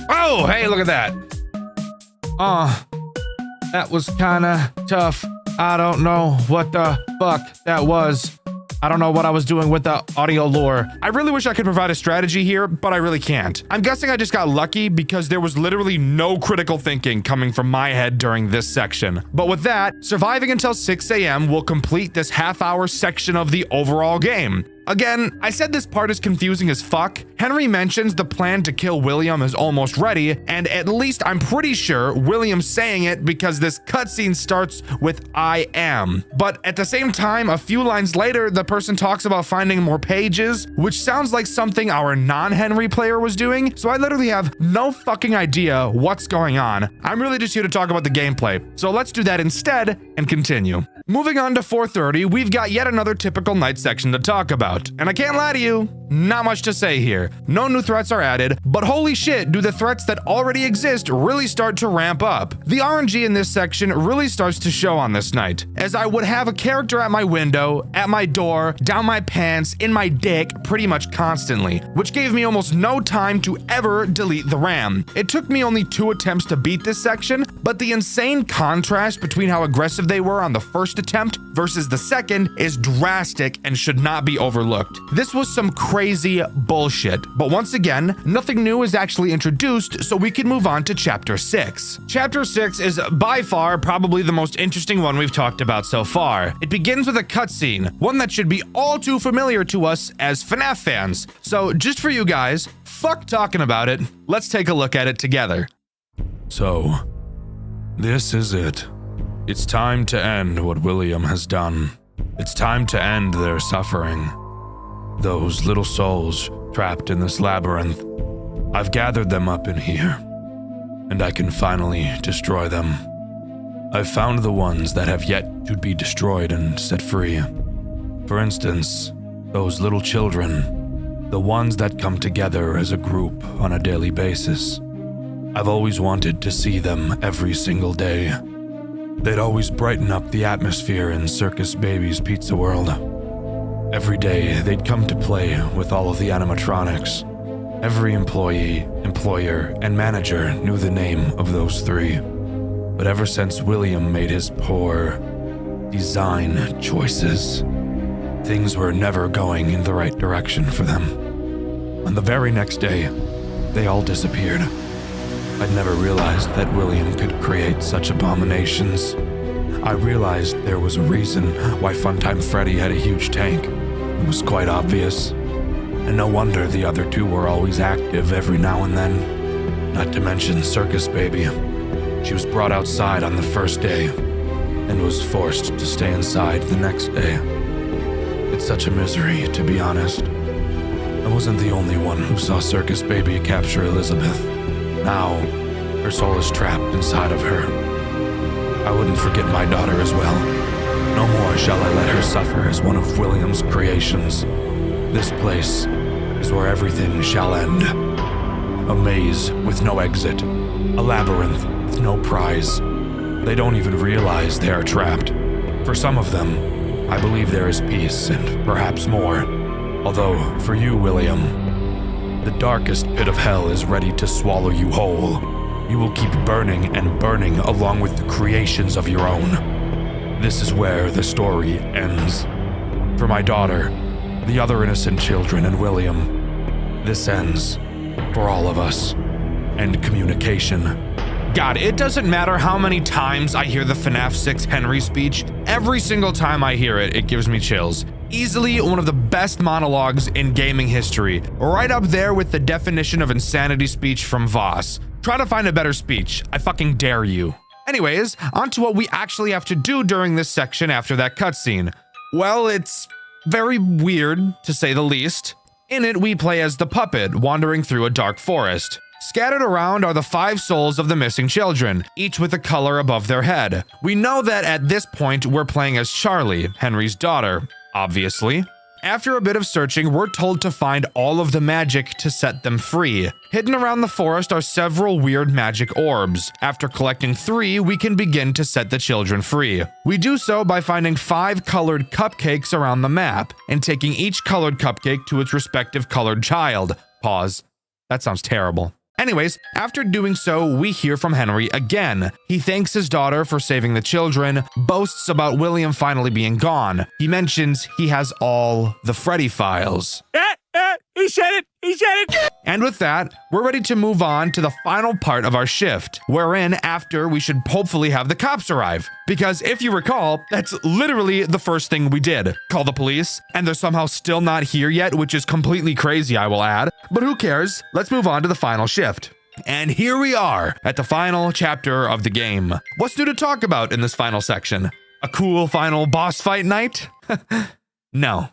A: Oh, hey, look at that. That was kinda tough. I don't know what the fuck that was. I don't know what I was doing with the audio lore. I really wish I could provide a strategy here, but I really can't. I'm guessing I just got lucky because there was literally no critical thinking coming from my head during this section. But with that, surviving until 6 a.m. will complete this half-hour section of the overall game. Again, I said this part is confusing as fuck. Henry mentions the plan to kill William is almost ready, and at least I'm pretty sure William's saying it because this cutscene starts with I am. But at the same time, a few lines later, the person talks about finding more pages, which sounds like something our non-Henry player was doing, so I literally have no fucking idea what's going on. I'm really just here to talk about the gameplay, so let's do that instead and continue. Moving on to 4:30, we've got yet another typical night section to talk about. And I can't lie to you, not much to say here. No new threats are added, but holy shit, do the threats that already exist really start to ramp up. The RNG in this section really starts to show on this night, as I would have a character at my window, at my door, down my pants, in my dick, pretty much constantly, which gave me almost no time to ever delete the RAM. It took me only 2 attempts to beat this section, but the insane contrast between how aggressive they were on the first attempt versus the second is drastic and should not be overlooked. This was some crazy bullshit, but once again, nothing new is actually introduced, so we can move on to Chapter 6. Chapter 6 is by far probably the most interesting one we've talked about so far. It begins with a cutscene, one that should be all too familiar to us as FNAF fans. So just for you guys, fuck talking about it, let's take a look at it together.
N: So, this is it. It's time to end what William has done. It's time to end their suffering. Those little souls trapped in this labyrinth. I've gathered them up in here, and I can finally destroy them. I've found the ones that have yet to be destroyed and set free. For instance, those little children, the ones that come together as a group on a daily basis. I've always wanted to see them every single day. They'd always brighten up the atmosphere in Circus Baby's Pizza World. Every day, they'd come to play with all of the animatronics. Every employee, employer, and manager knew the name of those 3. But ever since William made his poor design choices, things were never going in the right direction for them. On the very next day, they all disappeared. I'd never realized that William could create such abominations. I realized there was a reason why Funtime Freddy had a huge tank. It was quite obvious. And no wonder the other 2 were always active every now and then. Not to mention Circus Baby. She was brought outside on the first day and was forced to stay inside the next day. It's such a misery, to be honest. I wasn't the only one who saw Circus Baby capture Elizabeth. Now, her soul is trapped inside of her. I wouldn't forget my daughter as well. No more shall I let her suffer as one of William's creations. This place is where everything shall end. A maze with no exit. A labyrinth with no prize. They don't even realize they are trapped. For some of them, I believe there is peace and perhaps more. Although, for you, William, the darkest pit of hell is ready to swallow you whole. You will keep burning and burning along with the creations of your own. This is where the story ends. For my daughter, the other innocent children, and William, this ends for all of us. End communication.
A: God, it doesn't matter how many times I hear the FNAF 6 Henry speech. Every single time I hear it, it gives me chills. Easily one of the best monologues in gaming history, right up there with the definition of insanity speech from Voss. Try to find a better speech, I fucking dare you. Anyways, on to what we actually have to do during this section after that cutscene. Well, it's very weird, to say the least. In it, we play as the puppet, wandering through a dark forest. Scattered around are the 5 souls of the missing children, each with a color above their head. We know that at this point, we're playing as Charlie, Henry's daughter. Obviously. After a bit of searching, we're told to find all of the magic to set them free. Hidden around the forest are several weird magic orbs. After collecting 3, we can begin to set the children free. We do so by finding 5 colored cupcakes around the map, and taking each colored cupcake to its respective colored child. Pause. That sounds terrible. Anyways, after doing so, we hear from Henry again. He thanks his daughter for saving the children, boasts about William finally being gone. He mentions he has all the Freddy files.
N: He said it! He said it!
A: And with that, we're ready to move on to the final part of our shift, wherein after we should hopefully have the cops arrive. Because if you recall, that's literally the first thing we did. Call the police, and they're somehow still not here yet, which is completely crazy, I will add. But who cares? Let's move on to the final shift. And here we are at the final chapter of the game. What's new to talk about in this final section? A cool final boss fight night? No,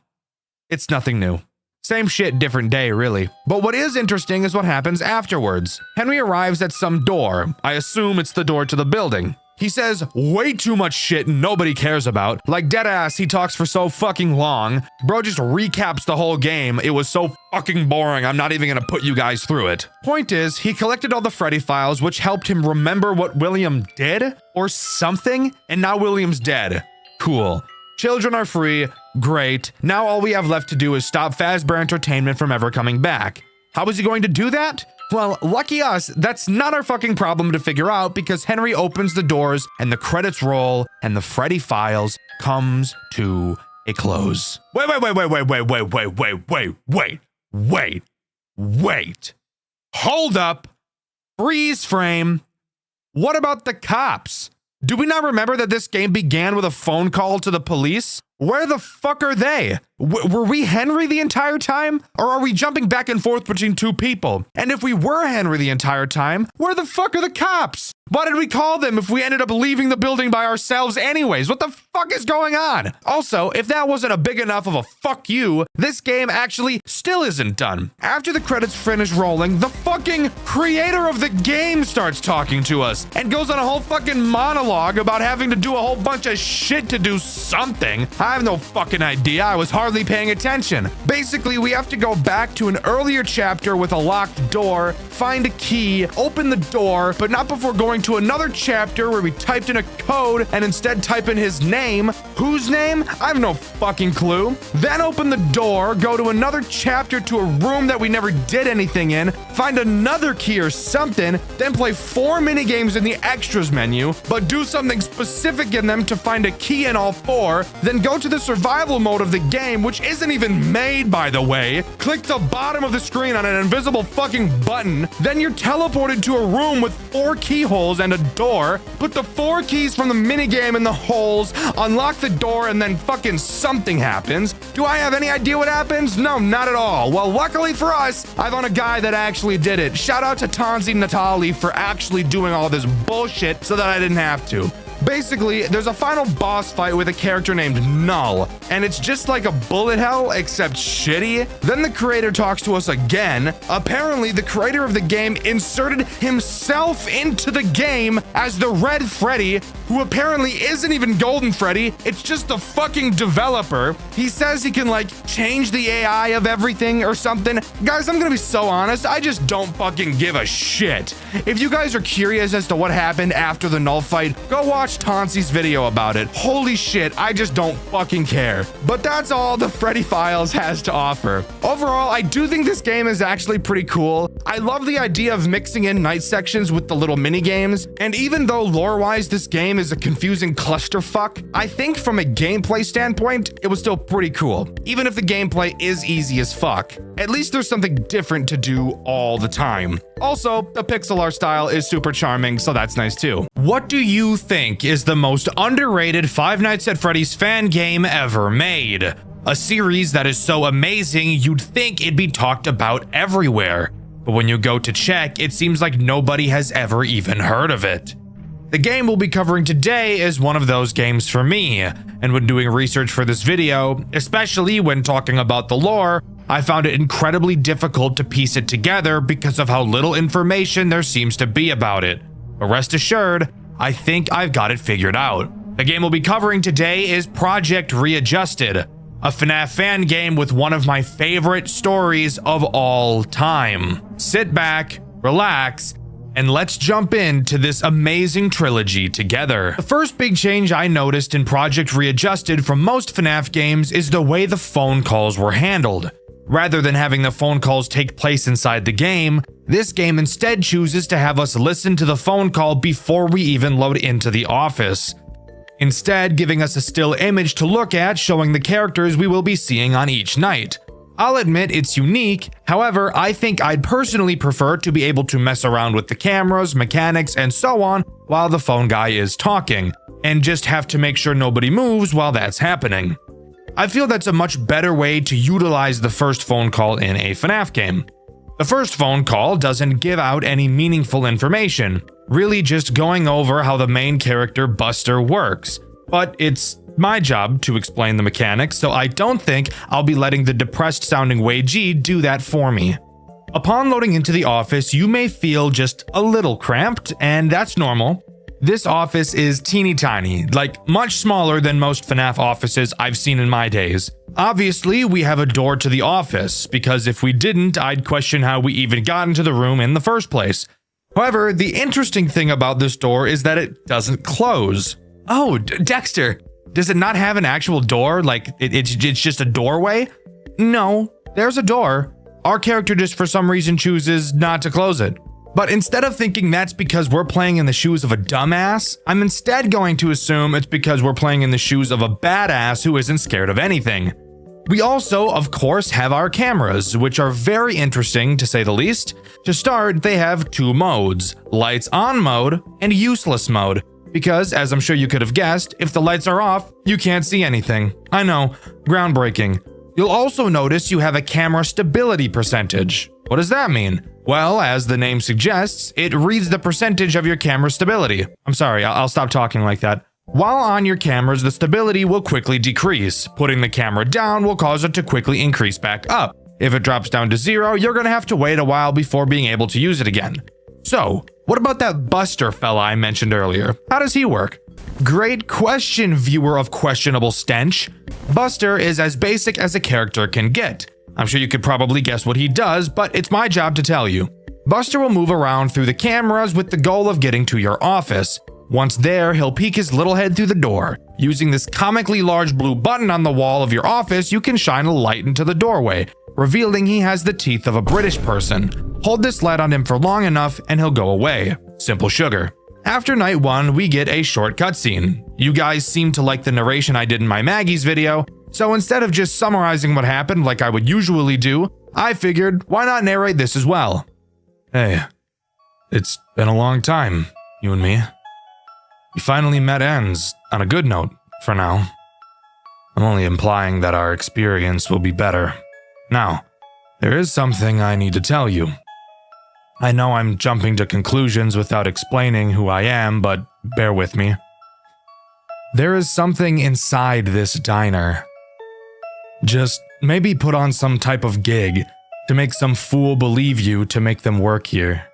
A: it's nothing new. Same shit, different day, really. But what is interesting is what happens afterwards. Henry arrives at some door. I assume it's the door to the building. He says way too much shit nobody cares about. Like deadass, he talks for so fucking long. Bro just recaps the whole game. It was so fucking boring, I'm not even gonna put you guys through it. Point is, he collected all the Freddy files, which helped him remember what William did or something, and now William's dead. Cool. Children are free. Great. Now all we have left to do is stop Fazbear Entertainment from ever coming back. How is he going to do that? Well, lucky us, that's not our fucking problem to figure out because Henry opens the doors and the credits roll and the Freddy files comes to a close. Wait. Hold up. Freeze frame. What about the cops? Do we not remember that this game began with a phone call to the police? Where the fuck are they? Were we Henry the entire time? Or are we jumping back and forth between two people? And if we were Henry the entire time, where the fuck are the cops? Why did we call them if we ended up leaving the building by ourselves anyways? What the fuck is going on? Also, if that wasn't a big enough of a fuck you, this game actually still isn't done. After the credits finish rolling, the fucking creator of the game starts talking to us and goes on a whole fucking monologue about having to do a whole bunch of shit to do something. I have no fucking idea. I was hardly paying attention. Basically, we have to go back to an earlier chapter with a locked door, find a key, open the door, but not before going to another chapter where we typed in a code and instead type in his name. Whose name? I have no fucking clue. Then open the door, go to another chapter to a room that we never did anything in, find another key or something, then play 4 minigames in the extras menu, but do something specific in them to find a key in all 4, then go to the survival mode of the game, which isn't even made, by the way. Click the bottom of the screen on an invisible fucking button, then you're teleported to a room with 4 keyholes and a door. Put the 4 keys from the minigame in the holes, unlock the door, and then fucking something happens. Do I have any idea what happens? No, not at all. Well, luckily for us, I found a guy that actually did it. Shout out to Tanzi Natali for actually doing all this bullshit so that I didn't have to. Basically, there's a final boss fight with a character named Null, and it's just like a bullet hell, except shitty. Then the creator talks to us again. Apparently, the creator of the game inserted himself into the game as the Red Freddy, who apparently isn't even Golden Freddy, it's just the fucking developer. He says he can, like, change the AI of everything or something. Guys, I'm gonna be so honest, I just don't fucking give a shit. If you guys are curious as to what happened after the Null fight, go watch Tonsi's video about it. Holy shit, I just don't fucking care. But that's all the Freddy Files has to offer. Overall, I do think this game is actually pretty cool. I love the idea of mixing in night sections with the little mini games, and even though lore-wise this game is a confusing clusterfuck, I think from a gameplay standpoint, it was still pretty cool. Even if the gameplay is easy as fuck, at least there's something different to do all the time. Also, the pixel art style is super charming, so that's nice too. What do you think is the most underrated Five Nights at Freddy's fan game ever made? A series that is so amazing you'd think it'd be talked about everywhere, but when you go to check, it seems like nobody has ever even heard of it. The game we'll be covering today is one of those games for me, and when doing research for this video, especially when talking about the lore, I found it incredibly difficult to piece it together because of how little information there seems to be about it. But rest assured, I think I've got it figured out. The game we'll be covering today is Project Readjusted, a FNAF fan game with one of my favorite stories of all time. Sit back, relax, and let's jump into this amazing trilogy together. The first big change I noticed in Project Readjusted from most FNAF games is the way the phone calls were handled. Rather than having the phone calls take place inside the game, this game instead chooses to have us listen to the phone call before we even load into the office, instead giving us a still image to look at showing the characters we will be seeing on each night. I'll admit it's unique, however, I think I'd personally prefer to be able to mess around with the cameras, mechanics, and so on while the phone guy is talking, and just have to make sure nobody moves while that's happening. I feel that's a much better way to utilize the first phone call in a FNAF game. The first phone call doesn't give out any meaningful information, really just going over how the main character Buster works, but it's my job to explain the mechanics, so I don't think I'll be letting the depressed sounding Wei Ji do that for me. Upon loading into the office, you may feel just a little cramped, and that's normal. This office is teeny tiny, like much smaller than most FNAF offices I've seen in my days. Obviously, we have a door to the office, because if we didn't, I'd question how we even got into the room in the first place. However, the interesting thing about this door is that it doesn't close. Oh, Dxtr, does it not have an actual door? Like, it's just a doorway? No, there's a door. Our character just for some reason chooses not to close it. But instead of thinking that's because we're playing in the shoes of a dumbass, I'm instead going to assume it's because we're playing in the shoes of a badass who isn't scared of anything. We also, of course, have our cameras, which are very interesting to say the least. To start, they have two modes, lights on mode and useless mode, because as I'm sure you could have guessed, if the lights are off, you can't see anything. I know, groundbreaking. You'll also notice you have a camera stability percentage. What does that mean? Well, as the name suggests, it reads the percentage of your camera stability. I'm sorry, I'll stop talking like that. While on your cameras, the stability will quickly decrease. Putting the camera down will cause it to quickly increase back up. If it drops down to 0, you're gonna have to wait a while before being able to use it again. So, what about that Buster fella I mentioned earlier? How does he work? Great question, viewer of questionable stench. Buster is as basic as a character can get. I'm sure you could probably guess what he does, but it's my job to tell you. Buster will move around through the cameras with the goal of getting to your office. Once there, he'll peek his little head through the door. Using this comically large blue button on the wall of your office, you can shine a light into the doorway, revealing he has the teeth of a British person. Hold this light on him for long enough and he'll go away. Simple sugar. After night 1, we get a short cutscene. You guys seem to like the narration I did in my Maggie's video, so instead of just summarizing what happened like I would usually do, I figured, why not narrate this as well? Hey, it's been a long time, you and me. We finally met ends on a good note, for now. I'm only implying that our experience will be better. Now, there is something I need to tell you. I know I'm jumping to conclusions without explaining who I am, but bear with me. There is something inside this diner. Just maybe put on some type of gig to make some fool believe you to make them work here.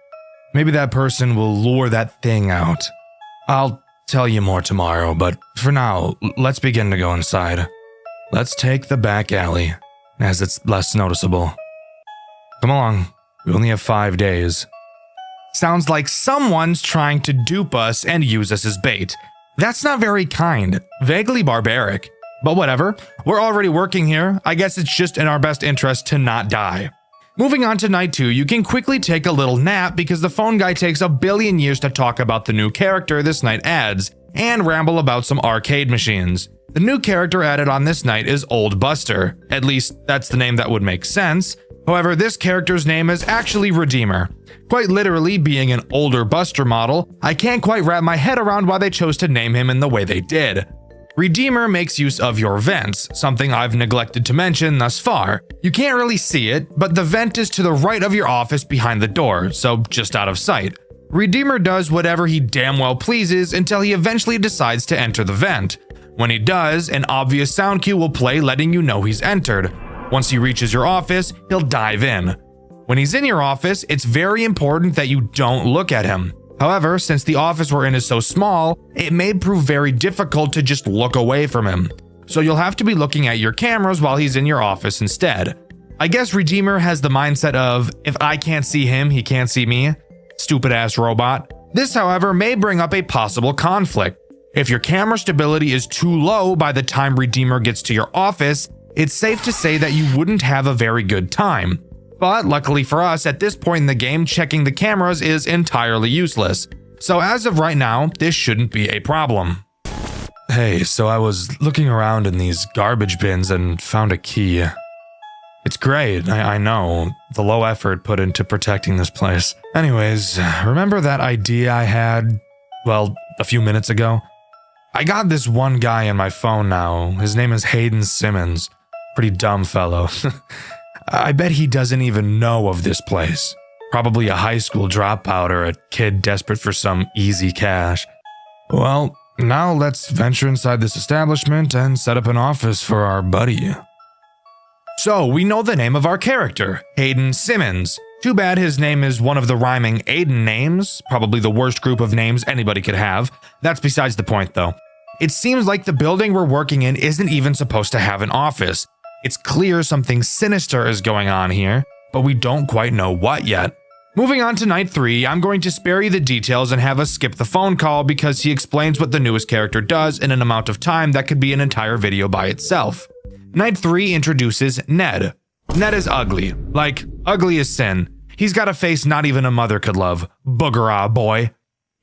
A: Maybe that person will lure that thing out. I'll tell you more tomorrow, but for now, let's begin to go inside. Let's take the back alley, as it's less noticeable. Come along, we only have 5 days. Sounds like someone's trying to dupe us and use us as bait. That's not very kind, vaguely barbaric. But whatever, we're already working here. I guess it's just in our best interest to not die. Moving on to night 2, you can quickly take a little nap because the phone guy takes a billion years to talk about the new character this night adds, and ramble about some arcade machines. The new character added on this night is Old Buster. At least, that's the name that would make sense. However, this character's name is actually Redeemer. Quite literally, being an older Buster model, I can't quite wrap my head around why they chose to name him in the way they did. Redeemer makes use of your vents, something I've neglected to mention thus far. You can't really see it, but the vent is to the right of your office behind the door, so just out of sight. Redeemer does whatever he damn well pleases until he eventually decides to enter the vent. When he does, an obvious sound cue will play letting you know he's entered. Once he reaches your office, he'll dive in. When he's in your office, it's very important that you don't look at him. However, since the office we're in is so small, it may prove very difficult to just look away from him. So you'll have to be looking at your cameras while he's in your office instead. I guess Redeemer has the mindset of, if I can't see him, he can't see me. Stupid ass robot. This, however, may bring up a possible conflict. If your camera stability is too low by the time Redeemer gets to your office, it's safe to say that you wouldn't have a very good time. But luckily for us, at this point in the game, checking the cameras is entirely useless. So as of right now, this shouldn't be a problem.
N: Hey, so I was looking around in these garbage bins and found a key. It's great, I know, the low effort put into protecting this place. Anyways, remember that idea I had, well, a few minutes ago? I got this one guy in my phone now. His name is Hayden Simmons. Pretty dumb fellow. I bet he doesn't even know of this place. Probably a high school dropout or a kid desperate for some easy cash. Well, now let's venture inside this establishment and set up an office for our buddy.
A: So we know the name of our character, Hayden Simmons. Too bad his name is one of the rhyming Aiden names, probably the worst group of names anybody could have. That's besides the point though. It seems like the building we're working in isn't even supposed to have an office. It's clear something sinister is going on here, but we don't quite know what yet. Moving on to night 3, I'm going to spare you the details and have us skip the phone call because he explains what the newest character does in an amount of time that could be an entire video by itself. Night 3 introduces Ned. Ned is ugly, like ugly as sin. He's got a face not even a mother could love. Booger-ah boy.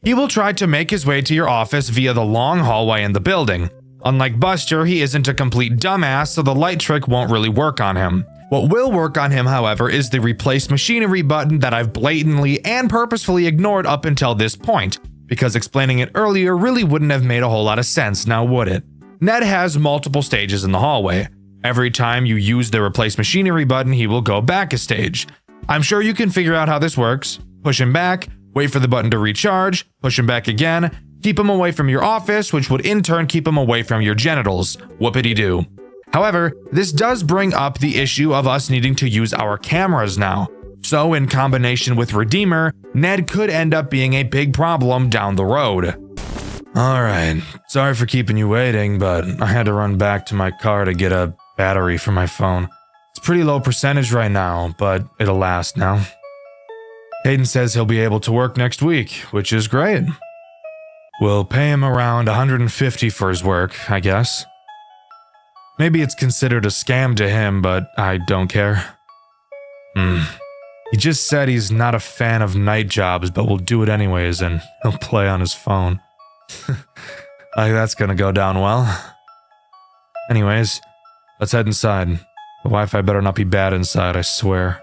A: He will try to make his way to your office via the long hallway in the building. Unlike Buster, he isn't a complete dumbass, so the light trick won't really work on him. What will work on him, however, is the replace machinery button that I've blatantly and purposefully ignored up until this point, because explaining it earlier really wouldn't have made a whole lot of sense, now would it? Ned has multiple stages in the hallway. Every time you use the replace machinery button, he will go back a stage. I'm sure you can figure out how this works. Push him back, wait for the button to recharge, push him back again, keep him away from your office, which would in turn keep him away from your genitals. Whoopity-doo. However, this does bring up the issue of us needing to use our cameras now. So in combination with Redeemer, Ned could end up being a big problem down the road.
N: Alright, sorry for keeping you waiting, but I had to run back to my car to get a battery for my phone. It's pretty low percentage right now, but it'll last now. Hayden says he'll be able to work next week, which is great. We'll pay him around $150 for his work, I guess. Maybe it's considered a scam to him, but I don't care. He just said he's not a fan of night jobs, but will do it anyways, and he'll play on his phone. That's gonna go down well. Anyways, let's head inside. The Wi-Fi better not be bad inside, I swear.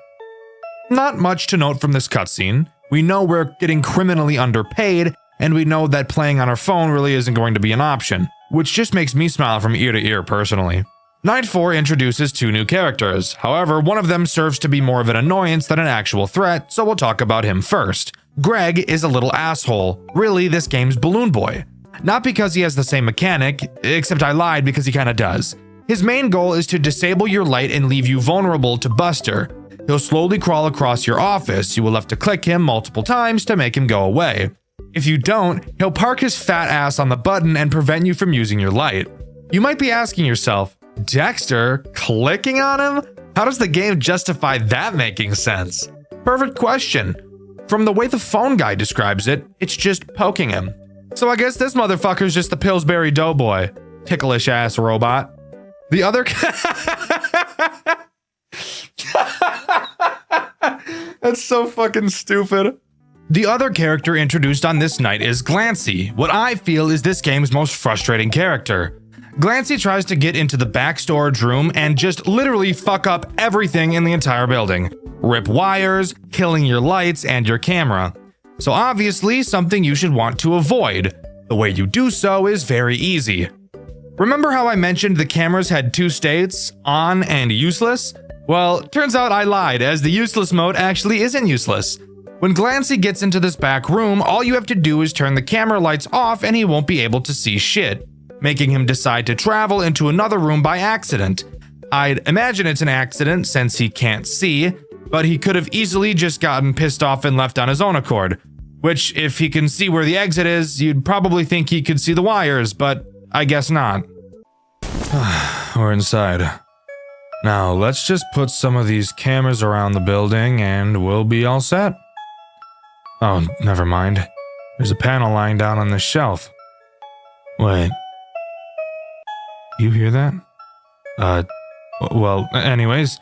A: Not much to note from this cutscene. We know we're getting criminally underpaid, and we know that playing on our phone really isn't going to be an option, which just makes me smile from ear to ear personally. Night 4 introduces 2 new characters. However, one of them serves to be more of an annoyance than an actual threat, so we'll talk about him first. Greg is a little asshole. Really, this game's Balloon Boy. Not because he has the same mechanic, except I lied because he kinda does. His main goal is to disable your light and leave you vulnerable to Buster. He'll slowly crawl across your office. You will have to click him multiple times to make him go away. If you don't, he'll park his fat ass on the button and prevent you from using your light. You might be asking yourself, Dxtr, clicking on him? How does the game justify that making sense? Perfect question. From the way the phone guy describes it, it's just poking him. So I guess this motherfucker's just the Pillsbury Doughboy. Ticklish ass robot. The other That's so fucking stupid. The other character introduced on this night is Glancy, what I feel is this game's most frustrating character. Glancy tries to get into the back storage room and just literally fuck up everything in the entire building. Rip wires, killing your lights and your camera. So obviously something you should want to avoid. The way you do so is very easy. Remember how I mentioned the cameras had 2 states, on and useless? Well, turns out I lied, as the useless mode actually isn't useless. When Glancy gets into this back room, all you have to do is turn the camera lights off and he won't be able to see shit, making him decide to travel into another room by accident. I'd imagine it's an accident since he can't see, but he could have easily just gotten pissed off and left on his own accord. Which, if he can see where the exit is, you'd probably think he could see the wires, but I guess not.
N: We're inside. Now, let's just put some of these cameras around the building and we'll be all set. Oh, never mind. There's a panel lying down on this shelf. Wait. You hear that? Well, anyways,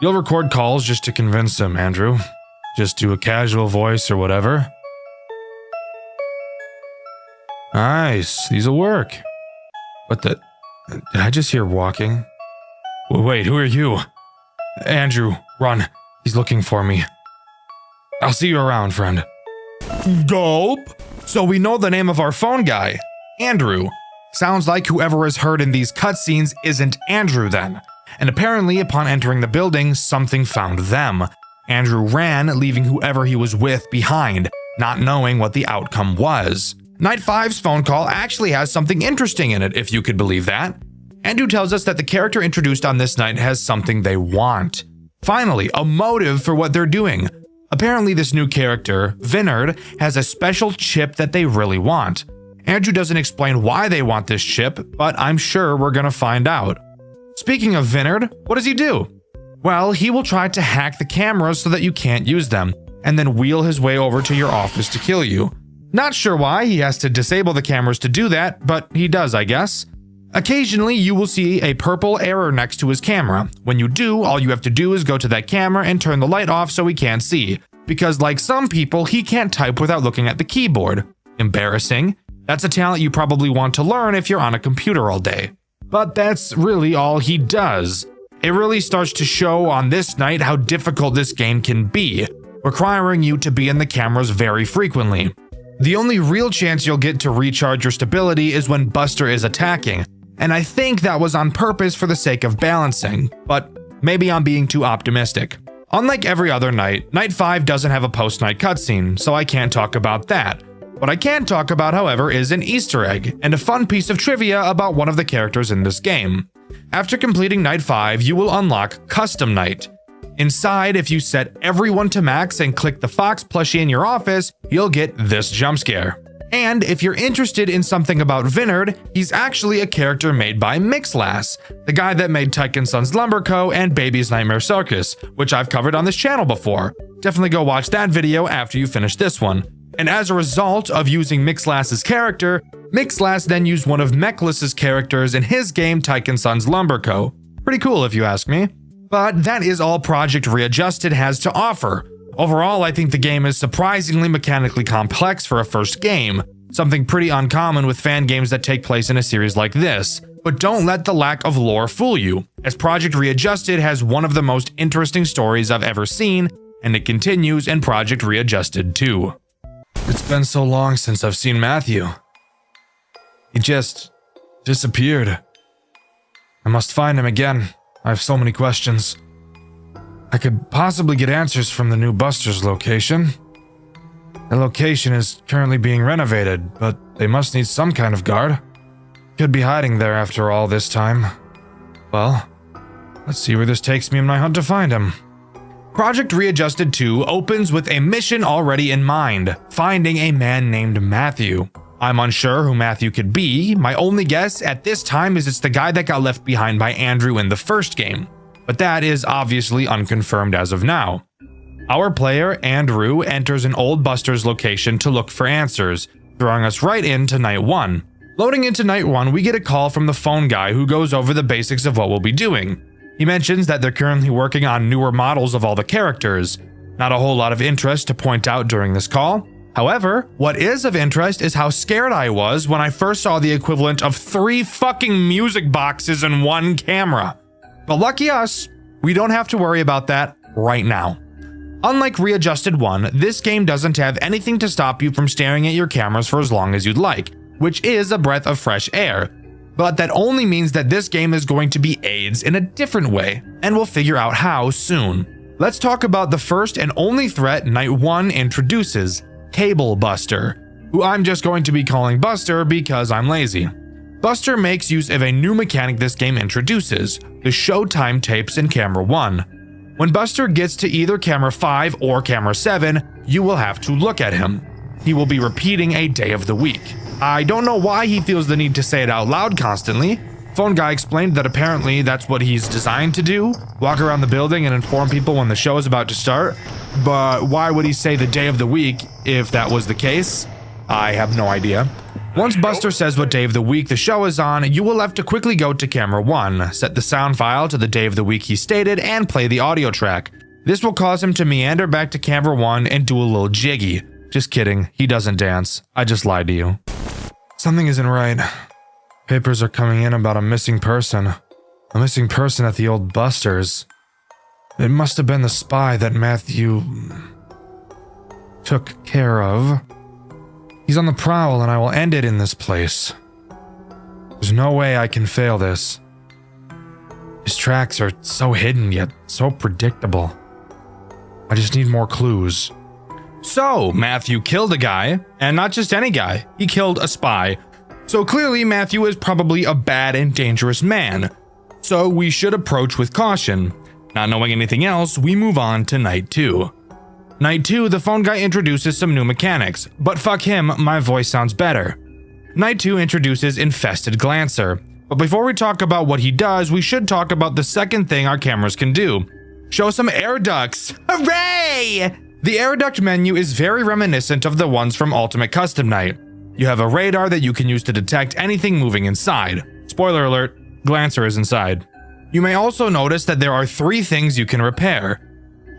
N: you'll record calls just to convince him, Andrew. Just do a casual voice or whatever. Nice, these'll work. What the? Did I just hear walking? Wait, who are you? Andrew, run. He's looking for me. I'll see you around, friend.
A: Dope. So we know the name of our phone guy, Andrew. Sounds like whoever is heard in these cutscenes isn't Andrew then. And apparently, upon entering the building, something found them. Andrew ran, leaving whoever he was with behind, not knowing what the outcome was. Night 5's phone call actually has something interesting in it, if you could believe that. Andrew tells us that the character introduced on this night has something they want. Finally, a motive for what they're doing. Apparently, this new character, Vinard, has a special chip that they really want. Andrew doesn't explain why they want this chip, but I'm sure we're gonna find out. Speaking of Vinard, what does he do? Well, he will try to hack the cameras so that you can't use them, and then wheel his way over to your office to kill you. Not sure why he has to disable the cameras to do that, but he does, I guess. Occasionally, you will see a purple error next to his camera. When you do, all you have to do is go to that camera and turn the light off so he can't see. Because like some people, he can't type without looking at the keyboard. Embarrassing. That's a talent you probably want to learn if you're on a computer all day. But that's really all he does. It really starts to show on this night how difficult this game can be, requiring you to be in the cameras very frequently. The only real chance you'll get to recharge your stability is when Buster is attacking, and I think that was on purpose for the sake of balancing, but maybe I'm being too optimistic. Unlike every other night, Night 5 doesn't have a post-night cutscene, so I can't talk about that. What I can talk about, however, is an Easter egg, and a fun piece of trivia about one of the characters in this game. After completing Night 5, you will unlock Custom Night. Inside, if you set everyone to max and click the Fox plushie in your office, you'll get this jump scare. And if you're interested in something about Vinard, he's actually a character made by Mixlass, the guy that made Tyke & Sons Lumber Co. and Baby's Nightmare Circus, which I've covered on this channel before. Definitely go watch that video after you finish this one. And as a result of using Mixlass's character, Mixlass then used one of Mechless's characters in his game Tyke & Sons Lumber Co. Pretty cool if you ask me. But that is all Project Readjusted has to offer. Overall, I think the game is surprisingly mechanically complex for a first game, something pretty uncommon with fan games that take place in a series like this. But don't let the lack of lore fool you, as Project Readjusted has one of the most interesting stories I've ever seen, and it continues in Project Readjusted 2.
N: It's been so long since I've seen Matthew. He just disappeared. I must find him again. I have so many questions. I could possibly get answers from the new Buster's location. The location is currently being renovated, but they must need some kind of guard. Could be hiding there after all this time. Well, let's see where this takes me in my hunt to find him.
A: Project Readjusted 2 opens with a mission already in mind, finding a man named Matthew. I'm unsure who Matthew could be. My only guess at this time is it's the guy that got left behind by Andrew in the first game. But that is obviously unconfirmed as of now. Our player, Andrew, enters an old Buster's location to look for answers, throwing us right into Night 1. Loading into Night 1, we get a call from the phone guy who goes over the basics of what we'll be doing. He mentions that they're currently working on newer models of all the characters. Not a whole lot of interest to point out during this call. However, what is of interest is how scared I was when I first saw the equivalent of 3 fucking music boxes in one camera. But lucky us, we don't have to worry about that right now. Unlike Readjusted 1, this game doesn't have anything to stop you from staring at your cameras for as long as you'd like, which is a breath of fresh air. But that only means that this game is going to be AIDS in a different way, and we'll figure out how soon. Let's talk about the first and only threat Night 1 introduces, Cable Buster, who I'm just going to be calling Buster because I'm lazy. Buster makes use of a new mechanic this game introduces, the Showtime tapes in Camera 1. When Buster gets to either Camera 5 or Camera 7, you will have to look at him. He will be repeating a day of the week. I don't know why he feels the need to say it out loud constantly. Phone guy explained that apparently that's what he's designed to do, walk around the building and inform people when the show is about to start. But why would he say the day of the week if that was the case? I have no idea. Once Buster says what day of the week the show is on, you will have to quickly go to camera 1, set the sound file to the day of the week he stated, and play the audio track. This will cause him to meander back to camera 1 and do a little jiggy. Just kidding, he doesn't dance. I just lied to you. Something isn't right. Papers are coming in about a missing person. A missing person at the old Buster's. It must have been the spy that Matthew took care of. He's on the prowl and I will end it in this place. There's no way I can fail this. His tracks are so hidden yet so predictable. I just need more clues. So, Matthew killed a guy, and not just any guy, he killed a spy. So clearly Matthew is probably a bad and dangerous man. So we should approach with caution. Not knowing anything else, we move on to night 2. Night 2, the phone guy introduces some new mechanics, but fuck him, my voice sounds better. Night 2 introduces Infested Glancer, but before we talk about what he does, we should talk about the second thing our cameras can do. Show some air ducts. Hooray! The air duct menu is very reminiscent of the ones from Ultimate Custom Night. You have a radar that you can use to detect anything moving inside. Spoiler alert, Glancer is inside. You may also notice that there are 3 things you can repair.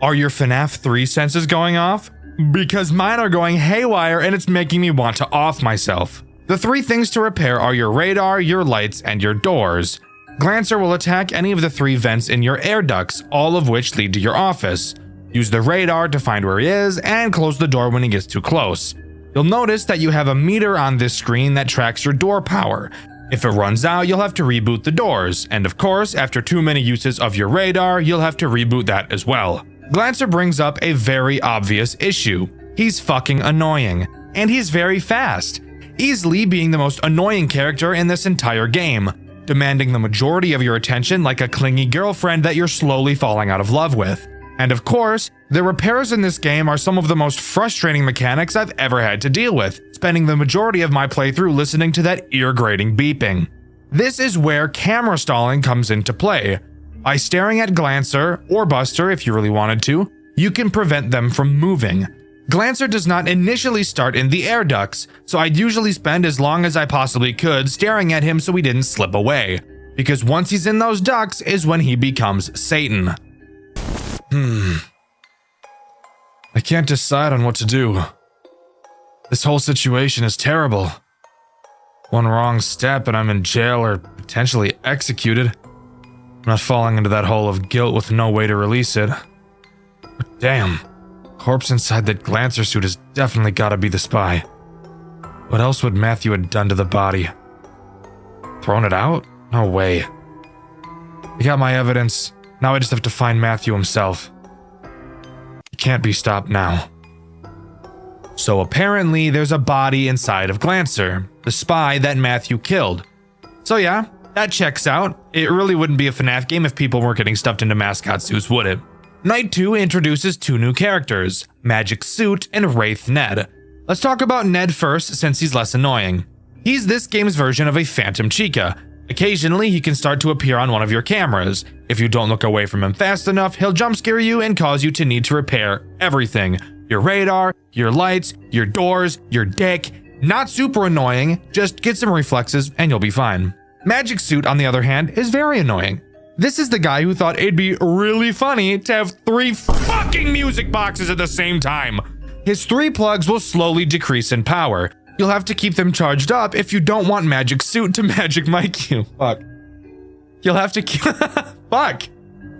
A: Are your FNAF 3 senses going off? Because mine are going haywire and it's making me want to off myself. The 3 things to repair are your radar, your lights, and your doors. Glancer will attack any of the 3 vents in your air ducts, all of which lead to your office. Use the radar to find where he is and close the door when he gets too close. You'll notice that you have a meter on this screen that tracks your door power. If it runs out, you'll have to reboot the doors, and of course, after too many uses of your radar, you'll have to reboot that as well. Glancer brings up a very obvious issue. He's fucking annoying, and he's very fast, easily being the most annoying character in this entire game, demanding the majority of your attention like a clingy girlfriend that you're slowly falling out of love with. And of course, the repairs in this game are some of the most frustrating mechanics I've ever had to deal with, spending the majority of my playthrough listening to that ear-grating beeping. This is where camera stalling comes into play. By staring at Glancer, or Buster if you really wanted to, you can prevent them from moving. Glancer does not initially start in the air ducts, so I'd usually spend as long as I possibly could staring at him so he didn't slip away, because once he's in those ducts is when he becomes Satan. I can't decide on what to do. This whole situation is terrible. One wrong step and I'm in jail or potentially executed. I'm not falling into that hole of guilt with no way to release it. But damn, corpse inside that Glancer suit has definitely gotta be the spy. What else would Matthew have done to the body? Thrown it out? No way. I got my evidence. Now I just have to find Matthew himself. He can't be stopped now. So apparently there's a body inside of Glancer, the spy that Matthew killed. So yeah, that checks out. It really wouldn't be a FNAF game if people weren't getting stuffed into mascot suits, would it? Night 2 introduces 2 new characters, Magic Suit and Wraith Ned. Let's talk about Ned first since he's less annoying. He's this game's version of a Phantom Chica. Occasionally, he can start to appear on one of your cameras. If you don't look away from him fast enough, he'll jump scare you and cause you to need to repair everything. Your radar, your lights, your doors, your dick. Not super annoying, just get some reflexes and you'll be fine. Magic Suit, on the other hand, is very annoying. This is the guy who thought it'd be really funny to have 3 fucking music boxes at the same time. His 3 plugs will slowly decrease in power. You'll have to keep them charged up if you don't want Magic Suit to Magic Mic you. Fuck. You'll have to keep Fuck.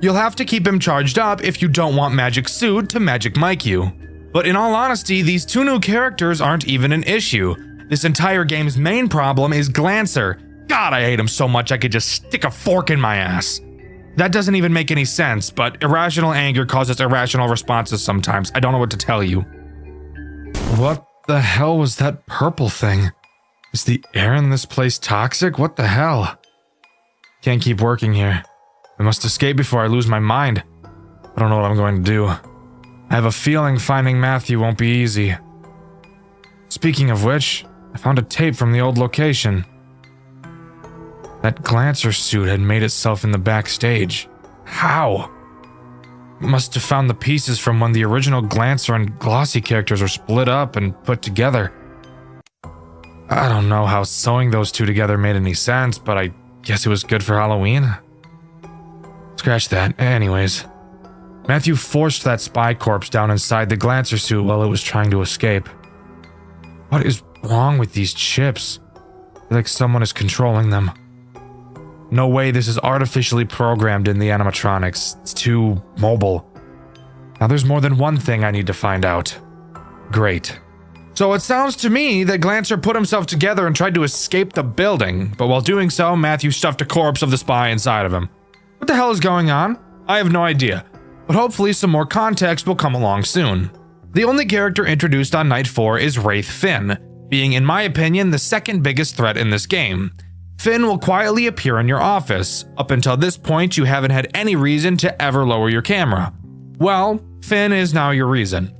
A: You'll have to keep him charged up if you don't want Magic Suit to Magic Mic you. But in all honesty, these 2 new characters aren't even an issue. This entire game's main problem is Glancer. God, I hate him so much I could just stick a fork in my ass. That doesn't even make any sense, but irrational anger causes irrational responses sometimes. I don't know what to tell you. What the hell was that purple thing? Is the air in this place toxic? What the hell? Can't keep working here. I must escape before I lose my mind. I don't know what I'm going to do. I have a feeling finding Matthew won't be easy. Speaking of which, I found a tape from the old location. That Glancer suit had made itself in the backstage. How? Must have found the pieces from when the original Glancer and Glossy characters were split up and put together. I don't know how sewing those two together made any sense, but I guess it was good for Halloween. Scratch that. Anyways, Matthew forced that spy corpse down inside the Glancer suit while it was trying to escape. What is wrong with these chips? I feel like someone is controlling them. No way this is artificially programmed in the animatronics. It's too mobile. Now there's more than one thing I need to find out. Great. So it sounds to me that Glancer put himself together and tried to escape the building, but while doing so, Matthew stuffed a corpse of the spy inside of him. What the hell is going on? I have no idea, but hopefully some more context will come along soon. The only character introduced on Night 4 is Wraith Finn, being in my opinion the second biggest threat in this game. Finn will quietly appear in your office. Up until this point, you haven't had any reason to ever lower your camera. Well, Finn is now your reason.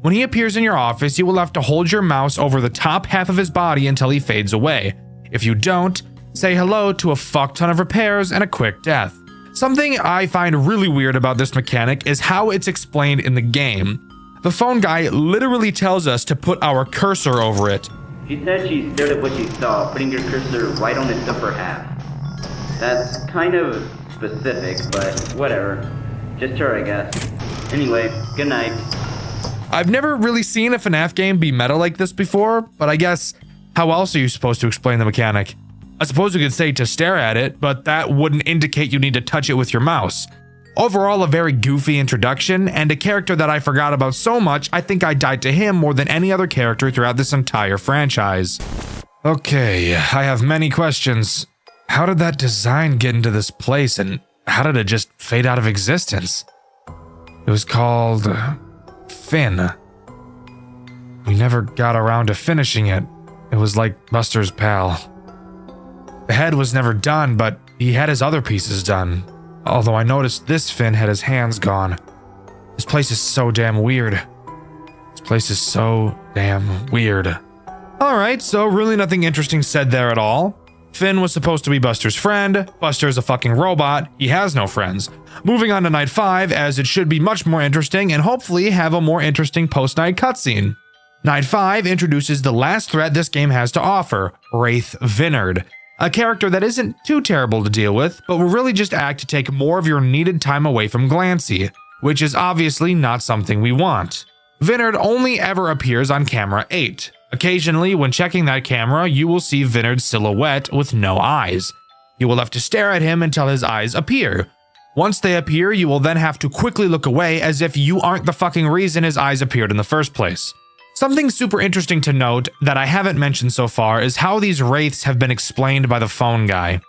A: When he appears in your office, you will have to hold your mouse over the top half of his body until he fades away. If you don't, say hello to a fuck ton of repairs and a quick death. Something I find really weird about this mechanic is how it's explained in the game. The phone guy literally tells us to put our cursor over it.
O: She said she stared at what she saw, putting your cursor right on its upper half. That's kind of specific, but whatever. Just her, I guess. Anyway, good night.
A: I've never really seen a FNAF game be meta like this before, but I guess how else are you supposed to explain the mechanic? I suppose you could say to stare at it, but that wouldn't indicate you need to touch it with your mouse. Overall, a very goofy introduction, and a character that I forgot about so much, I think I died to him more than any other character throughout this entire franchise. Okay, I have many questions. How did that design get into this place, and how did it just fade out of existence? It was called Finn. We never got around to finishing it. It was like Buster's pal. The head was never done, but he had his other pieces done. Although I noticed this Finn had his hands gone. This place is so damn weird. This place is so damn weird. Alright, so really nothing interesting said there at all. Finn was supposed to be Buster's friend. Buster is a fucking robot. He has no friends. Moving on to Night 5, as it should be much more interesting and hopefully have a more interesting post-night cutscene. Night 5 introduces the last threat this game has to offer, Wraith Vinard. A character that isn't too terrible to deal with, but will really just act to take more of your needed time away from Glancy, which is obviously not something we want. Vinard only ever appears on camera 8. Occasionally, when checking that camera, you will see Vinard's silhouette with no eyes. You will have to stare at him until his eyes appear. Once they appear, you will then have to quickly look away as if you aren't the fucking reason his eyes appeared in the first place. Something super interesting to note that I haven't mentioned so far is how these wraiths have been explained by the phone guy,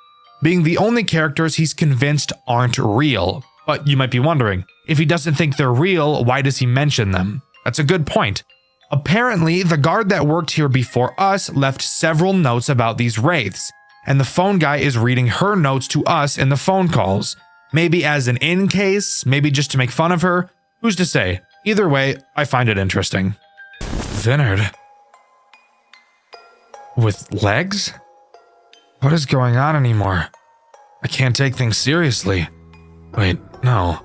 A: being the only characters he's convinced aren't real. But you might be wondering, if he doesn't think they're real, why does he mention them? That's a good point. Apparently, the guard that worked here before us left several notes about these wraiths, and the phone guy is reading her notes to us in the phone calls. Maybe as an in case, maybe just to make fun of her. Who's to say? Either way, I find it interesting. Vinard? With legs? What is going on anymore? I can't take things seriously. Wait, no.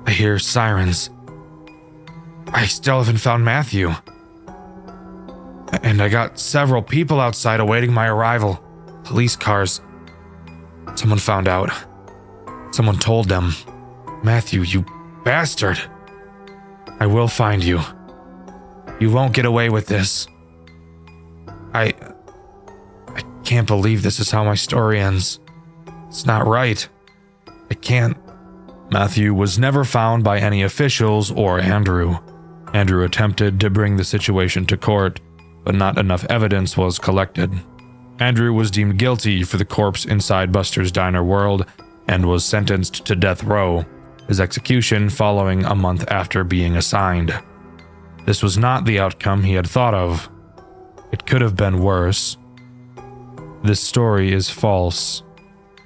A: I hear sirens. I still haven't found Matthew. And I got several people outside awaiting my arrival. Police cars. Someone found out. Someone told them. Matthew, you bastard. I will find you. You won't get away with this. I can't believe this is how my story ends. It's not right. I can't. Matthew was never found by any officials or Andrew. Andrew attempted to bring the situation to court, but not enough evidence was collected. Andrew was deemed guilty for the corpse inside Buster's Diner World and was sentenced to death row, his execution following a month after being assigned. This was not the outcome he had thought of. It could have been worse. This story is false.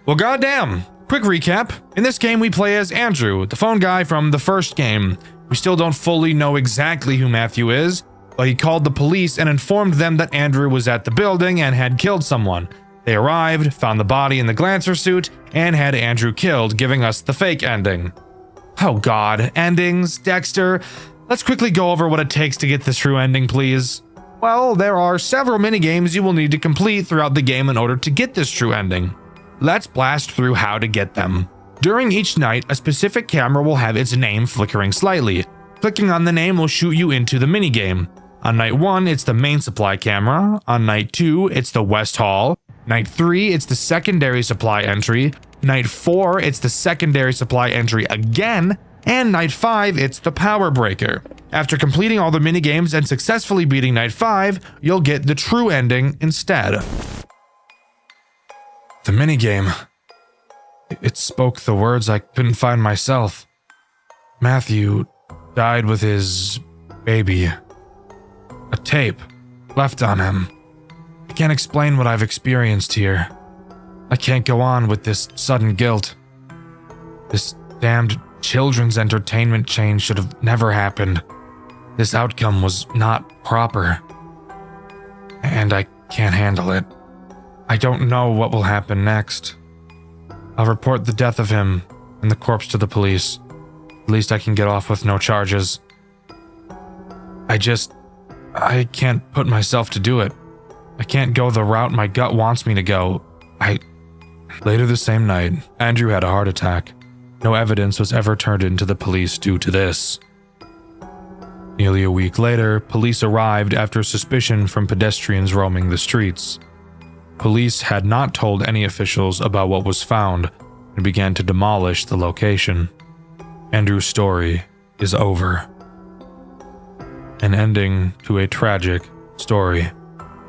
A: Well, goddamn! Quick recap. In this game, we play as Andrew, the phone guy from the first game. We still don't fully know exactly who Matthew is, but he called the police and informed them that Andrew was at the building and had killed someone. They arrived, found the body in the Glancer suit, and had Andrew killed, giving us the fake ending. Oh god, endings, Dexter. Let's quickly go over what it takes to get the true ending, please. Well, there are several minigames you will need to complete throughout the game in order to get this true ending. Let's blast through how to get them. During each night, a specific camera will have its name flickering slightly. Clicking on the name will shoot you into the minigame. On night 1, it's the main supply camera. On night 2, it's the West Hall. Night 3, it's the secondary supply entry. Night 4, it's the secondary supply entry again. And night 5, it's the power breaker. After completing all the minigames and successfully beating night 5, you'll get the true ending instead. The minigame. It spoke the words I couldn't find myself. Matthew died with his baby. A tape left on him. I can't explain what I've experienced here. I can't go on with this sudden guilt. This damned children's entertainment chain should have never happened. This outcome was not proper. And I can't handle it. I don't know what will happen next. I'll report the death of him and the corpse to the police. At least I can get off with no charges. I can't put myself to do it. I can't go the route my gut wants me to go. Later the same night, Andrew had a heart attack. No evidence was ever turned into the police due to this. Nearly a week later, police arrived after suspicion from pedestrians roaming the streets. Police had not told any officials about what was found and began to demolish the location. Andrew's story is over. An ending to a tragic story.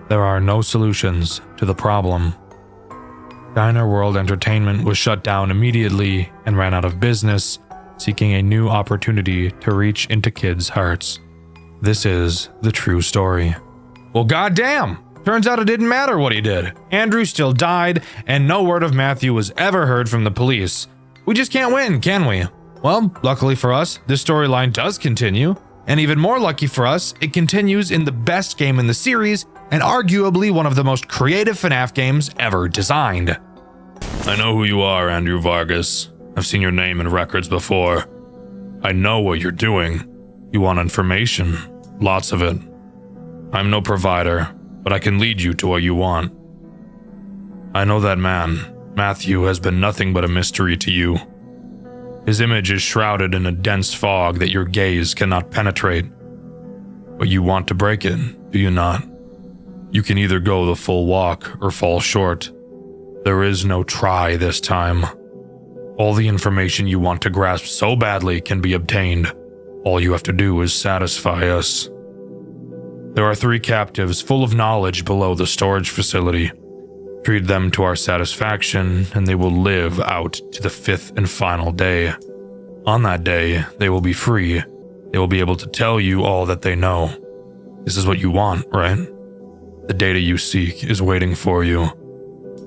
A: There are no solutions to the problem. Diner World Entertainment was shut down immediately and ran out of business, seeking a new opportunity to reach into kids' hearts. This is the true story. Well, goddamn! Turns out it didn't matter what he did. Andrew still died, and no word of Matthew was ever heard from the police. We just can't win, can we? Well, luckily for us, this storyline does continue. And even more lucky for us, it continues in the best game in the series, and arguably one of the most creative FNAF games ever designed.
N: I know who you are, Andrew Vargas. I've seen your name in records before. I know what you're doing. You want information. Lots of it. I'm no provider, but I can lead you to what you want. I know that man, Matthew, has been nothing but a mystery to you. His image is shrouded in a dense fog that your gaze cannot penetrate. But you want to break it, do you not? You can either go the full walk or fall short. There is no try this time. All the information you want to grasp so badly can be obtained. All you have to do is satisfy us. There are 3 captives full of knowledge below the storage facility. Treat them to our satisfaction, and they will live out to the 5th and final day. On that day, they will be free. They will be able to tell you all that they know. This is what you want, right? The data you seek is waiting for you.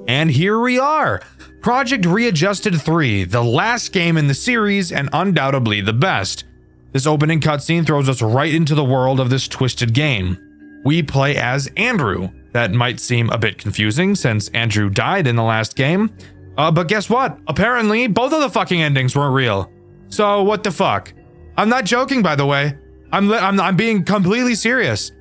A: And here we are! Project Readjusted 3, the last game in the series and undoubtedly the best. This opening cutscene throws us right into the world of this twisted game. We play as Andrew. That might seem a bit confusing since Andrew died in the last game. But guess what? Apparently, both of the fucking endings weren't real. So what the fuck? I'm not joking, by the way. I'm being completely serious.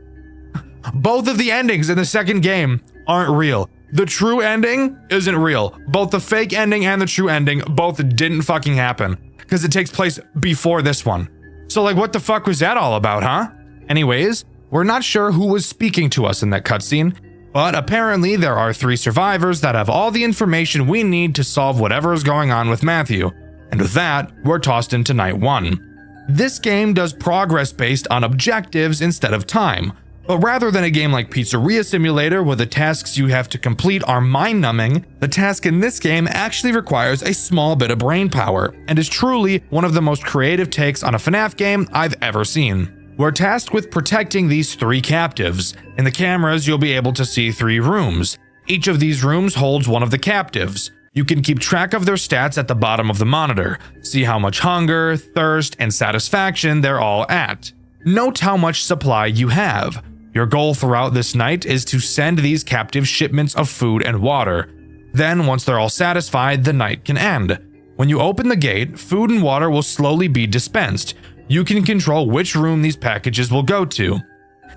A: Both of the endings in the second game aren't real. The true ending isn't real. Both the fake ending and the true ending both didn't fucking happen because it takes place before this one. So like, what the fuck was that all about, huh? Anyways, we're not sure who was speaking to us in that cutscene, but apparently there are 3 survivors that have all the information we need to solve whatever is going on with Matthew. And with that, we're tossed into night 1. This game does progress based on objectives instead of time. But rather than a game like Pizzeria Simulator where the tasks you have to complete are mind-numbing, the task in this game actually requires a small bit of brain power and is truly one of the most creative takes on a FNAF game I've ever seen. We're tasked with protecting these 3 captives. In the cameras, you'll be able to see 3 rooms. Each of these rooms holds one of the captives. You can keep track of their stats at the bottom of the monitor, see how much hunger, thirst, and satisfaction they're all at. Note how much supply you have. Your goal throughout this night is to send these captive shipments of food and water. Then, once they're all satisfied, the night can end. When you open the gate, food and water will slowly be dispensed. You can control which room these packages will go to.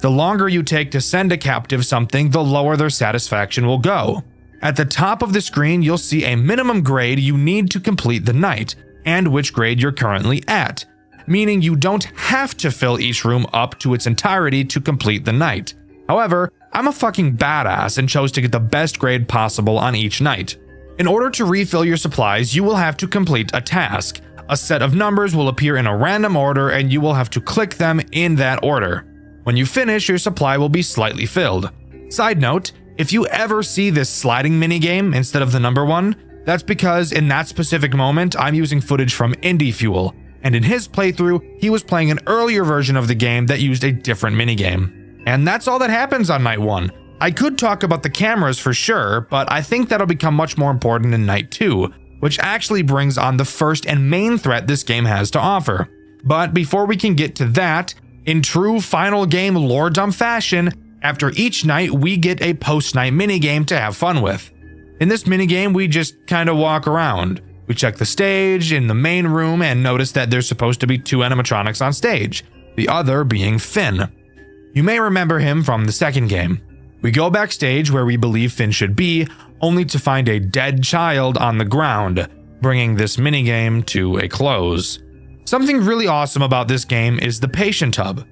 A: The longer you take to send a captive something, the lower their satisfaction will go. At the top of the screen, you'll see a minimum grade you need to complete the night, and which grade you're currently at, meaning you don't have to fill each room up to its entirety to complete the night. However, I'm a fucking badass and chose to get the best grade possible on each night. In order to refill your supplies, you will have to complete a task. A set of numbers will appear in a random order and you will have to click them in that order. When you finish, your supply will be slightly filled. Side note, if you ever see this sliding minigame instead of the number one, that's because in that specific moment, I'm using footage from Indie Fuel, and in his playthrough, he was playing an earlier version of the game that used a different minigame. And that's all that happens on night 1. I could talk about the cameras for sure, but I think that'll become much more important in night 2, which actually brings on the first and main threat this game has to offer. But before we can get to that, in true final game lore dump fashion, after each night we get a post-night minigame to have fun with. In this minigame, we just kinda walk around. We check the stage in the main room and notice that there's supposed to be 2 animatronics on stage, the other being Finn. You may remember him from the second game. We go backstage where we believe Finn should be, only to find a dead child on the ground, bringing this minigame to a close. Something really awesome about this game is the patient hub.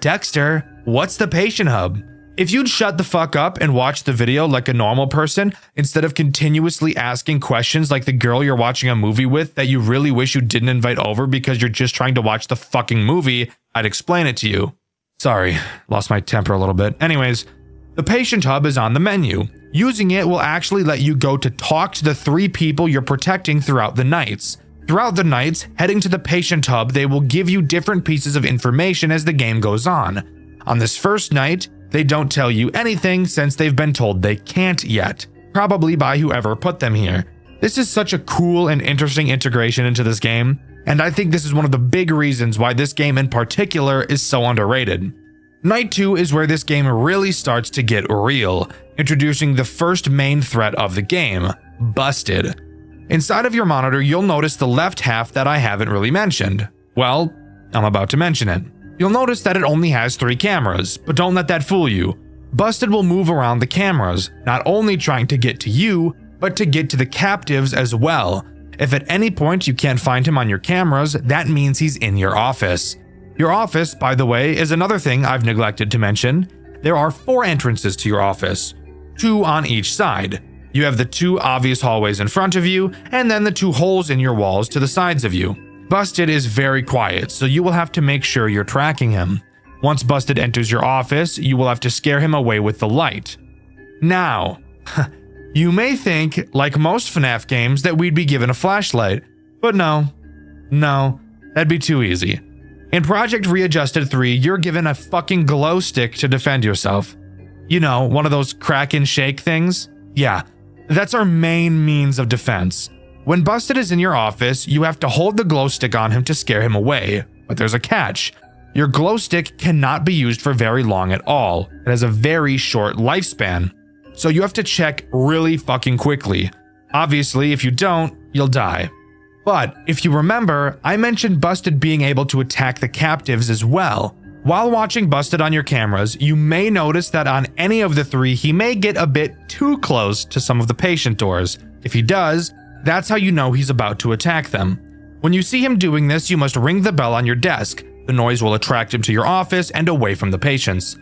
A: Dexter, what's the patient hub? If you'd shut the fuck up and watch the video like a normal person, instead of continuously asking questions like the girl you're watching a movie with that you really wish you didn't invite over because you're just trying to watch the fucking movie, I'd explain it to you. Sorry, lost my temper a little bit. Anyways, the patient hub is on the menu. Using it will actually let you go to talk to the 3 people you're protecting throughout the nights. Throughout the nights, heading to the patient hub, they will give you different pieces of information as the game goes on. On this first night, they don't tell you anything since they've been told they can't yet, probably by whoever put them here. This is such a cool and interesting integration into this game, and I think this is one of the big reasons why this game in particular is so underrated. Night 2 is where this game really starts to get real, introducing the first main threat of the game, Busted. Inside of your monitor, you'll notice the left half that I haven't really mentioned. Well, I'm about to mention it. You'll notice that it only has 3 cameras, but don't let that fool you. Busted will move around the cameras, not only trying to get to you, but to get to the captives as well. If at any point you can't find him on your cameras, that means he's in your office. Your office, by the way, is another thing I've neglected to mention. There are 4 entrances to your office, 2 on each side. You have the 2 obvious hallways in front of you, and then the 2 holes in your walls to the sides of you. Busted is very quiet, so you will have to make sure you're tracking him. Once Busted enters your office, you will have to scare him away with the light. Now, you may think, like most FNAF games, that we'd be given a flashlight, but no, that'd be too easy. In Project Readjusted 3, you're given a fucking glow stick to defend yourself. You know, one of those crack and shake things? Yeah, that's our main means of defense. When Busted is in your office, you have to hold the glow stick on him to scare him away, but there's a catch. Your glow stick cannot be used for very long at all. It has a very short lifespan, so you have to check really fucking quickly. Obviously, if you don't, you'll die. But if you remember, I mentioned Busted being able to attack the captives as well. While watching Busted on your cameras, you may notice that on any of the 3, he may get a bit too close to some of the patient doors. If he does, that's how you know he's about to attack them. When you see him doing this, you must ring the bell on your desk. The noise will attract him to your office and away from the patients.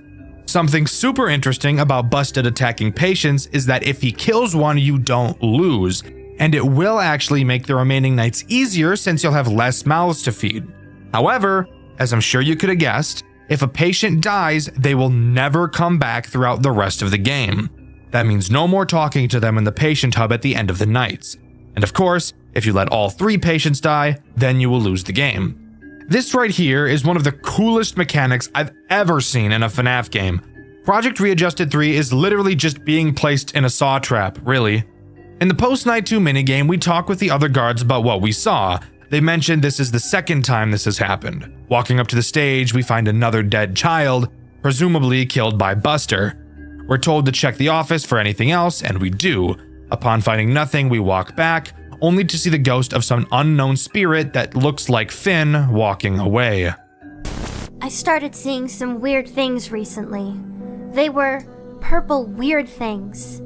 A: Something super interesting about Busted attacking patients is that if he kills one, you don't lose, and it will actually make the remaining nights easier since you'll have less mouths to feed. However, as I'm sure you could have guessed, if a patient dies, they will never come back throughout the rest of the game. That means no more talking to them in the patient hub at the end of the nights. And of course, if you let all 3 patients die, then you will lose the game. This right here is one of the coolest mechanics I've ever seen in a FNAF game. Project Readjusted 3 is literally just being placed in a saw trap, really. In the post-night 2 minigame, we talk with the other guards about what we saw. They mentioned this is the second time this has happened. Walking up to the stage, we find another dead child, presumably killed by Buster. We're told to check the office for anything else, and we do. Upon finding nothing, we walk back, only to see the ghost of some unknown spirit that looks like Finn walking away.
P: I started seeing some weird things recently. They were purple weird things.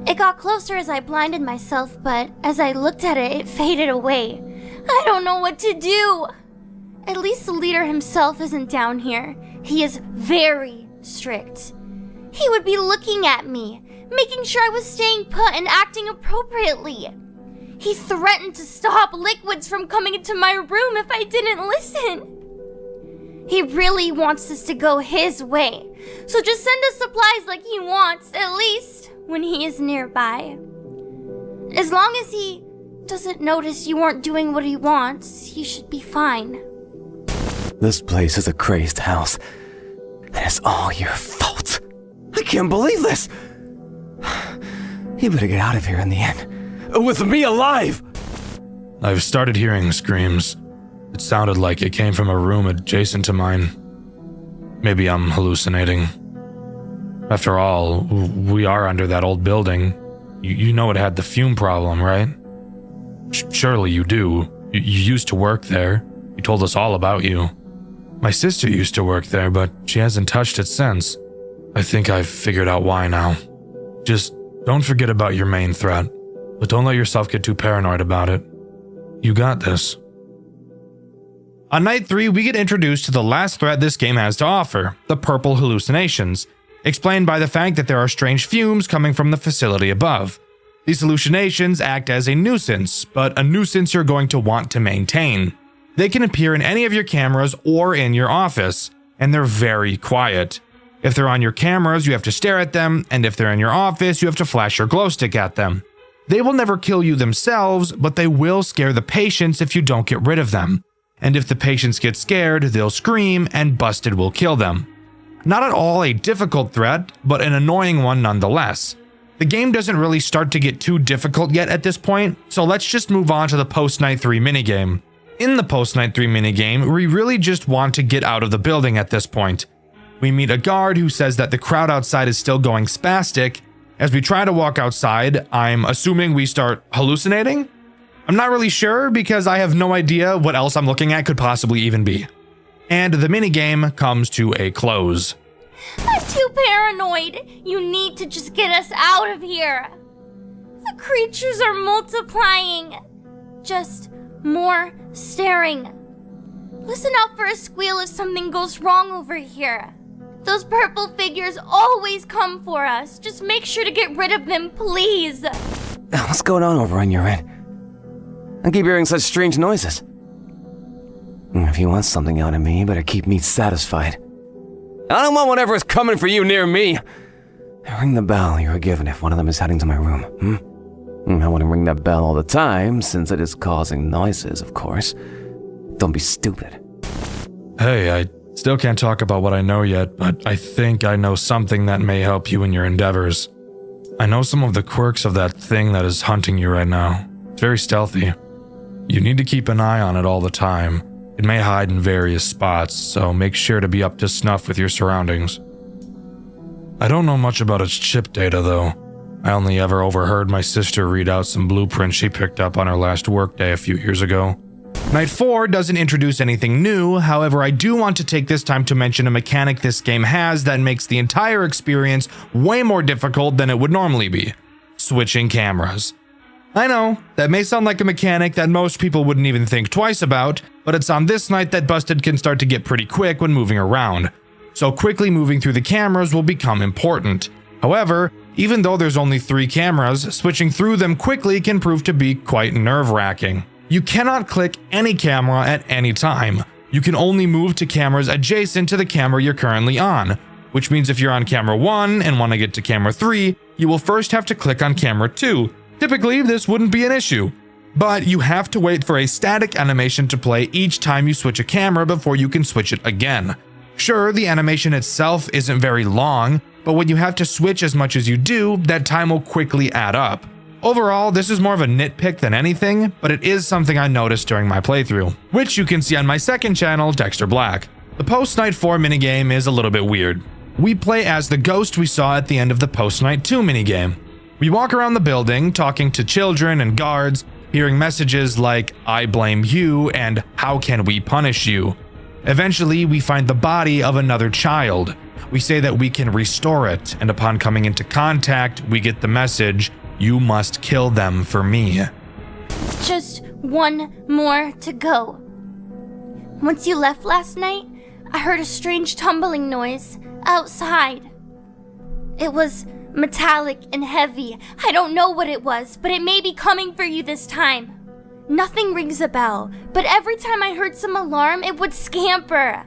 P: It got closer as I blinded myself, but as I looked at it, it faded away. I don't know what to do. At least the leader himself isn't down here. He is very strict. He would be looking at me, making sure I was staying put and acting appropriately. He threatened to stop liquids from coming into my room if I didn't listen. He really wants us to go his way, so just send us supplies like he wants, at least when he is nearby. As long as he doesn't notice you aren't doing what he wants, he should be fine.
Q: This place is a crazed house, and it's all your fault. I can't believe this. You better get out of here in the end, with me alive.
N: I've started hearing screams. It sounded like it came from a room adjacent to mine. Maybe I'm hallucinating. After all, we are under that old building. You know it had the fume problem, right? Surely you do. You used to work there. You told us all about you. My sister used to work there, but she hasn't touched it since. I think I've figured out why now. Just don't forget about your main threat, but don't let yourself get too paranoid about it. You got this.
A: On night 3, we get introduced to the last threat this game has to offer, the purple hallucinations, explained by the fact that there are strange fumes coming from the facility above. These hallucinations act as a nuisance, but a nuisance you're going to want to maintain. They can appear in any of your cameras or in your office, and they're very quiet. If they're on your cameras, you have to stare at them, and if they're in your office, you have to flash your glow stick at them. They will never kill you themselves, but they will scare the patients if you don't get rid of them. And if the patients get scared, they'll scream, and Busted will kill them. Not at all a difficult threat, but an annoying one nonetheless. The game doesn't really start to get too difficult yet at this point, so let's just move on to the post-night 3 minigame. In the post-night 3 minigame, we really just want to get out of the building at this point. We meet a guard who says that the crowd outside is still going spastic. As we try to walk outside, I'm assuming we start hallucinating? I'm not really sure because I have no idea what else I'm looking at could possibly even be. And the minigame comes to a close.
P: I'm too paranoid. You need to just get us out of here. The creatures are multiplying. Just more staring. Listen out for a squeal if something goes wrong over here. Those purple figures always come for us. Just make sure to get rid of them, please.
Q: What's going on over on your end? I keep hearing such strange noises. If you want something out of me, you better keep me satisfied. I don't want whatever is coming for you near me. Ring the bell you were given if one of them is heading to my room, I wouldn't ring that bell all the time, since it is causing noises, of course. Don't be stupid.
N: Hey, I still can't talk about what I know yet, but I think I know something that may help you in your endeavors. I know some of the quirks of that thing that is hunting you right now. It's very stealthy. You need to keep an eye on it all the time. It may hide in various spots, so make sure to be up to snuff with your surroundings. I don't know much about its chip data, though. I only ever overheard my sister read out some blueprints she picked up on her last workday a few years ago.
A: Night 4 doesn't introduce anything new, however I do want to take this time to mention a mechanic this game has that makes the entire experience way more difficult than it would normally be. Switching cameras. I know, that may sound like a mechanic that most people wouldn't even think twice about, but it's on this night that Busted can start to get pretty quick when moving around. So quickly moving through the cameras will become important. However, even though there's only 3 cameras, switching through them quickly can prove to be quite nerve-wracking. You cannot click any camera at any time. You can only move to cameras adjacent to the camera you're currently on, which means if you're on camera 1 and want to get to camera 3, you will first have to click on camera 2. Typically, this wouldn't be an issue, but you have to wait for a static animation to play each time you switch a camera before you can switch it again. Sure, the animation itself isn't very long, but when you have to switch as much as you do, that time will quickly add up. Overall, this is more of a nitpick than anything, but it is something I noticed during my playthrough, which you can see on my second channel, Dxtr Black. The post-night 4 minigame is a little bit weird. We play as the ghost we saw at the end of the post-night 2 minigame. We walk around the building, talking to children and guards, hearing messages like, "I blame you," and "How can we punish you?" Eventually, we find the body of another child. We say that we can restore it, and upon coming into contact, we get the message, "You must kill them for me."
P: Just one more to go. Once you left last night, I heard a strange tumbling noise outside. It was metallic and heavy. I don't know what it was, but it may be coming for you this time. Nothing rings a bell, but every time I heard some alarm, it would scamper.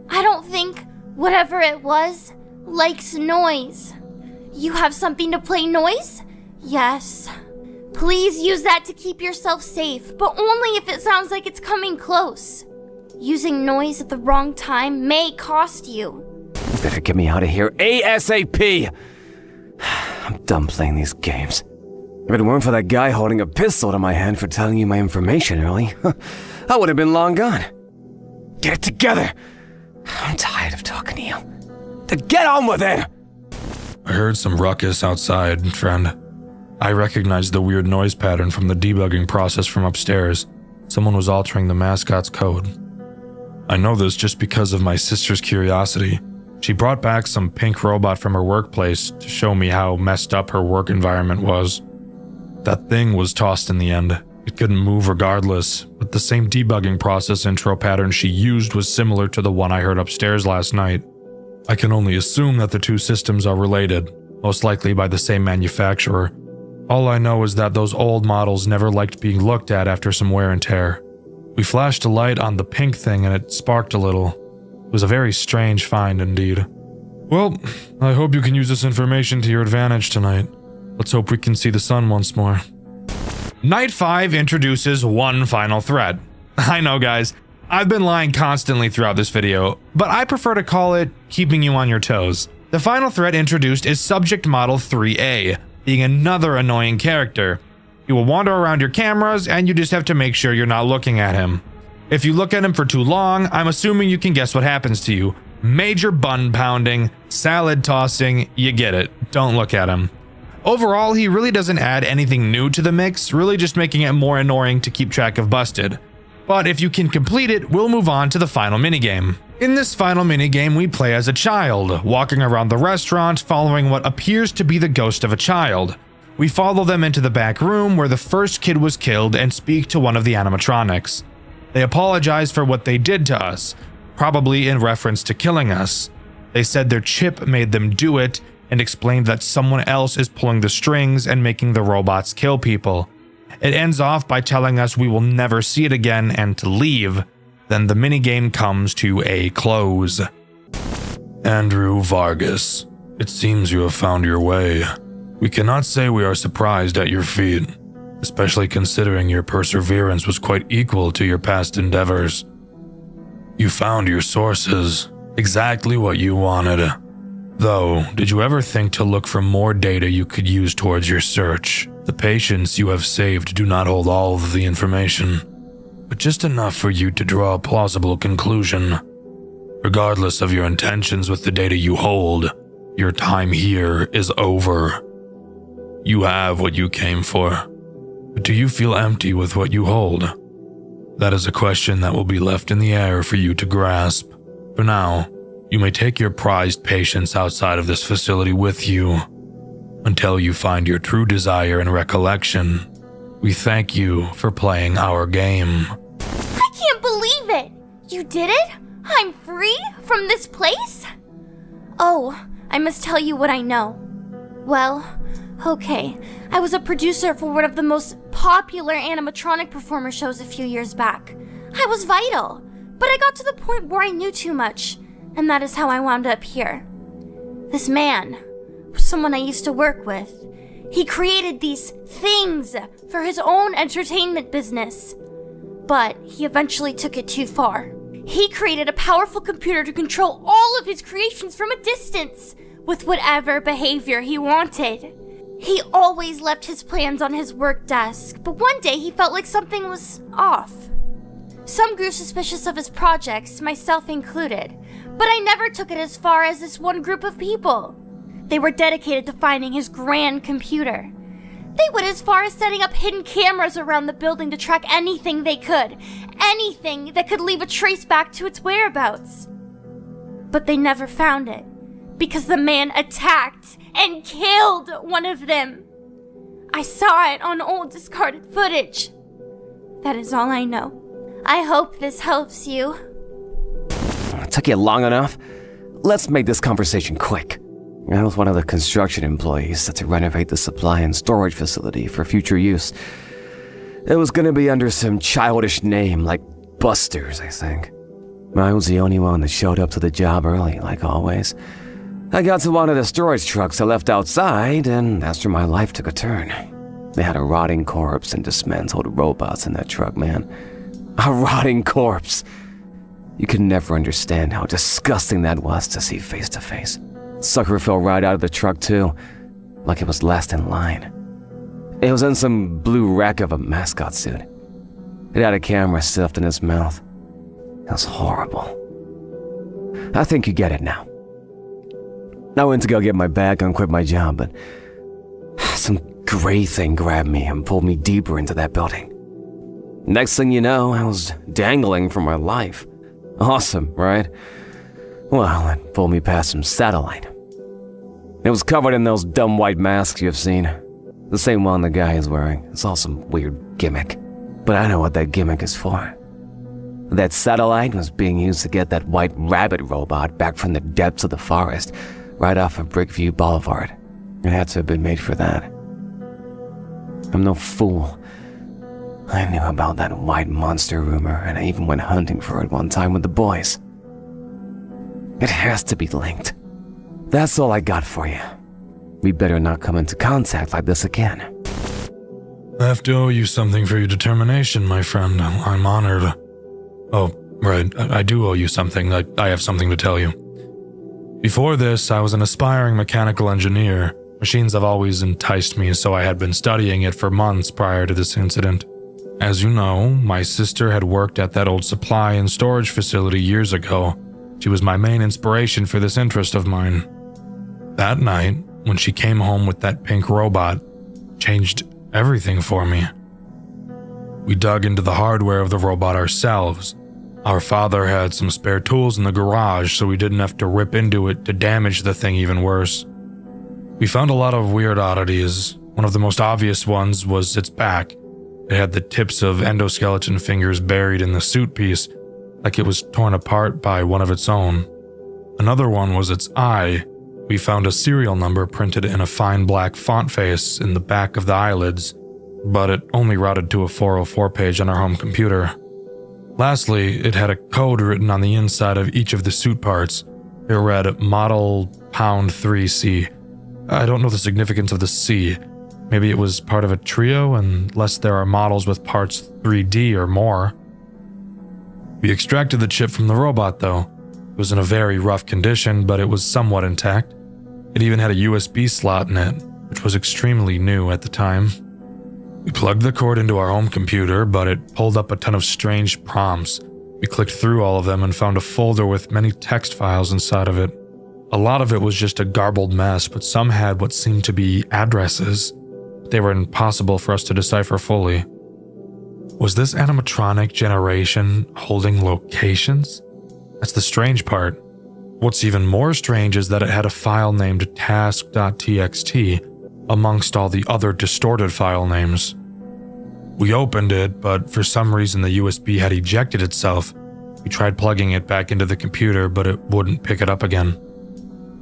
P: I don't think whatever it was likes noise. You have something to play noise? Yes. Please use that to keep yourself safe, but only if it sounds like it's coming close. Using noise at the wrong time may cost you.
Q: You better get me out of here ASAP! I'm done playing these games. If it weren't for that guy holding a pistol to my hand for telling you my information early, I would have been long gone. Get it together! I'm tired of talking to you. Get on with it!
N: I heard some ruckus outside, friend. I recognized the weird noise pattern from the debugging process from upstairs. Someone was altering the mascot's code. I know this just because of my sister's curiosity. She brought back some pink robot from her workplace to show me how messed up her work environment was. That thing was tossed in the end. It couldn't move regardless, but the same debugging process intro pattern she used was similar to the one I heard upstairs last night. I can only assume that the two systems are related, most likely by the same manufacturer. All I know is that those old models never liked being looked at after some wear and tear. We flashed a light on the pink thing and it sparked a little. It was a very strange find indeed. Well, I hope you can use this information to your advantage tonight. Let's hope we can see the sun once more.
A: Night 5 introduces one final threat. I know, guys, I've been lying constantly throughout this video, but I prefer to call it keeping you on your toes. The final threat introduced is Subject Model 3A, being another annoying character. He will wander around your cameras, and you just have to make sure you're not looking at him. If you look at him for too long, I'm assuming you can guess what happens to you. Major bun pounding, salad tossing, you get it. Don't look at him. Overall, he really doesn't add anything new to the mix, really just making it more annoying to keep track of Busted. But if you can complete it, we'll move on to the final minigame. In this final minigame, we play as a child, walking around the restaurant, following what appears to be the ghost of a child. We follow them into the back room where the first kid was killed and speak to one of the animatronics. They apologize for what they did to us, probably in reference to killing us. They said their chip made them do it, and explained that someone else is pulling the strings and making the robots kill people. It ends off by telling us we will never see it again and to leave. Then the minigame comes to a close.
N: Andrew Vargas, it seems you have found your way. We cannot say we are surprised at your feat, especially considering your perseverance was quite equal to your past endeavors. You found your sources, exactly what you wanted. Though, did you ever think to look for more data you could use towards your search? The patients you have saved do not hold all of the information, but just enough for you to draw a plausible conclusion. Regardless of your intentions with the data you hold, your time here is over. You have what you came for, but do you feel empty with what you hold? That is a question that will be left in the air for you to grasp. For now, you may take your prized patients outside of this facility with you until you find your true desire and recollection. We thank you for playing our game.
P: I can't believe it! You did it? I'm free from this place? Oh, I must tell you what I know. Well, okay, I was a producer for one of the most popular animatronic performer shows a few years back. I was vital, but I got to the point where I knew too much, and that is how I wound up here. This man was someone I used to work with. He created these things for his own entertainment business, but he eventually took it too far. He created a powerful computer to control all of his creations from a distance, with whatever behavior he wanted. He always left his plans on his work desk, but one day he felt like something was off. Some grew suspicious of his projects, myself included, but I never took it as far as this one group of people. They were dedicated to finding his grand computer. They went as far as setting up hidden cameras around the building to track anything they could. Anything that could leave a trace back to its whereabouts. But they never found it, because the man attacked and killed one of them. I saw it on old discarded footage. That is all I know. I hope this helps you.
Q: It took you long enough? Let's make this conversation quick. I was one of the construction employees set to renovate the supply and storage facility for future use. It was gonna be under some childish name like Busters, I think. I was the only one that showed up to the job early, like always. I got to one of the storage trucks I left outside, and that's where my life took a turn. They had a rotting corpse and dismantled robots in that truck, man. A rotting corpse. You could never understand how disgusting that was to see face to face. Sucker fell right out of the truck too, like it was last in line. It was in some blue wreck of a mascot suit. It had a camera stuffed in its mouth. It was horrible. I think you get it now. I went to go get my bag and quit my job, but some gray thing grabbed me and pulled me deeper into that building. Next thing you know, I was dangling for my life. Awesome, right? Well, it pulled me past some satellite. It was covered in those dumb white masks you've seen. The same one the guy is wearing. It's all some weird gimmick. But I know what that gimmick is for. That satellite was being used to get that white rabbit robot back from the depths of the forest, right off of Brickview Boulevard. It had to have been made for that. I'm no fool. I knew about that white monster rumor, and I even went hunting for it one time with the boys. It has to be linked. That's all I got for you. We better not come into contact like this again.
N: I have to owe you something for your determination, my friend. I'm honored. Oh, right, I do owe you something. I have something to tell you. Before this, I was an aspiring mechanical engineer. Machines have always enticed me, so I had been studying it for months prior to this incident. As you know, my sister had worked at that old supply and storage facility years ago. She was my main inspiration for this interest of mine. That night, when she came home with that pink robot, changed everything for me. We dug into the hardware of the robot ourselves. Our father had some spare tools in the garage, so we didn't have to rip into it to damage the thing even worse. We found a lot of weird oddities. One of the most obvious ones was its back. It had the tips of endoskeleton fingers buried in the suit piece, like it was torn apart by one of its own. Another one was its eye. We found a serial number printed in a fine black font face in the back of the eyelids, but it only routed to a 404 page on our home computer. Lastly, it had a code written on the inside of each of the suit parts. It read Model Pound 3C. I don't know the significance of the C. Maybe it was part of a trio, unless there are models with parts 3D or more. We extracted the chip from the robot, though. It was in a very rough condition, but it was somewhat intact. It even had a USB slot in it, which was extremely new at the time. We plugged the cord into our home computer, but it pulled up a ton of strange prompts. We clicked through all of them and found a folder with many text files inside of it. A lot of it was just a garbled mess, but some had what seemed to be addresses. They were impossible for us to decipher fully. Was this animatronic generation holding locations? That's the strange part. What's even more strange is that it had a file named task.txt amongst all the other distorted file names. We opened it, but for some reason the USB had ejected itself. We tried plugging it back into the computer, but it wouldn't pick it up again.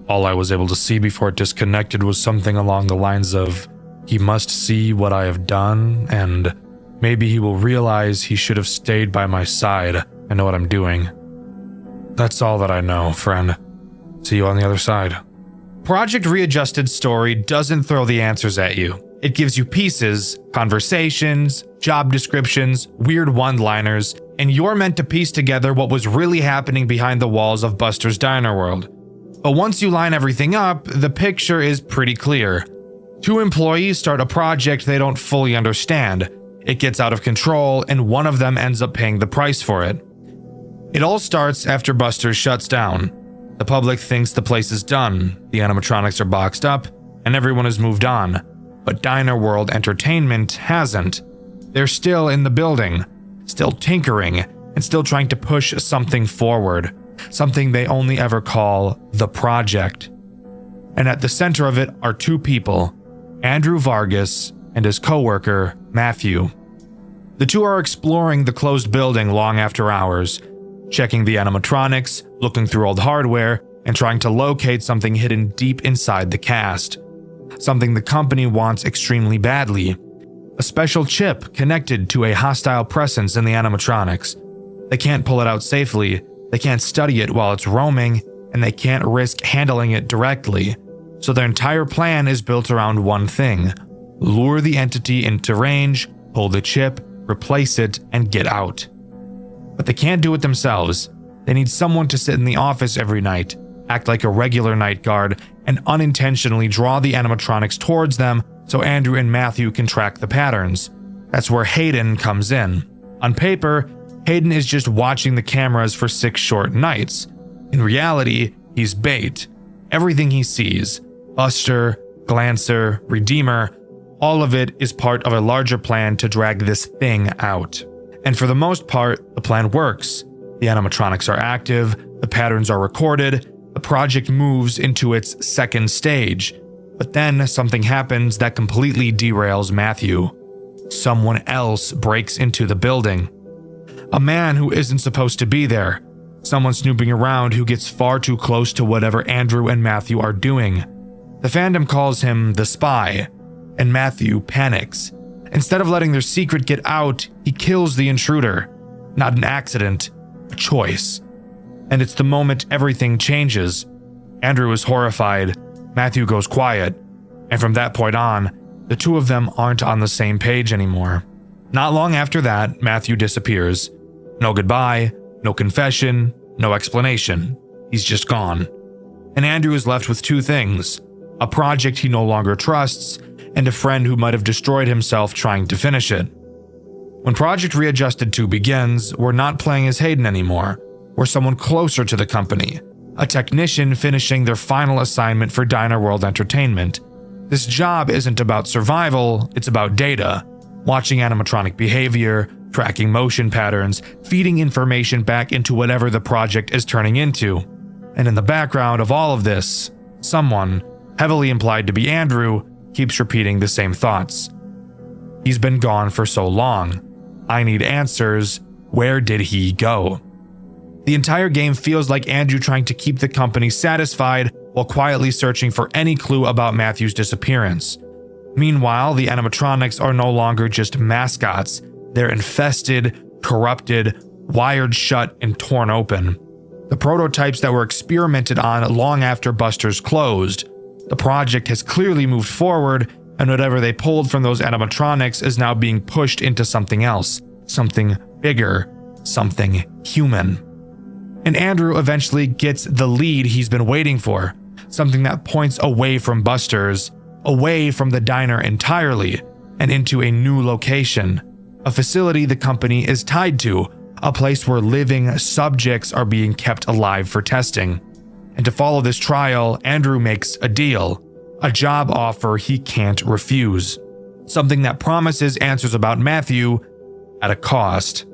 N: All I was able to see before it disconnected was something along the lines of, "He must see what I have done, and maybe he will realize he should have stayed by my side. I know what I'm doing." That's all that I know, friend. See you on the other side.
A: Project Readjusted's story doesn't throw the answers at you. It gives you pieces, conversations, job descriptions, weird one-liners, and you're meant to piece together what was really happening behind the walls of Buster's Diner World. But once you line everything up, the picture is pretty clear. Two employees start a project they don't fully understand. It gets out of control, and one of them ends up paying the price for it. It all starts after Buster shuts down. The public thinks the place is done, the animatronics are boxed up, and everyone has moved on. but Diner World Entertainment hasn't. They're still in the building, still tinkering, and still trying to push something forward, something they only ever call the project. And at the center of it are two people, Andrew Vargas and his coworker, Matthew. The two are exploring the closed building long after hours, checking the animatronics, looking through old hardware, and trying to locate something hidden deep inside the cast. Something the company wants extremely badly. A special chip connected to a hostile presence in the animatronics. They can't pull it out safely, they can't study it while it's roaming, and they can't risk handling it directly. So their entire plan is built around one thing: lure the entity into range, pull the chip, replace it, and get out. But they can't do it themselves. They need someone to sit in the office every night, act like a regular night guard, and unintentionally draw the animatronics towards them so Andrew and Matthew can track the patterns. That's where Hayden comes in. On paper, Hayden is just watching the cameras for 6 short nights. In reality, he's bait. Everything he sees, Buster, Glancer, Redeemer, all of it is part of a larger plan to drag this thing out. And for the most part, the plan works. The animatronics are active, the patterns are recorded, the project moves into its second stage. But then something happens that completely derails Matthew. Someone else breaks into the building. A man who isn't supposed to be there. Someone snooping around who gets far too close to whatever Andrew and Matthew are doing. The fandom calls him the spy, and Matthew panics. Instead of letting their secret get out, he kills the intruder. Not an accident, a choice. And it's the moment everything changes. Andrew is horrified, Matthew goes quiet, and from that point on, the two of them aren't on the same page anymore. Not long after that, Matthew disappears. No goodbye, no confession, no explanation. He's just gone. And Andrew is left with two things: a project he no longer trusts, and a friend who might have destroyed himself trying to finish it. When Project Readjusted 2 begins, we're not playing as Hayden anymore. We're someone closer to the company, a technician finishing their final assignment for Diner World Entertainment. This job isn't about survival, it's about data. Watching animatronic behavior, tracking motion patterns, feeding information back into whatever the project is turning into. And in the background of all of this, someone, heavily implied to be Andrew, keeps repeating the same thoughts. He's been gone for so long. I need answers. Where did he go? The entire game feels like Andrew trying to keep the company satisfied while quietly searching for any clue about Matthew's disappearance. Meanwhile, the animatronics are no longer just mascots. They're infested, corrupted, wired shut, and torn open. The prototypes that were experimented on long after Buster's closed. The project has clearly moved forward, and whatever they pulled from those animatronics is now being pushed into something else, something bigger, something human. And Andrew eventually gets the lead he's been waiting for, something that points away from Buster's, away from the diner entirely, and into a new location, a facility the company is tied to, a place where living subjects are being kept alive for testing. And to follow this trial, Andrew makes a deal, a job offer he can't refuse, something that promises answers about Matthew at a cost.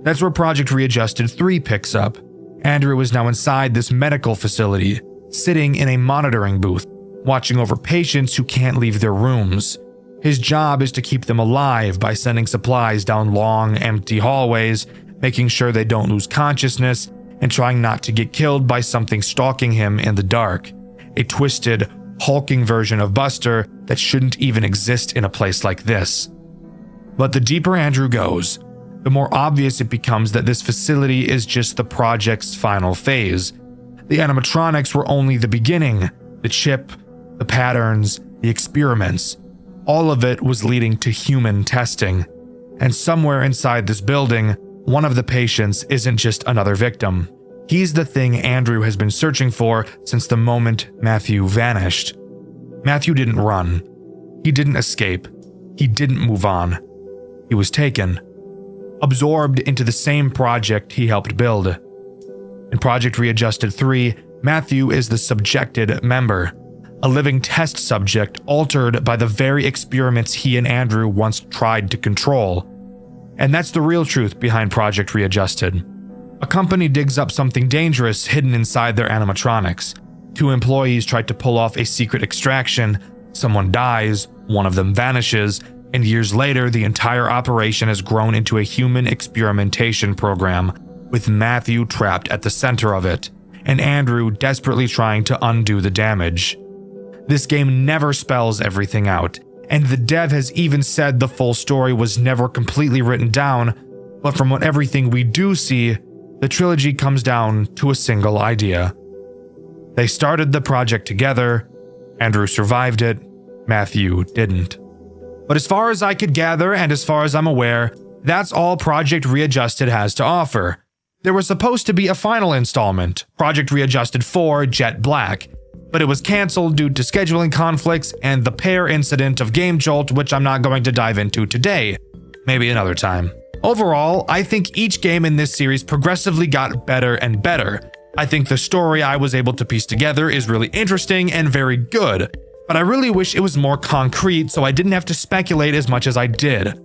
A: That's where Project Readjusted 3 picks up. Andrew is now inside this medical facility, sitting in a monitoring booth, watching over patients who can't leave their rooms. His job is to keep them alive by sending supplies down long, empty hallways, making sure they don't lose consciousness, and trying not to get killed by something stalking him in the dark. A twisted, hulking version of Buster that shouldn't even exist in a place like this. But the deeper Andrew goes, the more obvious it becomes that this facility is just the project's final phase. The animatronics were only the beginning. The chip, the patterns, the experiments, all of it was leading to human testing. And somewhere inside this building, one of the patients isn't just another victim. He's the thing Andrew has been searching for since the moment Matthew vanished. Matthew didn't run. He didn't escape. He didn't move on. He was taken, absorbed into the same project he helped build. In Project Readjusted 3, Matthew is the subjected member, a living test subject altered by the very experiments he and Andrew once tried to control. And that's the real truth behind Project Readjusted. A company digs up something dangerous hidden inside their animatronics. 2 employees tried to pull off a secret extraction, someone dies, one of them vanishes, and years later the entire operation has grown into a human experimentation program, with Matthew trapped at the center of it, and Andrew desperately trying to undo the damage. This game never spells everything out, and the dev has even said the full story was never completely written down, but from what everything we do see, the trilogy comes down to a single idea. They started the project together, Andrew survived it, Matthew didn't. But as far as I could gather and as far as I'm aware, that's all Project Readjusted has to offer. There was supposed to be a final installment, Project Readjusted 4 Jet Black, but it was cancelled due to scheduling conflicts and the pair incident of Game Jolt, which I'm not going to dive into today. Maybe another time. Overall, I think each game in this series progressively got better and better. I think the story I was able to piece together is really interesting and very good, but I really wish it was more concrete so I didn't have to speculate as much as I did.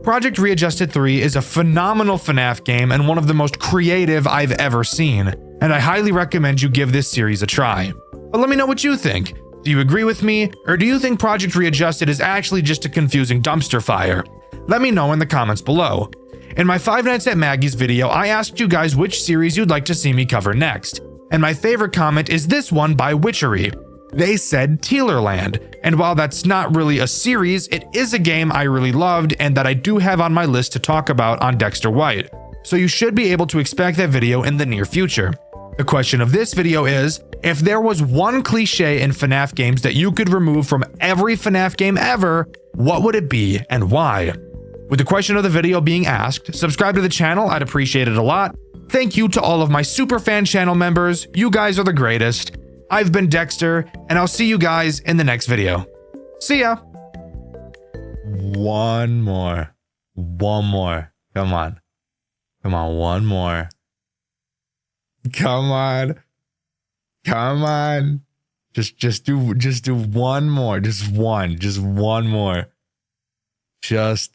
A: Project Readjusted 3 is a phenomenal FNAF game and one of the most creative I've ever seen, and I highly recommend you give this series a try. But let me know what you think. Do you agree with me, or do you think Project Readjusted is actually just a confusing dumpster fire? Let me know in the comments below. In my 5 Nights at Maggie's video, I asked you guys which series you'd like to see me cover next, and my favorite comment is this one by Witchery. They said Tealerland, and while that's not really a series, it is a game I really loved and that I do have on my list to talk about on Dxtr White, so you should be able to expect that video in the near future. The question of this video is, if there was one cliche in FNAF games that you could remove from every FNAF game ever, what would it be and why? With the question of the video being asked, subscribe to the channel, I'd appreciate it a lot. Thank you to all of my superfan channel members, you guys are the greatest. I've been Dxtr, and I'll see you guys in the next video. See ya! One more. Come on. One more. Come on. Just do one more. Just one more. Just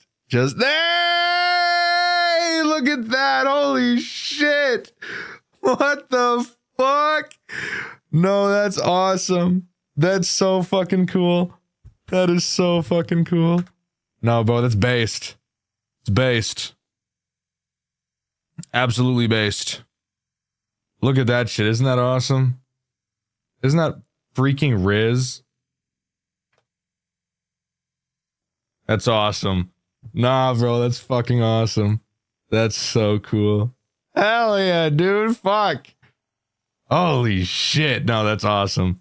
A: hey! Look at that. Holy shit. What the fuck? No, that's awesome. That's so fucking cool. That is so fucking cool. No, bro, that's based. It's based. Absolutely based. Look at that shit. Isn't that awesome? Isn't that freaking Riz? That's awesome. Nah, bro, that's fucking awesome. That's so cool. Hell yeah, dude. Fuck. Holy shit. No, that's awesome.